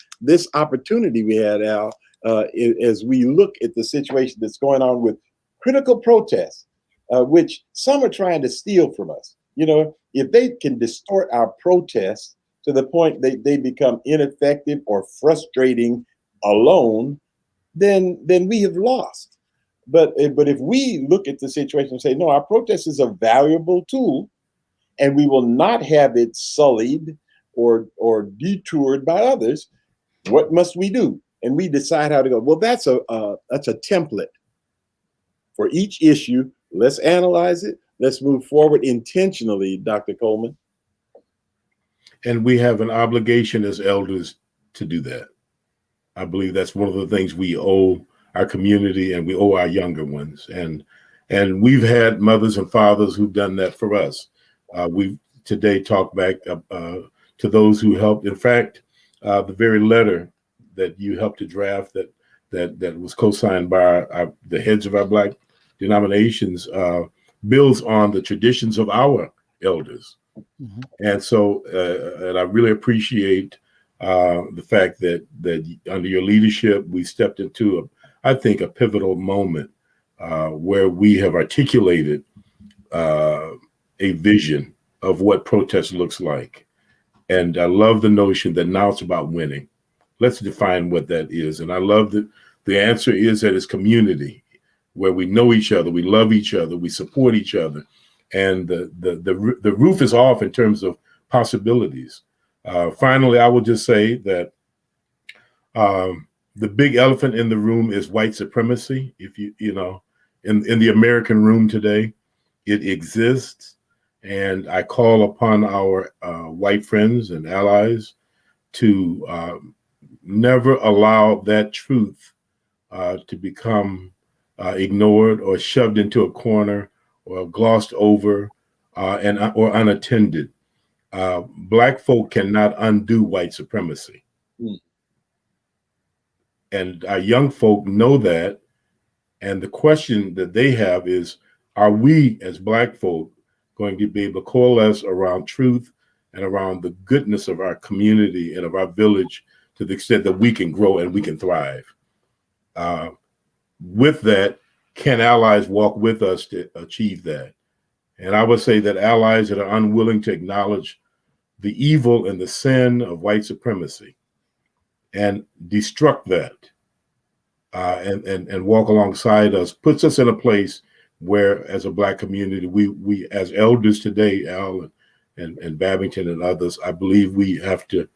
opportunity we had, Al, as we look at the situation that's going on with critical protests, which some are trying to steal from us. You know, if they can distort our protests to the point they become ineffective or frustrating alone, then we have lost. But if we look at the situation and say, no, our protest is a valuable tool, and we will not have it sullied or detoured by others, what must we do? And we decide how to go. Well, that's a template for each issue. Let's analyze it. Let's move forward intentionally, Dr. Coleman. And we have an obligation as elders to do that. I believe that's one of the things we owe our community, and we owe our younger ones. And we've had mothers and fathers who've done that for us. We've today talked back to those who helped. In fact, the very letter that you helped to draft that was co-signed by the heads of our Black denominations builds on the traditions of our elders. Mm-hmm. And so, and I really appreciate the fact that under your leadership, we stepped into I think a pivotal moment where we have articulated a vision of what protest looks like. And I love the notion that now it's about winning. Let's define what that is. And I love that the answer is that it's community, where we know each other, we love each other, we support each other, and the roof is off in terms of possibilities. Finally, I will just say that the big elephant in the room is white supremacy. If you know, in the American room today, it exists. And I call upon our white friends and allies to never allow that truth to become ignored or shoved into a corner or glossed over or unattended. Black folk cannot undo white supremacy. And our young folk know that. And the question that they have is, are we as Black folk going to be able to coalesce around truth and around the goodness of our community and of our village to the extent that we can grow and we can thrive? With that, can allies walk with us to achieve that? And I would say that allies that are unwilling to acknowledge the evil and the sin of white supremacy and destruct that and walk alongside us puts us in a place where, as a Black community, we as elders today, Al and Babington and others, I believe we have to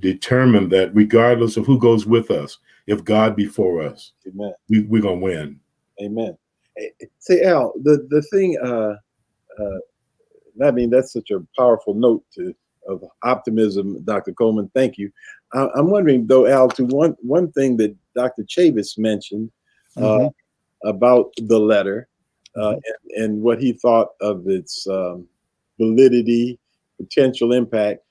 determine that regardless of who goes with us, if God be for us, Amen, we're gonna win. Amen. Say, Al, the thing, I mean, that's such a powerful note of optimism, Dr. Coleman. Thank you. I'm wondering, though, Al, to one thing that Dr. Chavis mentioned about the letter and what he thought of its validity, potential impact,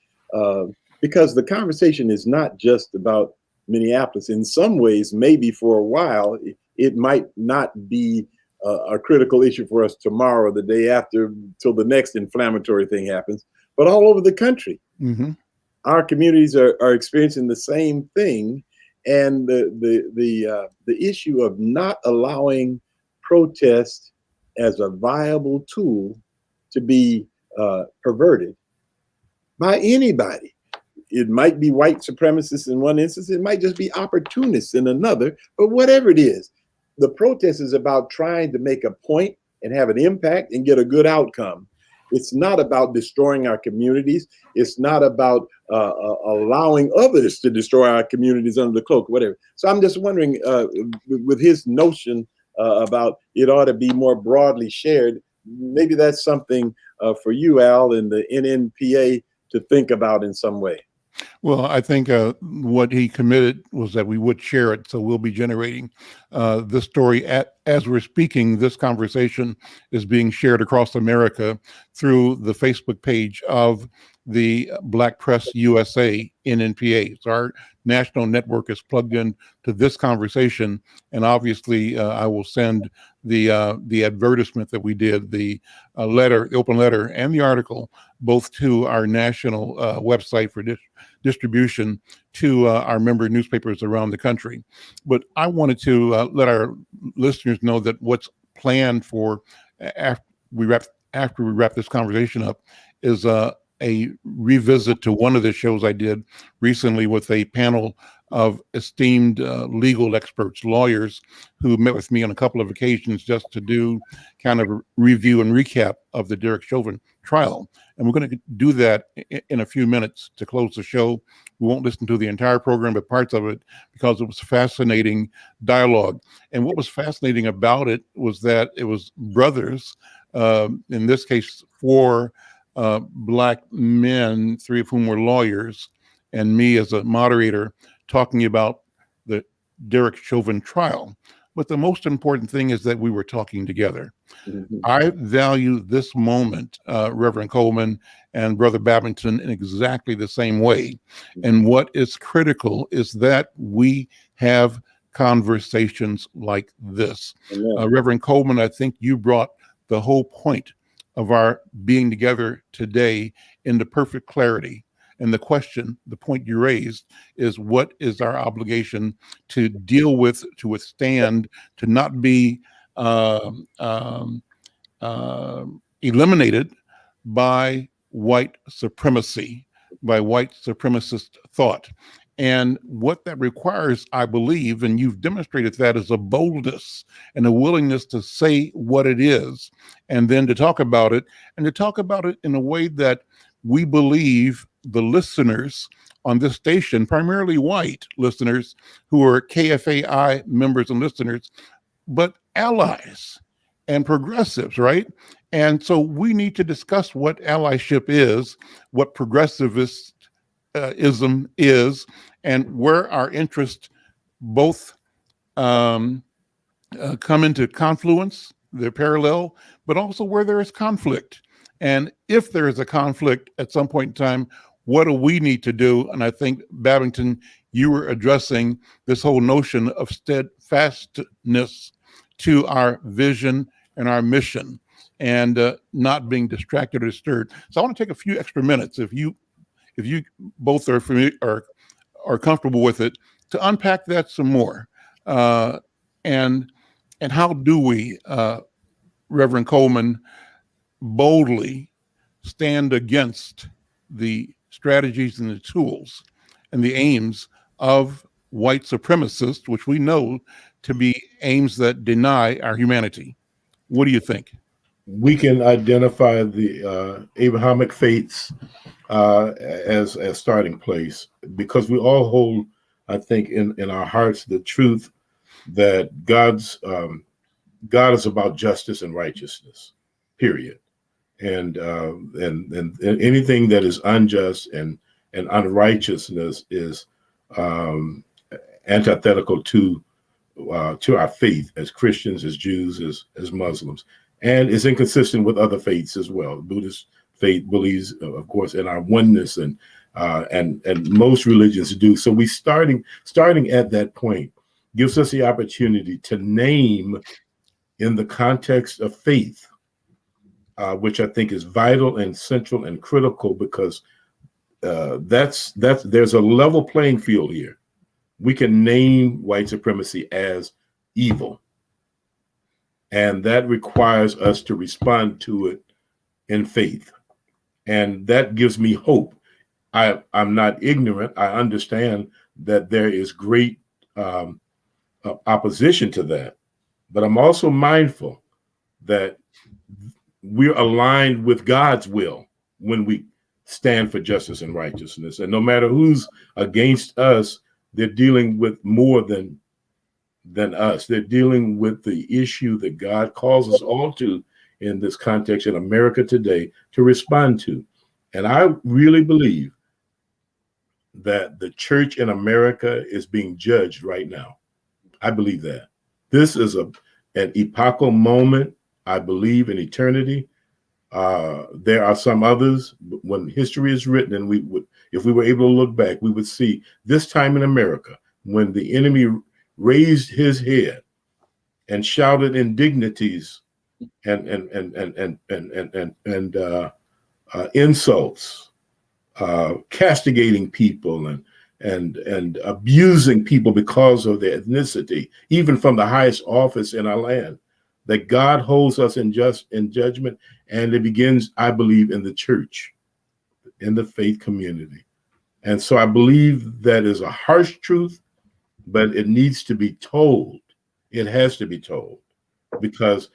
because the conversation is not just about Minneapolis. In some ways, maybe for a while, it might not be a critical issue for us tomorrow, the day after, till the next inflammatory thing happens. But all over the country, our communities are experiencing the same thing, and the issue of not allowing protest as a viable tool to be perverted by anybody. It might be white supremacists in one instance, it might just be opportunists in another, but whatever it is, the protest is about trying to make a point and have an impact and get a good outcome. It's not about destroying our communities. It's not about allowing others to destroy our communities under the cloak, whatever. So I'm just wondering, with his notion about it ought to be more broadly shared, maybe that's something for you, Al, and the NNPA to think about in some way. Well, I think what he committed was that we would share it. So we'll be generating this story as we're speaking. This conversation is being shared across America through the Facebook page of the Black Press USA NNPA. So our national network is plugged in to this conversation. And obviously, I will send the advertisement that we did, the letter, the open letter, and the article, both to our national website for distribution to our member newspapers around the country. But I wanted to let our listeners know that what's planned for after we wrap this conversation up is a revisit to one of the shows I did recently with a panel of esteemed legal experts, lawyers, who met with me on a couple of occasions just to do kind of a review and recap of the Derek Chauvin trial. And we're going to do that in a few minutes to close the show. We won't listen to the entire program, but parts of it, because it was fascinating dialogue. And what was fascinating about it was that it was brothers, in this case, 4 Black men, 3 of whom were lawyers, and me as a moderator, talking about the Derek Chauvin trial. But the most important thing is that we were talking together. I value this moment, Reverend Coleman and Brother Babington, in exactly the same way. And what is critical is that we have conversations like this. Reverend Coleman, I think you brought the whole point of our being together today into perfect clarity. And the question, the point you raised, is what is our obligation to deal with, to withstand, to not be eliminated by white supremacy, by white supremacist thought. And what that requires, I believe, and you've demonstrated that, is a boldness and a willingness to say what it is, and then to talk about it, and to talk about it in a way that we believe the listeners on this station, primarily white listeners who are KFAI members and listeners, but allies and progressives, right? And so we need to discuss what allyship is, what progressivist ism is, and where our interests both come into confluence, they're parallel, but also where there is conflict. And if there is a conflict at some point in time, what do we need to do? And I think, Babington, you were addressing this whole notion of steadfastness to our vision and our mission, and not being distracted or disturbed. So I want to take a few extra minutes, if you both are familiar, are comfortable with it, to unpack that some more. And how do we, Reverend Coleman, boldly stand against the strategies and the tools and the aims of white supremacists, which we know to be aims that deny our humanity? What do you think? We can identify the Abrahamic faiths as a starting place, because we all hold, I think, in our hearts the truth that God is about justice and righteousness, period. And anything that is unjust and unrighteousness is antithetical to our faith as Christians, as Jews, as Muslims, and is inconsistent with other faiths as well. Buddhist faith believes, of course, in our oneness, and most religions do. So we starting at that point gives us the opportunity to name, in the context of faith, which I think is vital and central and critical, because there's a level playing field here. We can name white supremacy as evil, and that requires us to respond to it in faith, and that gives me hope. I'm not ignorant. I understand that there is great opposition to that, but I'm also mindful that we're aligned with God's will when we stand for justice and righteousness. And no matter who's against us, they're dealing with more than us. They're dealing with the issue that God calls us all to in this context in America today to respond to. And I really believe that the church in America is being judged right now. I believe that. This is an epochal moment. I believe in eternity. There are some others. When history is written, and if we were able to look back, we would see this time in America when the enemy raised his head and shouted indignities and insults, castigating people and abusing people because of their ethnicity, even from the highest office in our land. That God holds us in judgment, and it begins, I believe, in the church, in the faith community. And so I believe that is a harsh truth, but it needs to be told. It has to be told, because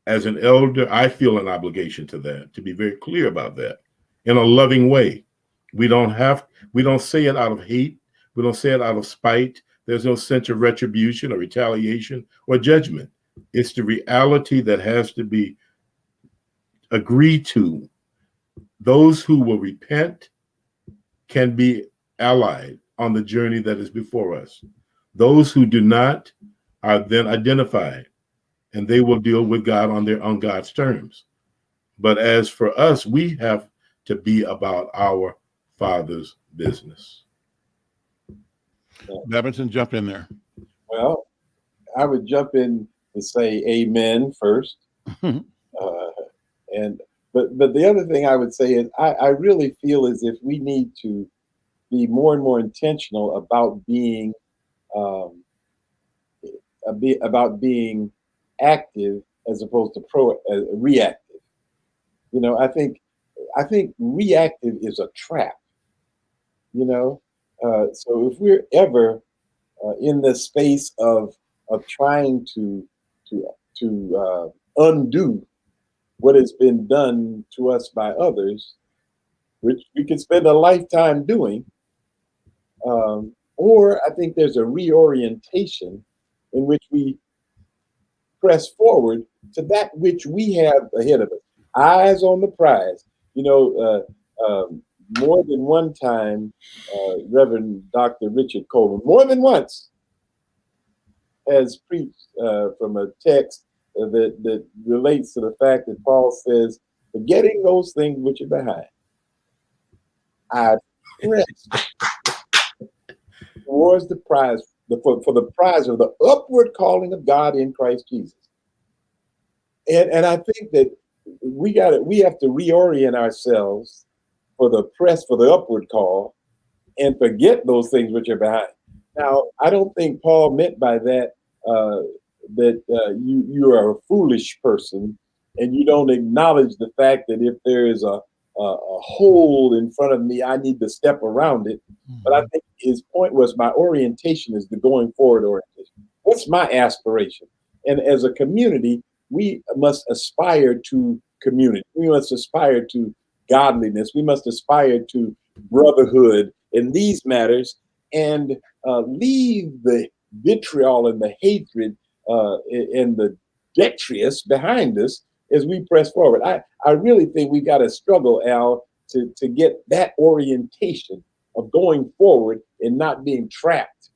as an elder, I feel an obligation to that, to be very clear about that in a loving way. We don't say it out of hate. We don't say it out of spite. There's no sense of retribution or retaliation or judgment. It's the reality that has to be agreed to. Those who will repent can be allied on the journey that is before us. Those who do not are then identified, and they will deal with God on God's terms. But as for us, we have to be about our Father's business. Babington, jump in there. Well, I would jump in to say amen first. But the other thing I would say is I really feel as if we need to be more and more intentional about being active as opposed to reactive. I think reactive is a trap. So if we're ever in the space of trying to undo what has been done to us by others, which we can spend a lifetime doing, or I think there's a reorientation in which we press forward to that which we have ahead of us. Eyes on the prize. You know, more than one time, Reverend Dr. Richard Coleman, more than once, has preached from a text that relates to the fact that Paul says, forgetting those things which are behind, I press towards the prize, for the prize of the upward calling of God in Christ Jesus. And I think that we have to reorient ourselves for the press, for the upward call, and forget those things which are behind. Now, I don't think Paul meant by that you are a foolish person and you don't acknowledge the fact that if there is a hole in front of me, I need to step around it. But I think his point was my orientation is the going forward orientation. What's my aspiration? And as a community, we must aspire to community. We must aspire to godliness. We must aspire to brotherhood in these matters, and leave the vitriol and the hatred and the detritus behind us as we press forward. I really think we got to struggle, Al, to get that orientation of going forward and not being trapped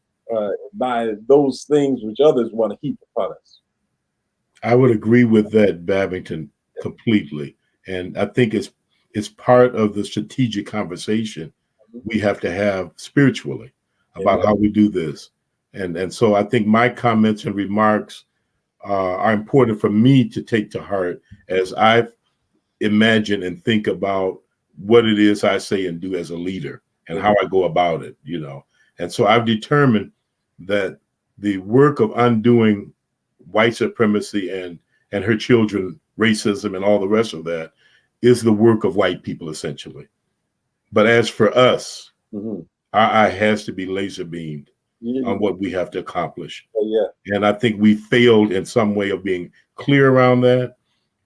by those things which others want to heap upon us. I would agree with that, Babington, completely. And I think it's part of the strategic conversation we have to have spiritually about how we do this. And so I think my comments and remarks are important for me to take to heart as I imagine and think about what it is I say and do as a leader and how I go about it, you know. And so I've determined that the work of undoing white supremacy and her children, racism and all the rest of that is the work of white people, essentially. But as for us, our eye has to be laser beamed on what we have to accomplish. And I think we failed in some way of being clear around that.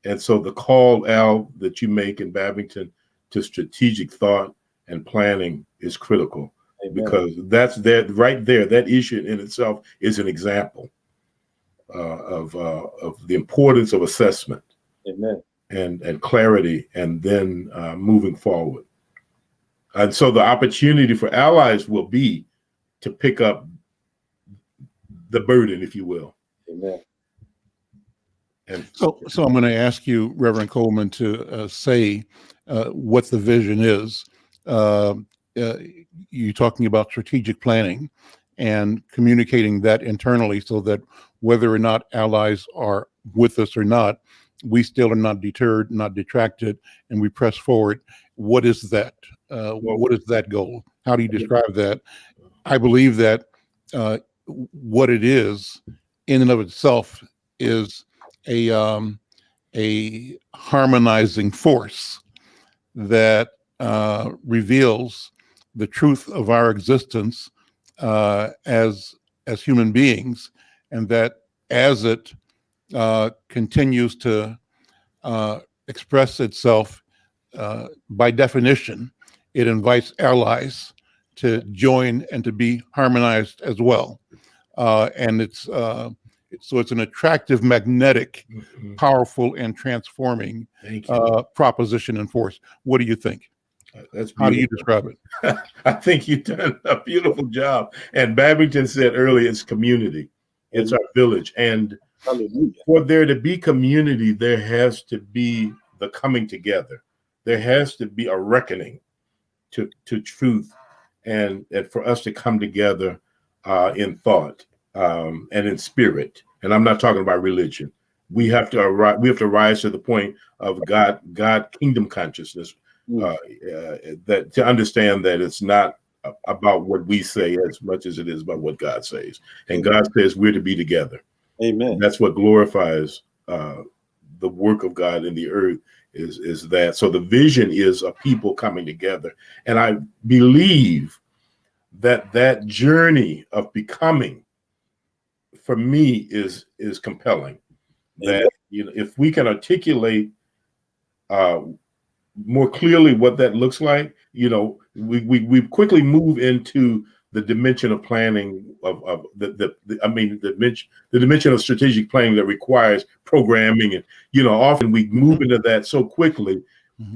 And so the call, Al, that you make in Babington to strategic thought and planning is critical. Because that's that right there. That issue in itself is an example of the importance of assessment and clarity, and then moving forward. And so the opportunity for allies will be to pick up the burden, if you will. Amen. And so I'm going to ask you, Reverend Coleman, to say what the vision is. You're talking about strategic planning and communicating that internally so that whether or not allies are with us or not, we still are not deterred, not detracted, and we press forward. What is that? What is that goal? How do you describe that? I believe that what it is in and of itself is a harmonizing force that reveals the truth of our existence as human beings, and that as it continues to express itself, by definition, it invites allies to join and to be harmonized as well. And it's an attractive, magnetic, powerful, and transforming proposition and force. What do you think? How do you describe it? I think you've done a beautiful job. And Babington said earlier, it's community. It's our village. And for there to be community, there has to be the coming together. There has to be a reckoning to truth, and for us to come together in thought and in spirit. And I'm not talking about religion. We have to rise to the point of God kingdom consciousness. That to understand that it's not about what we say as much as it is about what God says. And God says we're to be together. Amen. That's what glorifies the work of God in the earth is that. So the vision is a people coming together. And I believe that journey of becoming, for me, is compelling. That, you know, if we can articulate more clearly what that looks like, you know, we quickly move into the dimension of planning of the dimension of strategic planning that requires programming. And, you know, often we move into that so quickly,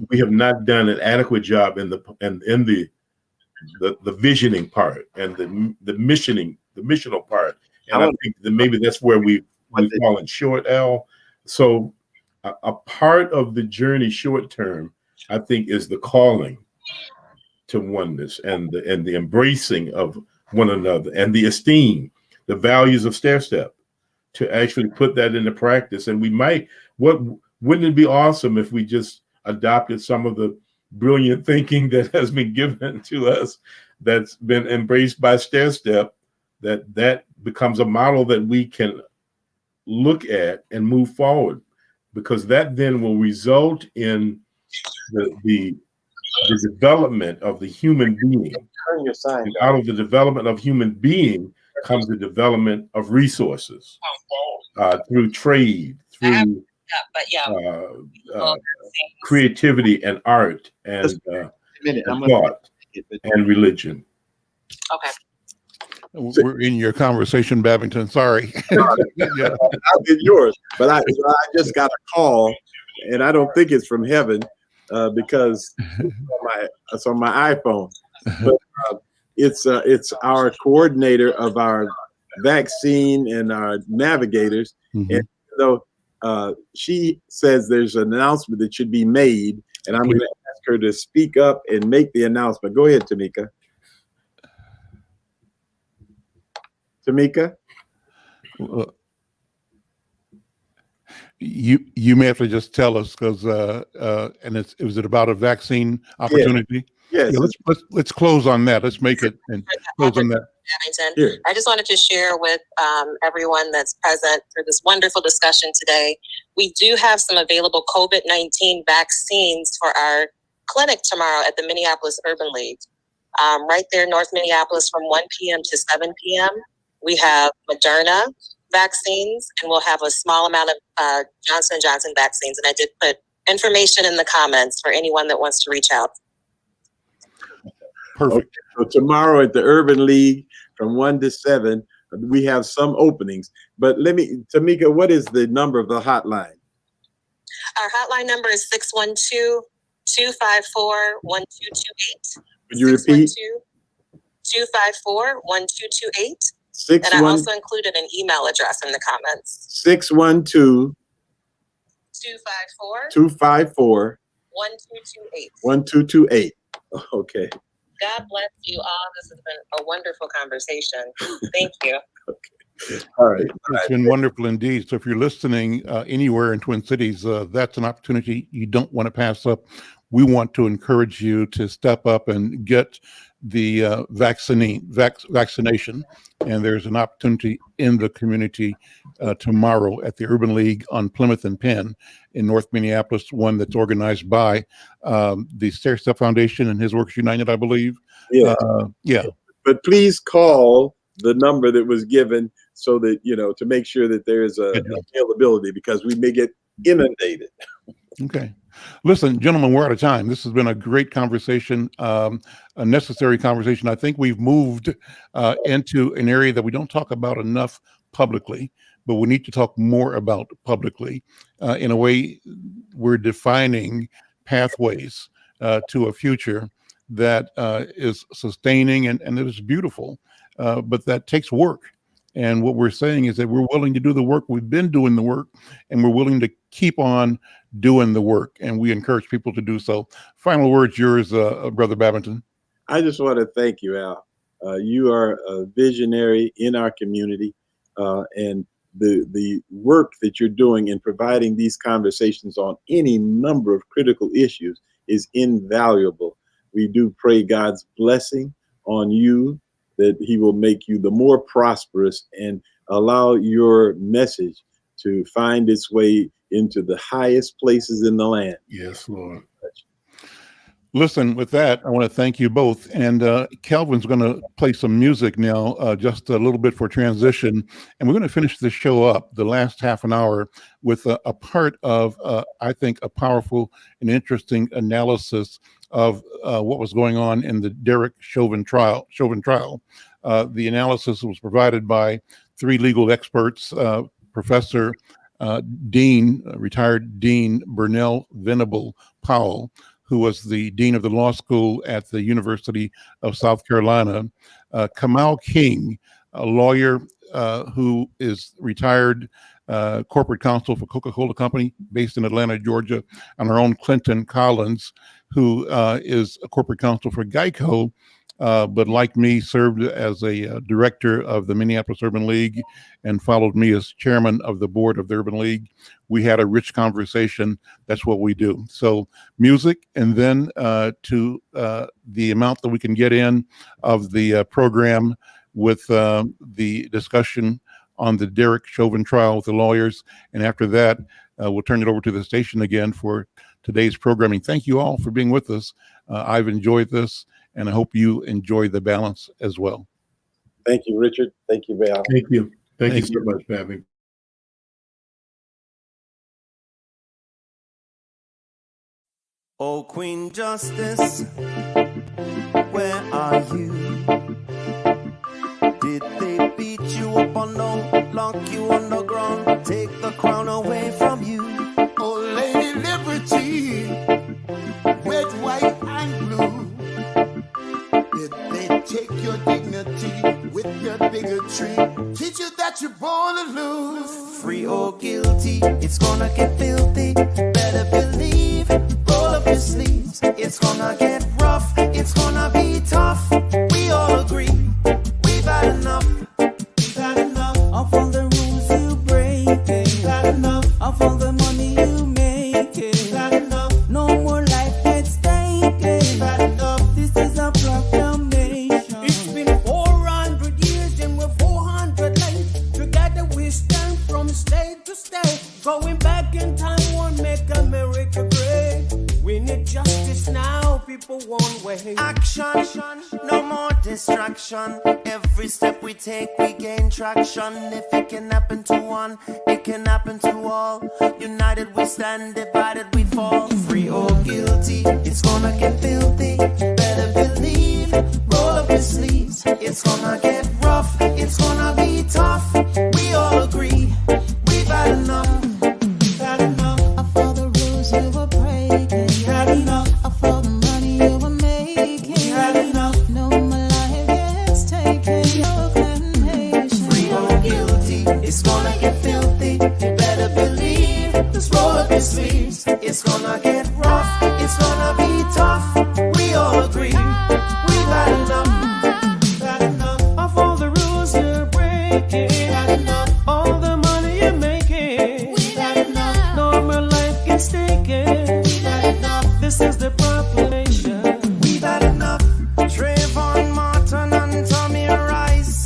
we have not done an adequate job in the visioning part and the missional part. And I think that maybe that's where we've fallen short, Al. So a part of the journey short term, I think, is the calling to oneness and the embracing of one another and the esteem, the values of stair step, to actually put that into practice. And wouldn't it be awesome if we just adopted some of the brilliant thinking that has been given to us, that's been embraced by stair step, that becomes a model that we can look at and move forward, because that then will result in the development of the human being. Turn your sign And out of the development of human being comes the development of resources through trade, through creativity and art and thought and religion. Okay. We're in your conversation, Babington. Sorry. Yeah. I'll get yours, but I just got a call, and I don't think it's from heaven because it's on my iPhone. But it's our coordinator of our vaccine and our navigators, and so she says there's an announcement that should be made, and I'm going to ask her to speak up and make the announcement. Go ahead, Tamika. Tamika? You may have to just tell us, because and is it about a vaccine opportunity? Yes. Yeah, let's close on that. Let's make it and close on that. I just wanted to share with everyone that's present for this wonderful discussion today. We do have some available COVID-19 vaccines for our clinic tomorrow at the Minneapolis Urban League. Right there, North Minneapolis, from 1 p.m. to 7 p.m. We have Moderna vaccines, and we'll have a small amount of Johnson & Johnson vaccines. And I did put information in the comments for anyone that wants to reach out. Perfect. Okay, so tomorrow at the Urban League from 1 to 7, we have some openings. But Tamika, what is the number of the hotline? Our hotline number is 612-254-1228. Would you repeat? 254-1228. And I also included an email address in the comments. 612-254-1228. 1228. Okay. God bless you all. This has been a wonderful conversation. Thank you. Okay. All right. It's been wonderful indeed. So if you're listening anywhere in Twin Cities, that's an opportunity you don't want to pass up. We want to encourage you to step up and get the vaccination. And there's an opportunity in the community tomorrow at the Urban League on Plymouth and Penn in North Minneapolis, one that's organized by the Stair Step Foundation and His Works United, I believe. Yeah. Yeah. But please call the number that was given so that, to make sure that there's availability, because we may get inundated. Okay. Listen, gentlemen, we're out of time. This has been a great conversation, a necessary conversation. I think we've moved into an area that we don't talk about enough publicly, but we need to talk more about publicly. In a way, we're defining pathways to a future that is sustaining and it is beautiful, but that takes work. And what we're saying is that we're willing to do the work. We've been doing the work, and we're willing to keep on doing the work. And we encourage people to do so. Final words, yours, Brother Babington. I just want to thank you, Al. You are a visionary in our community, and the work that you're doing in providing these conversations on any number of critical issues is invaluable. We do pray God's blessing on you, that he will make you the more prosperous and allow your message to find its way into the highest places in the land. Yes, Lord. Listen, with that, I want to thank you both. And Calvin's going to play some music now, just a little bit for transition. And we're going to finish the show up, the last half an hour, with a part of, I think, a powerful and interesting analysis of what was going on in the Derek Chauvin trial. The analysis was provided by three legal experts, Professor retired Dean Burnell Venable Powell, who was the dean of the law school at the University of South Carolina, Kamal King, a lawyer who is retired corporate counsel for Coca-Cola Company based in Atlanta, Georgia, and our own Clinton Collins, who is a corporate counsel for Geico, but like me, served as a director of the Minneapolis Urban League and followed me as chairman of the board of the Urban League. We had a rich conversation. That's what we do. So music, and then to the amount that we can get in of the program with the discussion on the Derek Chauvin trial with the lawyers. And after that, we'll turn it over to the station again for today's programming. Thank you all for being with us. I've enjoyed this, and I hope you enjoy the balance as well. Thank you, Richard. Thank you, Val. Thank you. Thank you so much, Pappy. Oh, Queen Justice, where are you? Did they beat you up or no? Lock you on the ground, take the crown away from you? Oh, Lady Liberty, red, white, and blue. Did they take your dignity with their bigotry? Teach you that you're born to lose. Free or guilty, it's gonna get filthy. Better believe, roll up your sleeves. It's gonna get rough, it's gonna be tough. We all agree, we've had enough. We've had enough of all the rules you break. We've had enough of all the money you make. We've had enough. No more life at stake. We've had enough. This is a proclamation. It's been 400 years and we're 400 late. Together we stand from state to state. Going back in time won't make America great. We need justice now, people won't wait. Action, no more distraction. Every step we take, we gain traction. If it can happen to one, it can happen to all. United we stand, divided we fall. Free or guilty, it's gonna get filthy. Better believe, roll up your sleeves. It's gonna get rough, it's gonna be tough. We all agree, we've had enough. We've had enough of all the rules you were breaking. We had enough of all the money you were making. We had enough. No more life gets taken. Free or guilty, it's gonna get filthy. Better believe, just roll up your sleeves. It's gonna get rough, it's gonna be tough. We all agree, we've had enough. We've had enough of all the rules you're breaking. We've had enough all the money you're making. We've had enough. No more life gets taken. We've had enough. This is the proclamation. We've had enough. Trayvon Martin and Tommy Rice.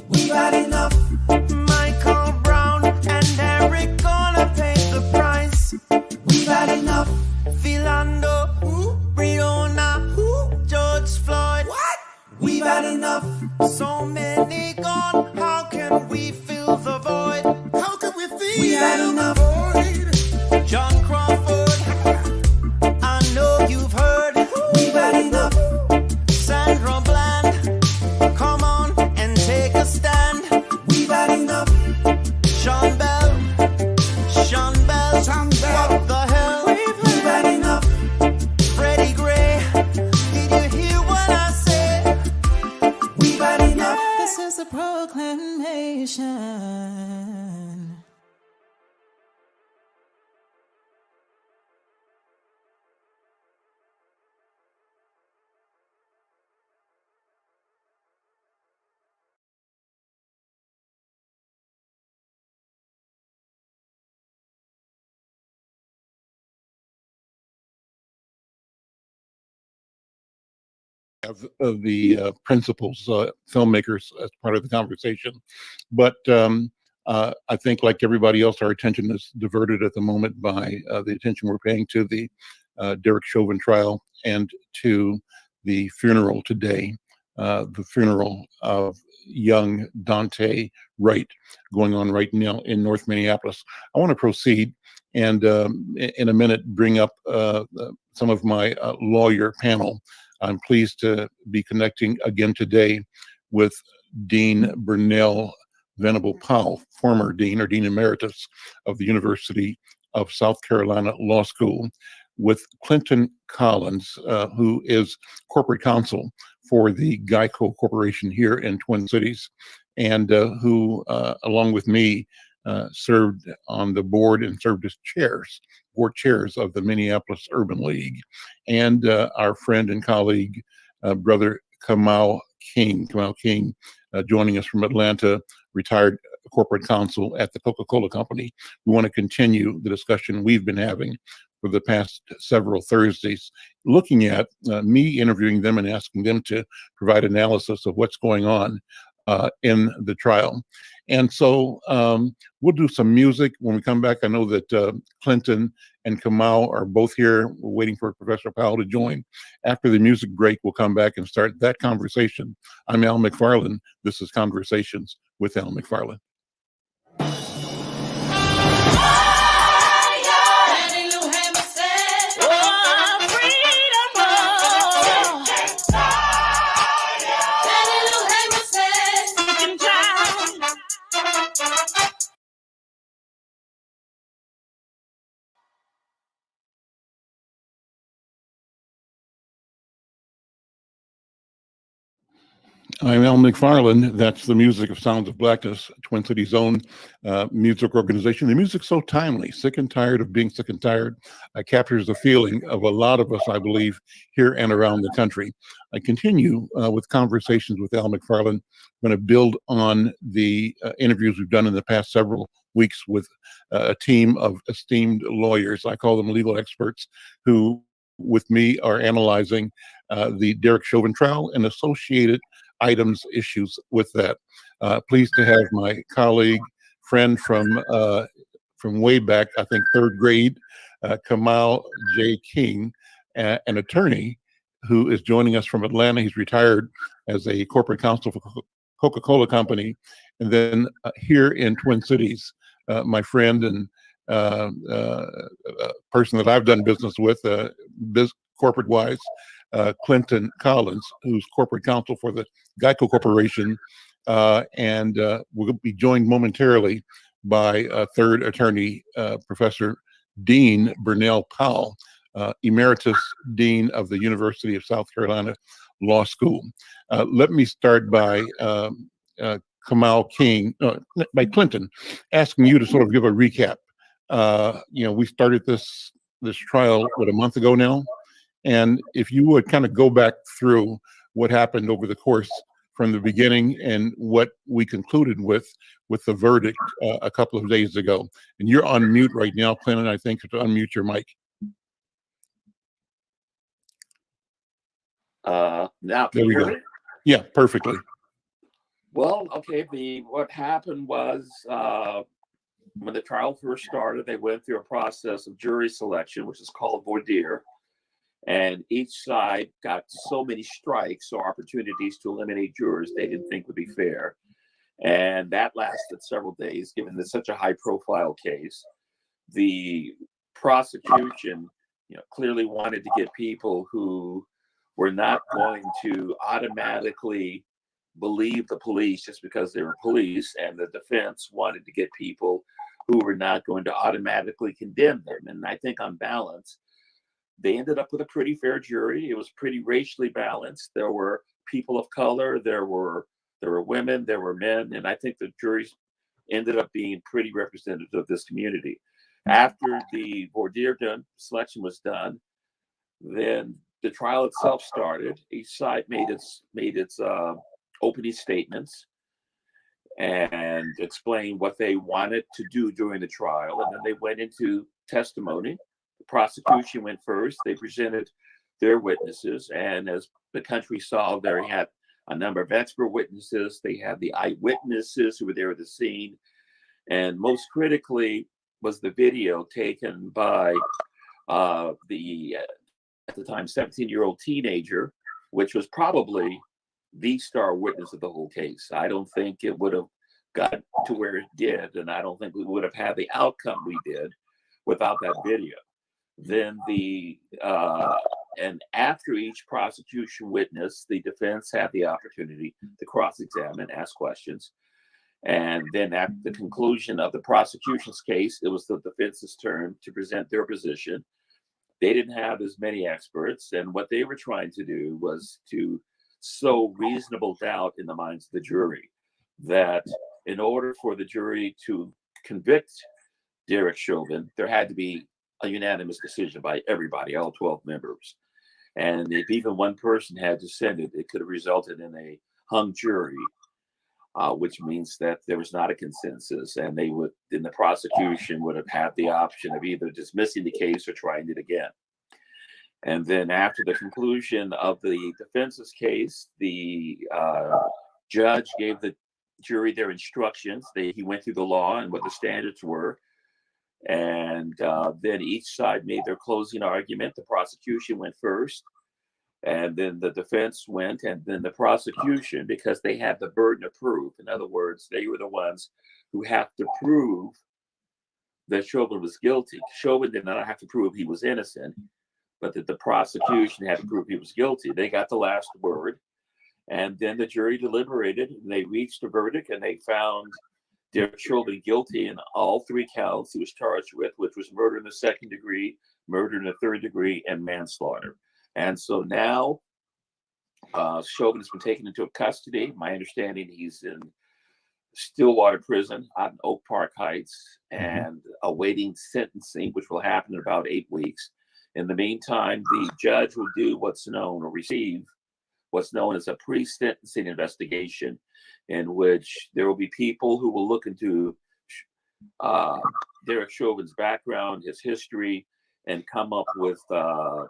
We've had enough. Michael Brown and Eric gonna pay the price. We've had enough. Philando, Breonna, George Floyd. What? We've had enough. So many gone. How can we fill the void? How can we feel? We've had enough. John Crawford, I know you've heard. We've had enough. Sandra Bland, come on and take a stand. We've had enough. Sean Bell, what the hell? We've had enough. Freddie Gray, did you hear what I said? We've had enough. This is a proclamation. Of the principals, filmmakers, as part of the conversation. But I think, like everybody else, our attention is diverted at the moment by the attention we're paying to the Derek Chauvin trial and to the funeral today, the funeral of young Dante Wright going on right now in North Minneapolis. I want to proceed and in a minute bring up some of my lawyer panel. I'm pleased to be connecting again today with Dean Burnell Venable Powell, former dean or dean emeritus of the University of South Carolina Law School, with Clinton Collins, who is corporate counsel for the Geico Corporation here in Twin Cities, and who, along with me, served on the board and served as board chairs of the Minneapolis Urban League, and our friend and colleague, Brother Kamau King, joining us from Atlanta, retired corporate counsel at the Coca-Cola Company. We want to continue the discussion we've been having for the past several Thursdays, looking at me interviewing them and asking them to provide analysis of what's going on in the trial. And so we'll do some music when we come back. I know that Clinton and Kamau are both here. We're waiting for Professor Powell to join. After the music break, we'll come back and start that conversation. I'm Al McFarlane. This is Conversations with Al McFarlane. I'm Al McFarlane. That's the music of Sounds of Blackness, Twin Cities' own music organization. The music's so timely, sick and tired of being sick and tired. Captures the feeling of a lot of us, I believe, here and around the country. I continue with Conversations with Al McFarlane. I'm going to build on the interviews we've done in the past several weeks with a team of esteemed lawyers. I call them legal experts who, with me, are analyzing the Derek Chauvin trial and associated items, issues with that. Pleased to have my colleague, friend from way back, I think third grade, Kamau J. King, an attorney who is joining us from Atlanta. He's retired as a corporate counsel for Coca-Cola Company. And then here in Twin Cities, my friend and person that I've done business with, corporate-wise, Clinton Collins, who's corporate counsel for the Geico Corporation, and we'll be joined momentarily by third attorney, Professor Dean Burnell Powell, Emeritus Dean of the University of South Carolina Law School. Let me start by Kamau King, by Clinton, asking you to sort of give a recap. We started this trial, a month ago now? And if you would kind of go back through what happened over the course from the beginning and what we concluded with the verdict a couple of days ago. And you're on mute right now, Clinton, I think, to unmute your mic. Now, there we go. Yeah, perfectly. Well, okay, what happened was when the trial first started, they went through a process of jury selection, which is called voir dire. And each side got so many strikes or opportunities to eliminate jurors they didn't think would be fair. And that lasted several days, given that such a high profile case. The prosecution, clearly wanted to get people who were not going to automatically believe the police just because they were police. And the defense wanted to get people who were not going to automatically condemn them. And I think on balance, they ended up with a pretty fair jury. It was pretty racially balanced. There were people of color, there were women, there were men, and I think the juries ended up being pretty representative of this community. After the voir dire selection was done, then the trial itself started. Each side made its opening statements and explained what they wanted to do during the trial, and then they went into testimony. The prosecution went first. They presented their witnesses, and as the country saw, they had a number of expert witnesses. They had the eyewitnesses who were there at the scene, and most critically was the video taken by the at the time 17-year-old teenager, which was probably the star witness of the whole case. I don't think it would have got to where it did, and I don't think we would have had the outcome we did without that video. Then and after each prosecution witness, the defense had the opportunity to cross-examine, ask questions. And then at the conclusion of the prosecution's case, it was the defense's turn to present their position. They didn't have as many experts, and what they were trying to do was to sow reasonable doubt in the minds of the jury that in order for the jury to convict Derek Chauvin, there had to be a unanimous decision by everybody, all 12 members. And if even one person had dissented, it could have resulted in a hung jury, which means that there was not a consensus, and then the prosecution would have had the option of either dismissing the case or trying it again. And then after the conclusion of the defense's case, the judge gave the jury their instructions. He went through the law and what the standards were. And then each side made their closing argument. The prosecution went first, and then the defense went, and then the prosecution, because they had the burden of proof. In other words, they were the ones who have to prove that Chauvin was guilty. Chauvin did not have to prove he was innocent, but that the prosecution had to prove he was guilty. They got the last word, and then the jury deliberated, and they reached a verdict, and they found Derek Chauvin guilty in all 3 counts he was charged with, which was murder in the 2nd degree, murder in the 3rd degree, and manslaughter. And so now Chauvin has been taken into custody. My understanding, he's in Stillwater Prison out in Oak Park Heights and awaiting sentencing, which will happen in about 8 weeks. In the meantime, the judge will do receive what's known as a pre-sentencing investigation, in which there will be people who will look into Derek Chauvin's background, his history, and come up with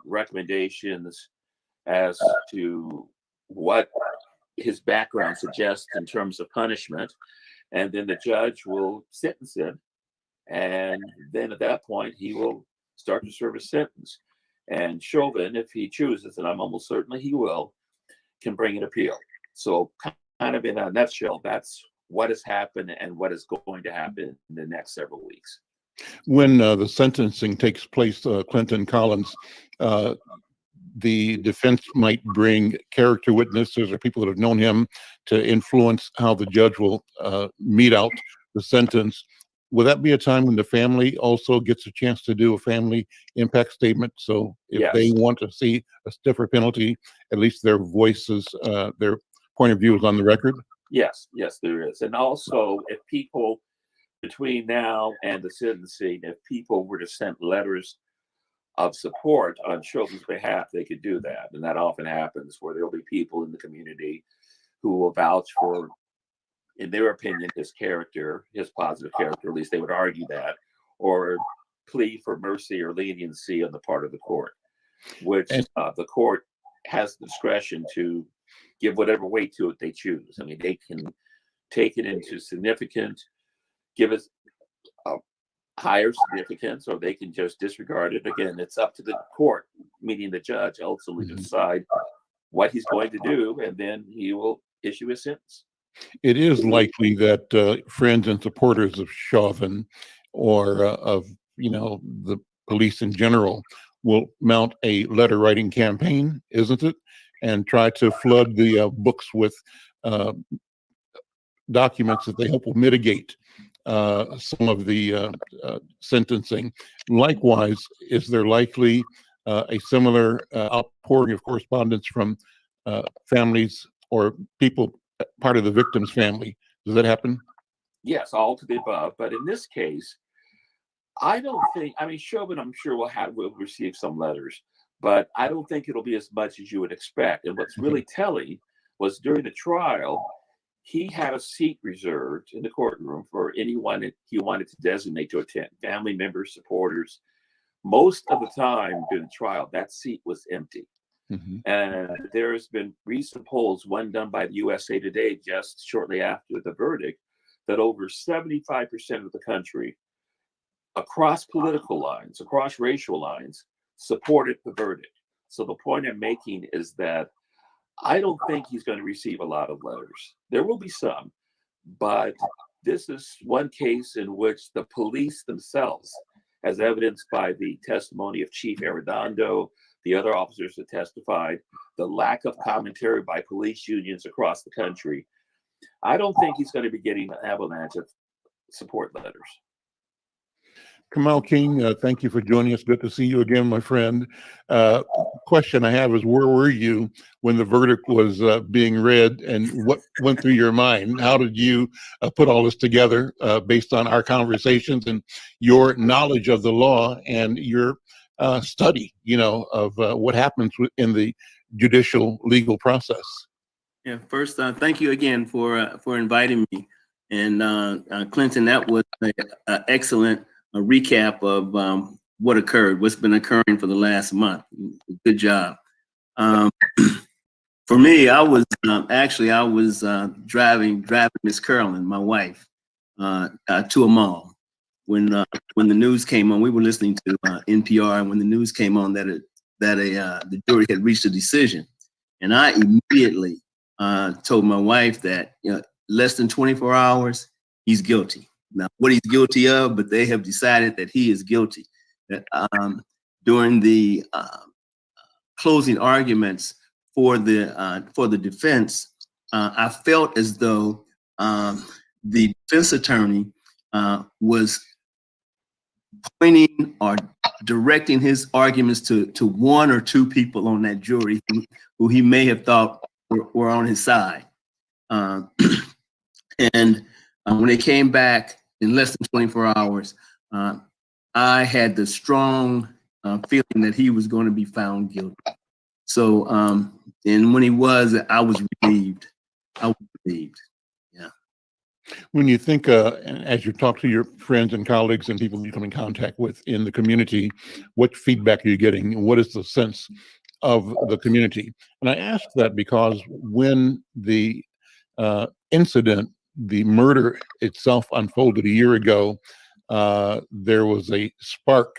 recommendations as to what his background suggests in terms of punishment. And then the judge will sentence him. And then at that point, he will start to serve a sentence. And Chauvin, if he chooses, and I'm almost certain he will, can bring an appeal. So kind of in a nutshell, that's what has happened and what is going to happen in the next several weeks. When the sentencing takes place, Clinton Collins, the defense might bring character witnesses or people that have known him to influence how the judge will mete out the sentence. Will that be a time when the family also gets a chance to do a family impact statement? So if they want to see a stiffer penalty, at least their voices, their point of view is on the record? Yes, there is. And also, if people between now and the sentencing, if people were to send letters of support on Chauvin's behalf, they could do that. And that often happens, where there'll be people in the community who will vouch for, in their opinion, his character, his positive character, at least they would argue that, or plea for mercy or leniency on the part of the court, which the court has the discretion to give whatever weight to it they choose. I mean, they can take it into significant, give it a higher significance, or they can just disregard it. Again, it's up to the court, meaning the judge, ultimately to decide what he's going to do, and then he will issue a sentence. It is likely that friends and supporters of Chauvin, or of the police in general, will mount a letter writing campaign, isn't it? And try to flood the books with documents that they hope will mitigate some of the sentencing. Likewise, is there likely a similar outpouring of correspondence from families or people part of the victim's family? Does that happen? Yes, all to the above. But in this case, I don't think, Chauvin, I'm sure will receive some letters, but I don't think it'll be as much as you would expect. And what's really telling was during the trial, he had a seat reserved in the courtroom for anyone that he wanted to designate to attend, family members, supporters. Most of the time during the trial, that seat was empty. And there's been recent polls, one done by the USA Today just shortly after the verdict, that over 75% of the country across political lines, across racial lines, supported the verdict. So the point I'm making is that I don't think he's going to receive a lot of letters. There will be some, but this is one case in which the police themselves, as evidenced by the testimony of Chief Arredondo, the other officers that testified, the lack of commentary by police unions across the country, I don't think he's going to be getting an avalanche of support letters. Kamal King, thank you for joining us. Good to see you again, my friend. Question I have is, where were you when the verdict was being read, and what went through your mind? How did you put all this together based on our conversations and your knowledge of the law and your study, of what happens in the judicial legal process? Yeah, first, thank you again for inviting me. And Clinton, that was an excellent recap of what occurred, what's been occurring for the last month. Good job. For me, I was driving Miss Carolyn, my wife, to a mall. When the news came on, we were listening to NPR, and when the news came on that the jury had reached a decision, and I immediately told my wife that less than 24 hours, he's guilty. Now, what he's guilty of, but they have decided that he is guilty. During the closing arguments for the defense, I felt as though the defense attorney was pointing or directing his arguments to one or two people on that jury who he may have thought were on his side. And when they came back in less than 24 hours, I had the strong feeling that he was going to be found guilty. So, and when he was, I was relieved. Yeah. When you think, as you talk to your friends and colleagues and people you come in contact with in the community, what feedback are you getting? What is the sense of the community? And I ask that because when the incident, the murder itself unfolded a year ago, there was a spark,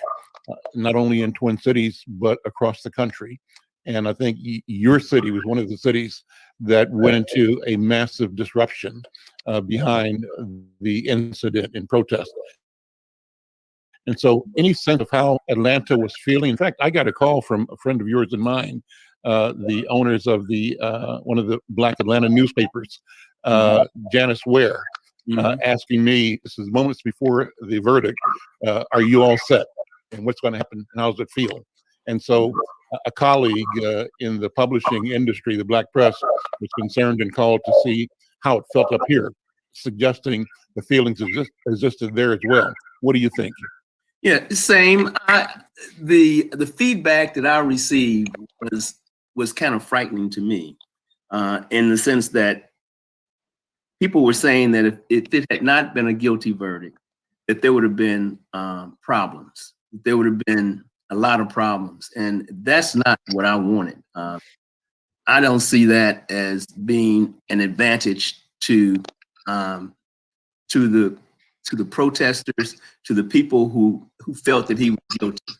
not only in Twin Cities, but across the country. And I think your city was one of the cities that went into a massive disruption behind the incident in protest. And so any sense of how Atlanta was feeling? In fact, I got a call from a friend of yours and mine, the owners of the one of the Black Atlanta newspapers, Janice Ware, asking me, this is moments before the verdict, are you all set? And what's going to happen? And how does it feel? And so a colleague in the publishing industry, the Black press, was concerned and called to see how it felt up here, suggesting the feelings existed there as well. What do you think? Yeah, same. The feedback that I received was kind of frightening to me, in the sense that people were saying that if it had not been a guilty verdict, that there would have been problems. There would have been a lot of problems, and that's not what I wanted. I don't see that as being an advantage to the protesters, to the people who felt that he was guilty,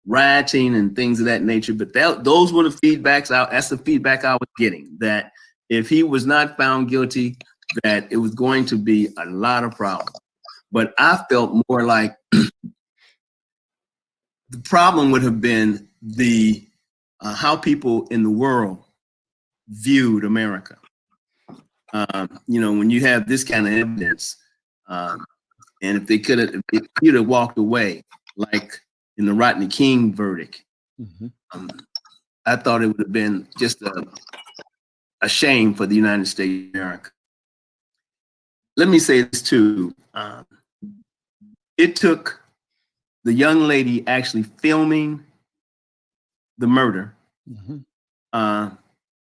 rioting and things of that nature. But those were the feedbacks. That's the feedback I was getting, that if he was not found guilty, that it was going to be a lot of problems. But I felt more like the problem would have been the how people in the world viewed America. When you have this kind of evidence, and if you'd have walked away, like in the Rodney King verdict, I thought it would have been just a shame for the United States of America. Let me say this too. It took the young lady actually filming the murder,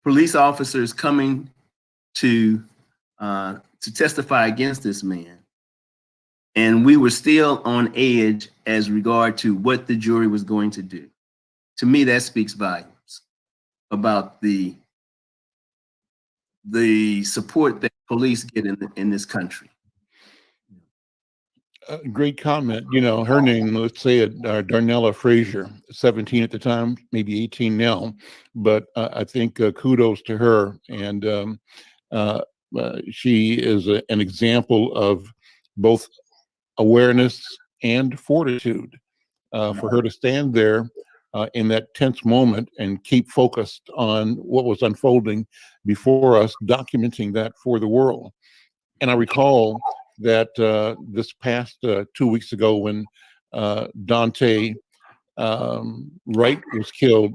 police officers coming to testify against this man, and we were still on edge as regard to what the jury was going to do. To me, that speaks volumes about the support that police get in this country. Great comment. You know, her name, let's say it, Darnella Frazier, 17 at the time, maybe 18 now. But I think kudos to her. And she is an example of both awareness and fortitude. For her to stand there in that tense moment and keep focused on what was unfolding before us, documenting that for the world. And I recall that this past 2 weeks ago when Dante Wright was killed,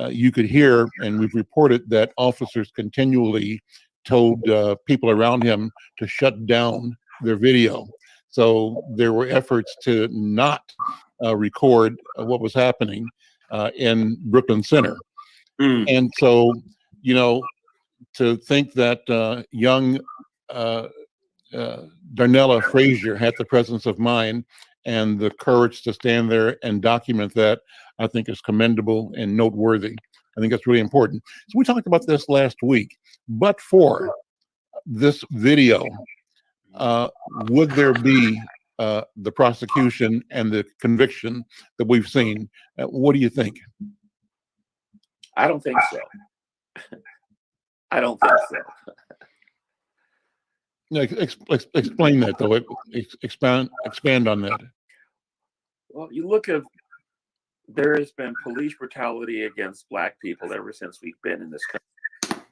you could hear, and we've reported that officers continually told people around him to shut down their video. So there were efforts to not record what was happening in Brooklyn Center. And so, you know, to think that young Darnella Frazier had the presence of mind and the courage to stand there and document that, I think is commendable and noteworthy. I think that's really important. So we talked about this last week, but for this video, would there be the prosecution and the conviction that we've seen? What do you think? I don't think so. I don't think so. No, explain that though. Expand on that. Well, you look at, there has been police brutality against Black people ever since we've been in this country.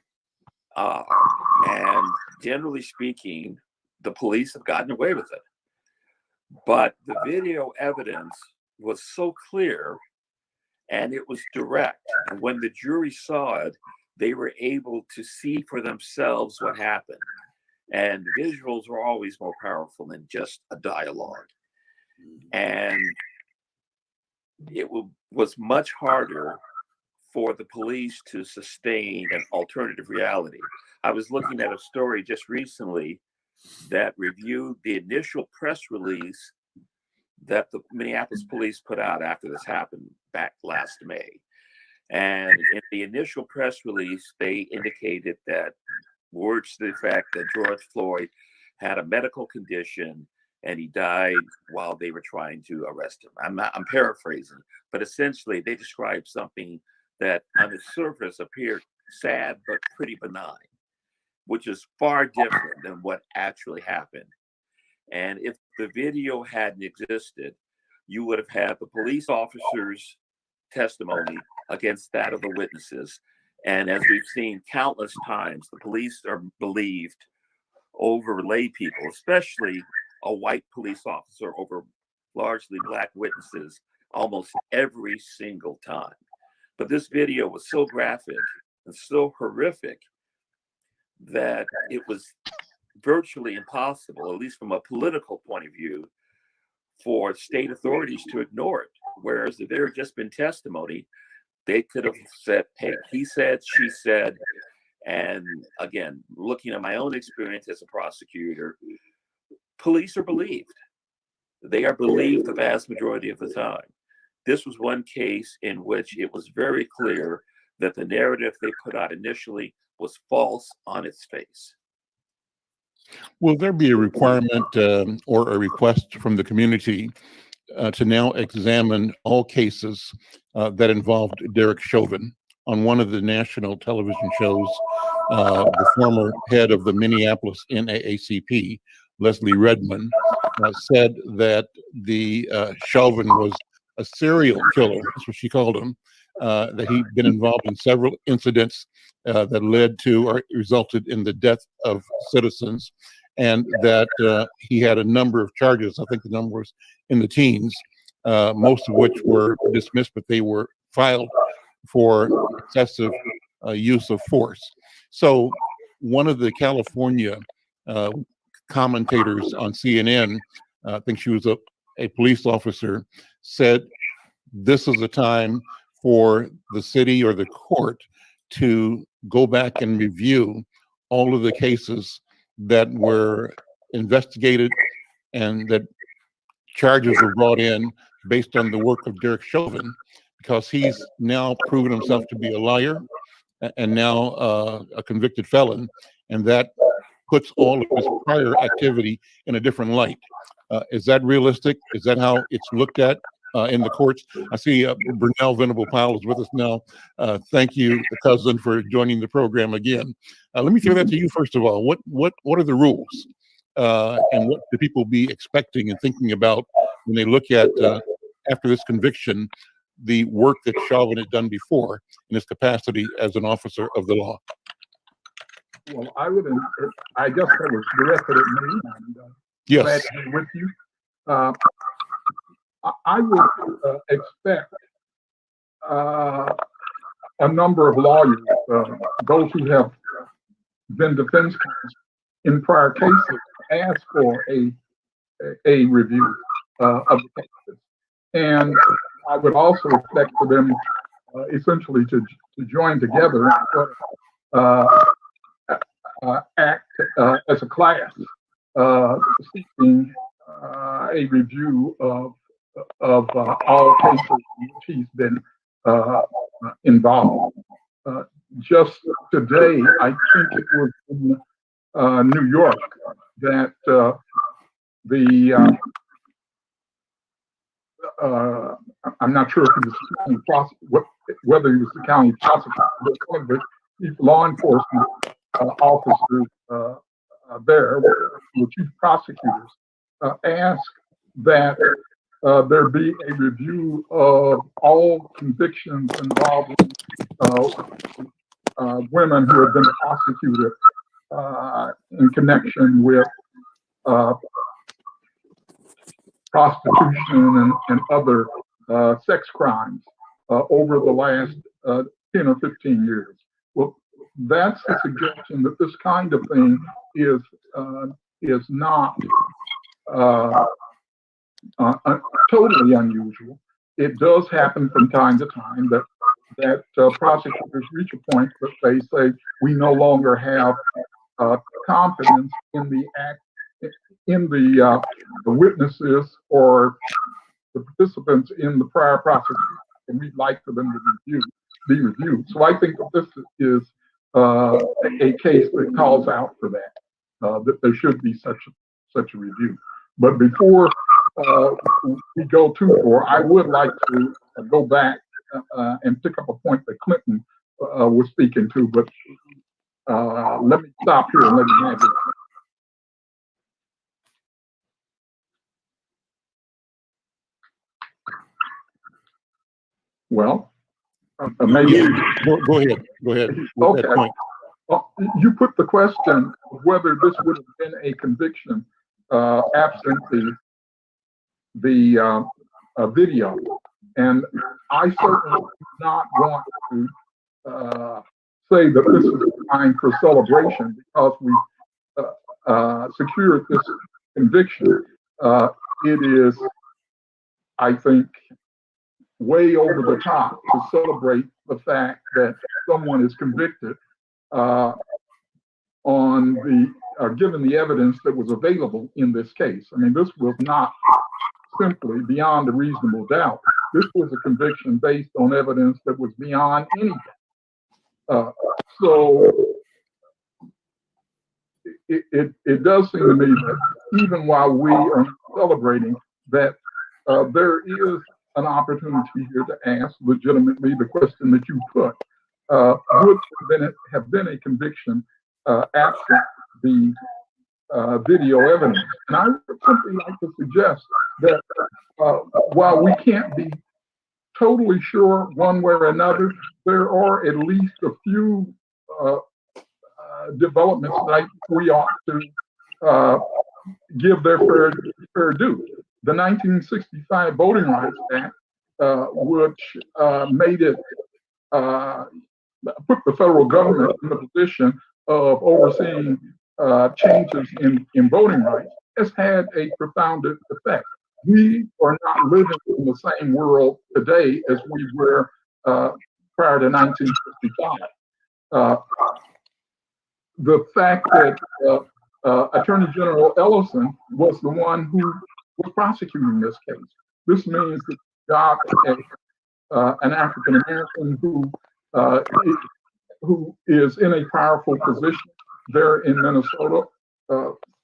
And generally speaking, the police have gotten away with it. But the video evidence was so clear and it was direct. And when the jury saw it, they were able to see for themselves what happened. And visuals are always more powerful than just a dialogue. And it was much harder for the police to sustain an alternative reality. I was looking at a story just recently that reviewed the initial press release that the Minneapolis police put out after this happened back last May. And in the initial press release, they indicated that words to the effect that George Floyd had a medical condition and he died while they were trying to arrest him. I'm paraphrasing, but essentially they described something that on the surface appeared sad but pretty benign, which is far different than what actually happened. And if the video hadn't existed, you would have had the police officers' testimony against that of the witnesses. And as we've seen countless times, the police are believed over lay people, especially a white police officer over largely Black witnesses, almost every single time. But this video was so graphic and so horrific that it was virtually impossible, at least from a political point of view, for state authorities to ignore it. Whereas if there had just been testimony, they could have said, hey, he said, she said. And again, looking at my own experience as a prosecutor, police are believed. They are believed the vast majority of the time. This was one case in which it was very clear that the narrative they put out initially was false on its face. Will there be a requirement or a request from the community to now examine all cases that involved Derek Chauvin? On one of the national television shows, the former head of the Minneapolis NAACP, Leslie Redmond, said that the Chauvin was a serial killer, that's what she called him, that he'd been involved in several incidents that led to or resulted in the death of citizens, and that he had a number of charges. I think the number was in the teens, most of which were dismissed, but they were filed for excessive use of force. So one of the California commentators on CNN, I think she was a police officer, said this is a time for the city or the court to go back and review all of the cases that were investigated and that charges were brought in based on the work of Derek Chauvin, because he's now proven himself to be a liar and now a convicted felon, and that puts all of his prior activity in a different light. Is that realistic? Is that how it's looked at in the courts? I see Brunel Venable Powell is with us now. Thank you, cousin, for joining the program again. Let me throw that to you first of all. What are the rules, and what do people be expecting and thinking about when they look at after this conviction, the work that Chauvin had done before in his capacity as an officer of the law? Well, I guess that was directed at me. And, yes. Glad to be with you. I would expect a number of lawyers, those who have been defense counsel in prior cases, ask for a review of the cases. And I would also expect for them essentially to join together and act as a class, seeking a review of all cases in which he's been involved. Just today, I think it was in New York that I'm not sure if he was whether he was the county prosecutor, but one of the chief law enforcement officers there, the chief prosecutors, asked that there be a review of all convictions involving women who have been prosecuted in connection with prostitution and other sex crimes over the last 10 or 15 years. Well, that's a suggestion that this kind of thing is not totally unusual. It does happen from time to time that prosecutors reach a point that they say we no longer have confidence in the witnesses or the participants in the prior prosecution, and we'd like for them to be reviewed. So I think that this is a case that calls out for that there should be such a review. But before we go too far, I would like to go back and pick up a point that Clinton was speaking to, but let me stop here and let you have it. Well, maybe. Go ahead. Okay. That point. Well, you put the question of whether this would have been a conviction absent the video, and I certainly do not want to say that this is time for celebration because we secured this conviction. It is, I think, way over the top to celebrate the fact that someone is convicted given the evidence that was available in this case. I mean, this was not simply beyond a reasonable doubt. This was a conviction based on evidence that was beyond any doubt. So it does seem to me that even while we are celebrating that, there is an opportunity here to ask legitimately the question that you put. Would have been a conviction absent the video evidence? And I would simply like to suggest that while we can't be totally sure one way or another, there are at least a few developments that we ought to give their fair due. The 1965 Voting Rights Act, which made it put the federal government in the position of overseeing changes in voting rights, has had a profound effect. We are not living in the same world today as we were prior to 1965. The fact that Attorney General Ellison was the one who was prosecuting this case. This means that we got an African American who is in a powerful position there in Minnesota,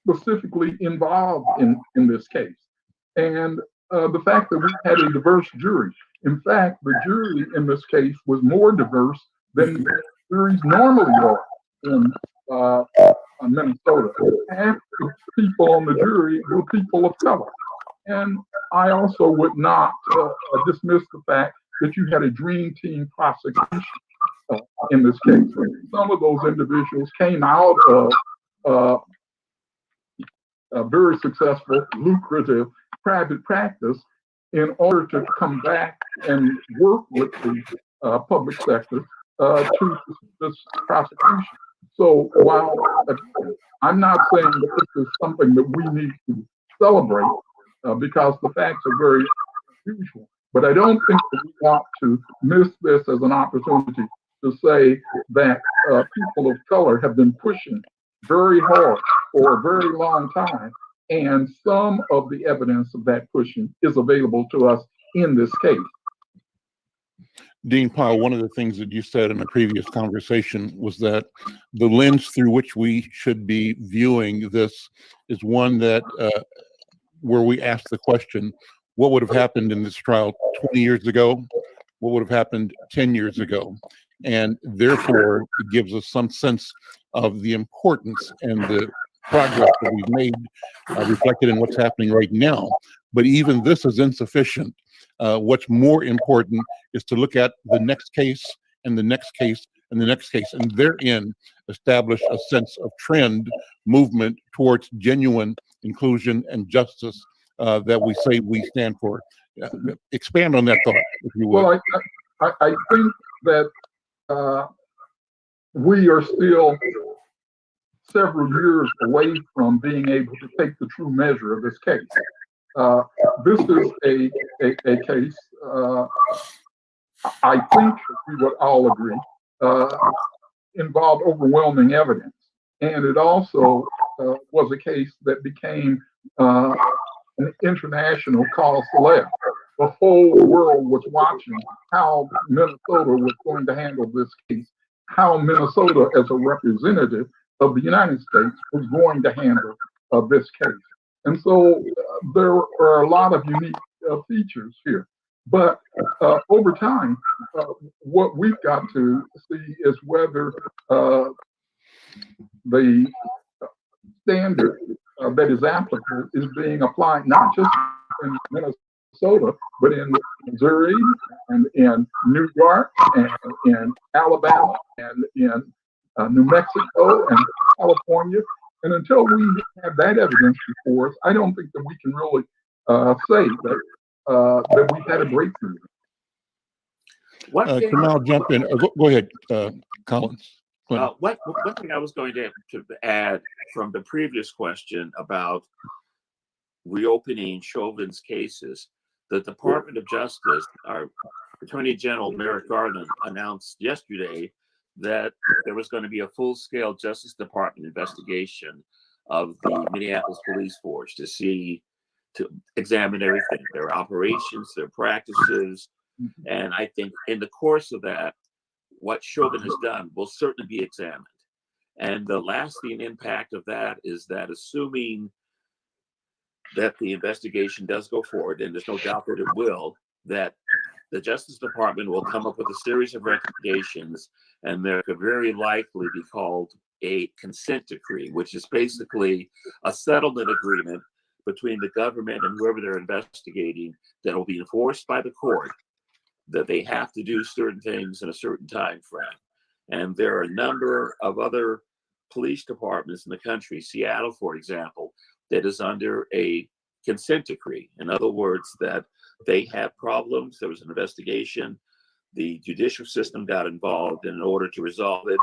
specifically involved in this case. And the fact that we had a diverse jury. In fact, the jury in this case was more diverse than juries normally are in Minnesota. Half the people on the jury were people of color. And I also would not dismiss the fact that you had a dream team prosecution in this case. Some of those individuals came out of a very successful, lucrative private practice in order to come back and work with the public sector to this prosecution. So while I'm not saying that this is something that we need to celebrate because the facts are very unusual, but I don't think that we ought to miss this as an opportunity to say that people of color have been pushing very hard for a very long time, and some of the evidence of that pushing is available to us in this case. Dean Powell, one of the things that you said in a previous conversation was that the lens through which we should be viewing this is one that where we ask the question, what would have happened in this trial 20 years ago? What would have happened 10 years ago? And therefore, it gives us some sense of the importance and the progress that we've made reflected in what's happening right now. But even this is insufficient. What's more important is to look at the next case and the next case and the next case, and therein establish a sense of trend, movement towards genuine inclusion and justice that we say we stand for. Expand on that thought, if you will. Well, I think that we are still several years away from being able to take the true measure of this case. This is a case, I think we would all agree, involved overwhelming evidence. And it also was a case that became an international cause célèbre. The whole world was watching how Minnesota was going to handle this case, how Minnesota as a representative of the United States was going to handle this case. And so there are a lot of unique features here. But over time, what we've got to see is whether the standard that is applicable is being applied not just in Minnesota, but in Missouri and in New York and in Alabama and in New Mexico and California. And until we have that evidence before us, I don't think that we can really say that we've had a breakthrough. Kamal, jump in. Go ahead, Collins. One thing I was going to add from the previous question about reopening Chauvin's cases, the Department of Justice, our Attorney General Merrick Garland, announced yesterday that there was going to be a full-scale Justice Department investigation of the Minneapolis police force to examine everything, their operations, their practices. And I think in the course of that, what Chauvin has done will certainly be examined. And the lasting impact of that is that, assuming that the investigation does go forward, and there's no doubt that it will, that the Justice Department will come up with a series of recommendations, and there could very likely be called a consent decree, which is basically a settlement agreement between the government and whoever they're investigating that will be enforced by the court, that they have to do certain things in a certain time frame. And there are a number of other police departments in the country, Seattle, for example, that is under a consent decree. In other words, that they have problems. There was an investigation. The judicial system got involved, and in order to resolve it,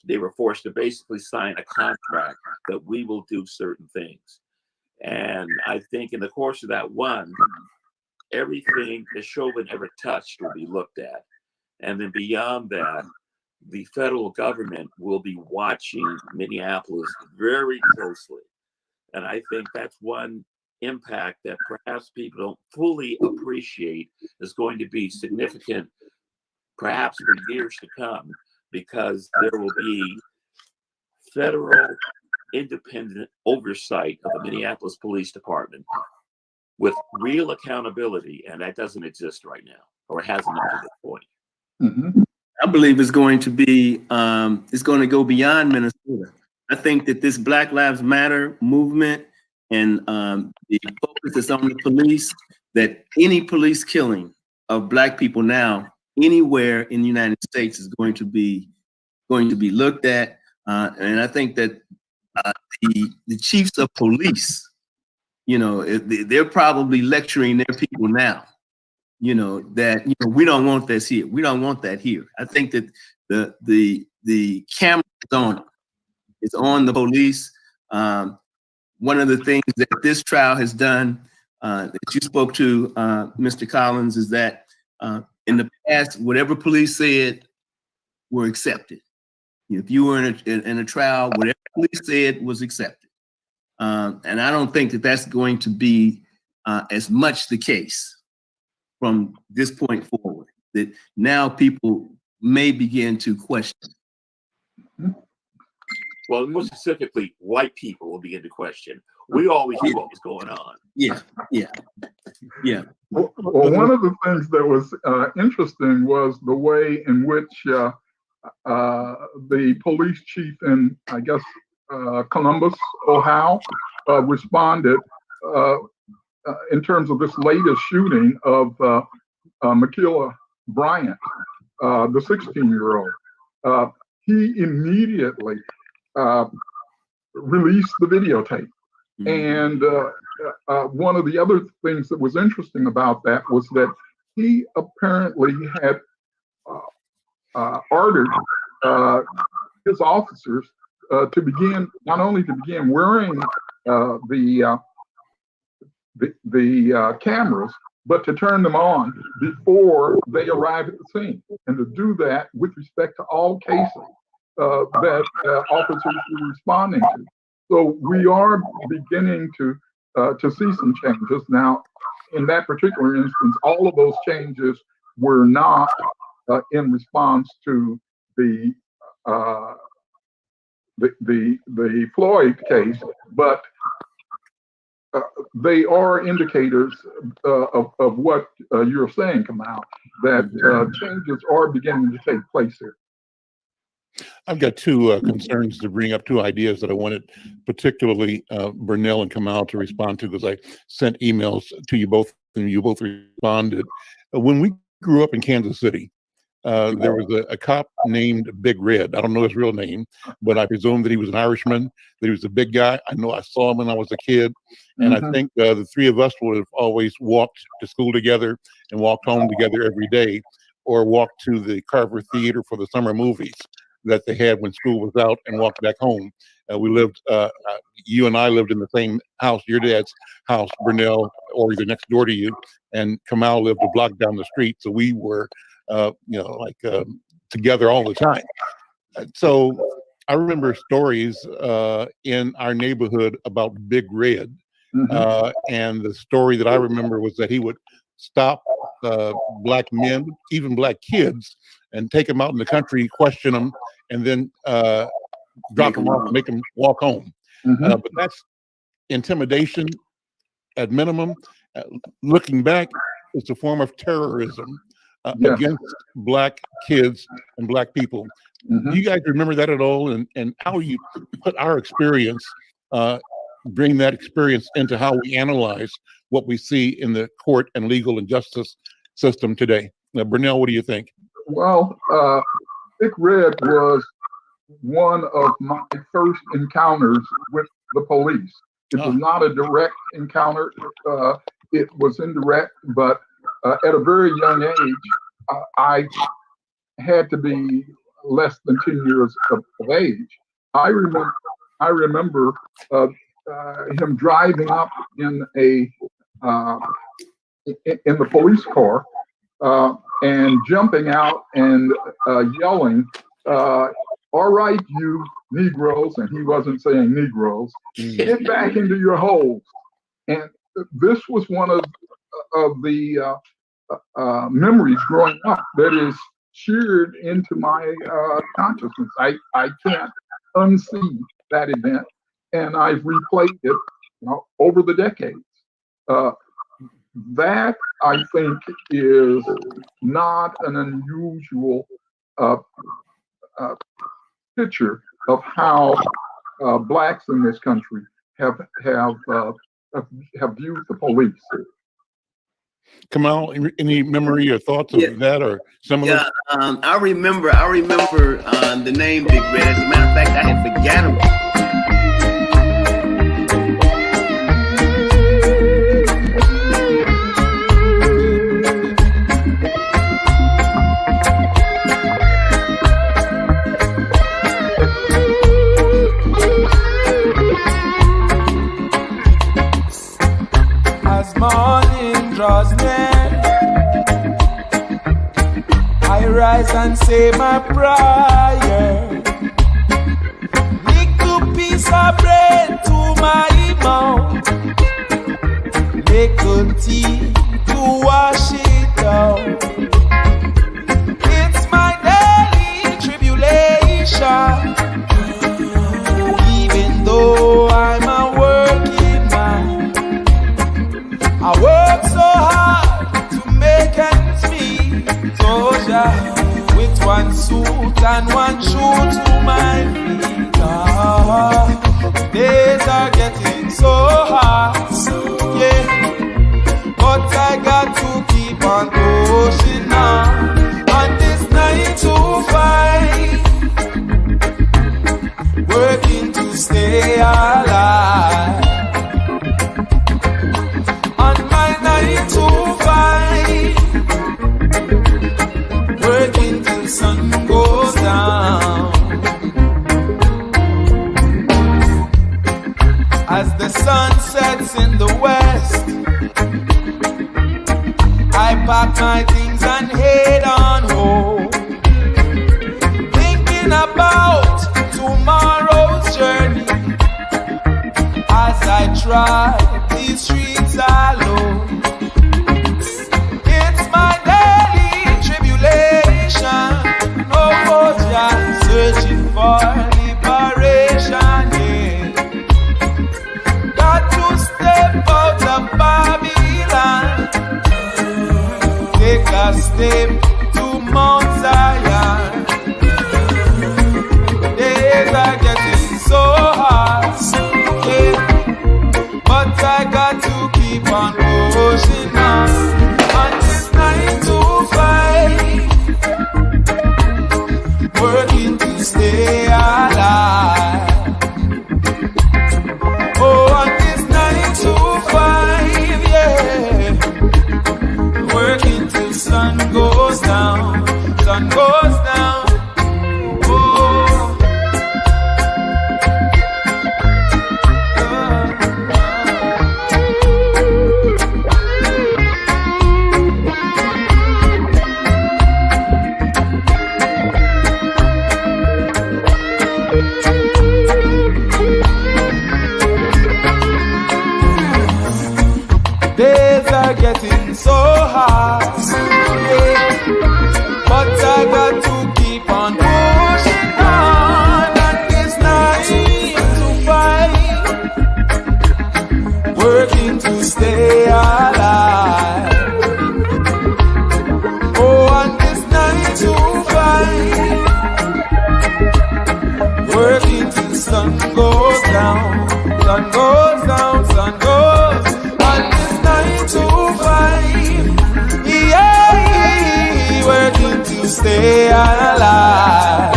they were forced to basically sign a contract that we will do certain things. And I think in the course of that one, everything that Chauvin ever touched will be looked at. And then beyond that, the federal government will be watching Minneapolis very closely. And I think that's one impact that perhaps people don't fully appreciate is going to be significant, perhaps for years to come, because there will be federal independent oversight of the Minneapolis Police Department with real accountability, and that doesn't exist right now, or hasn't up to this point. Mm-hmm. I believe it's going to be, it's going to go beyond Minnesota. I think that this Black Lives Matter movement and the focus is on the police, that any police killing of Black people now anywhere in the United States is going to be looked at. And I think that the chiefs of police, you know, they're probably lecturing their people now, you know, that, you know, we don't want this here. We don't want that here. I think that the camera is on. It's on the police. One of the things that this trial has done, that you spoke to, Mr. Collins, is that in the past, whatever police said were accepted. If you were in a trial, whatever police said was accepted. And I don't think that that's going to be as much the case from this point forward, that now people may begin to question. Well, more specifically, white people will begin to question. We always knew what was going on. Yeah. Well, one of the things that was interesting was the way in which the police chief in, I guess, Columbus, Ohio, responded in terms of this latest shooting of Makila Bryant, the 16-year-old. He immediately released the videotape. And one of the other things that was interesting about that was that he apparently had ordered his officers to begin, not only to begin wearing the cameras, but to turn them on before they arrive at the scene, and to do that with respect to all cases that officers were responding to. So we are beginning to see some changes. Now, in that particular instance, all of those changes were not in response to the Floyd case, but they are indicators of what you're saying, Kamal, that changes are beginning to take place here. I've got two concerns to bring up, two ideas that I wanted particularly Burnell and Kamal to respond to, because I sent emails to you both and you both responded. When we grew up in Kansas City, there was a cop named Big Red. I don't know his real name, but I presume that he was an Irishman, that he was a big guy. I know I saw him when I was a kid. And I think the three of us would have always walked to school together and walked home together every day, or walked to the Carver Theater for the summer movies that they had when school was out, and walked back home. We lived, you and I lived in the same house, your dad's house, Burnell, or either next door to you, and Kamal lived a block down the street. So we were, together all the time. So I remember stories in our neighborhood about Big Red. And the story that I remember was that he would stop black men, even black kids, and take them out in the country, question them, and then drop them off, make them walk home. But that's intimidation at minimum. Looking back, it's a form of terrorism against black kids and black people. Do you guys remember that at all? And how you put our experience, bring that experience into how we analyze what we see in the court and legal and justice system today? Burnell, what do you think? Well, Big Red was one of my first encounters with the police. It was not a direct encounter. It was indirect, but at a very young age, I had to be less than 10 years of age. I remember him driving up in the police car and jumping out and yelling, "All right, you Negroes," and he wasn't saying Negroes, "get back into your holes." And this was one of the memories growing up that is sheared into my consciousness. I can't unsee that event. and I've replayed it over the decades. That, I think, is not an unusual picture of how blacks in this country have viewed the police. Kamal, any memory or thoughts of that or similar? Yeah, I remember the name Big Red. As a matter of fact, I had forgotten. As morning draws near, I rise and say my prayer. Little piece of bread to my mouth, little tea to wash it down. It's my daily tribulation, even though I'm a working man. I work so hard to make ends meet, so yeah, with one suit and one shoe to my feet. Days are getting so hard, yeah, but I got to keep on pushing on this 9 to 5, working to stay alive. On my 9 to 5, working till sun goes down. As the sun sets in the west, I pack my things and head on home, thinking about tomorrow's journey as I try these streets alone. It's my daily tribulation, oh yeah, searching for liberation, yeah. Got to step out of Babylon, take a step to Mount Zion. Days are getting so hard, yeah, but I got to keep on pushing on this 9 to 5, working to stay alive. Oh, on this 9 to 5, yeah, working till sun goes down, sun goes down. Days are getting so hard, yeah, but I got to keep on pushing on. And it's 9 to 5, working to stay alive. Oh, and this 9 to 5, working till sun goes down, sun goes down, sun goes. On this 9 to 5, yeah, working to stay alive.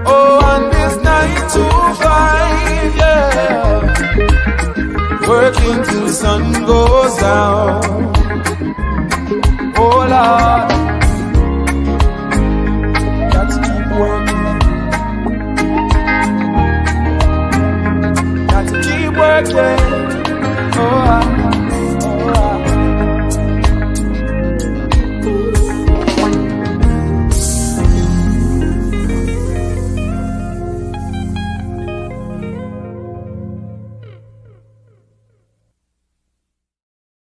Oh, on this 9 to 5, yeah, working till sun goes down. Oh Lord.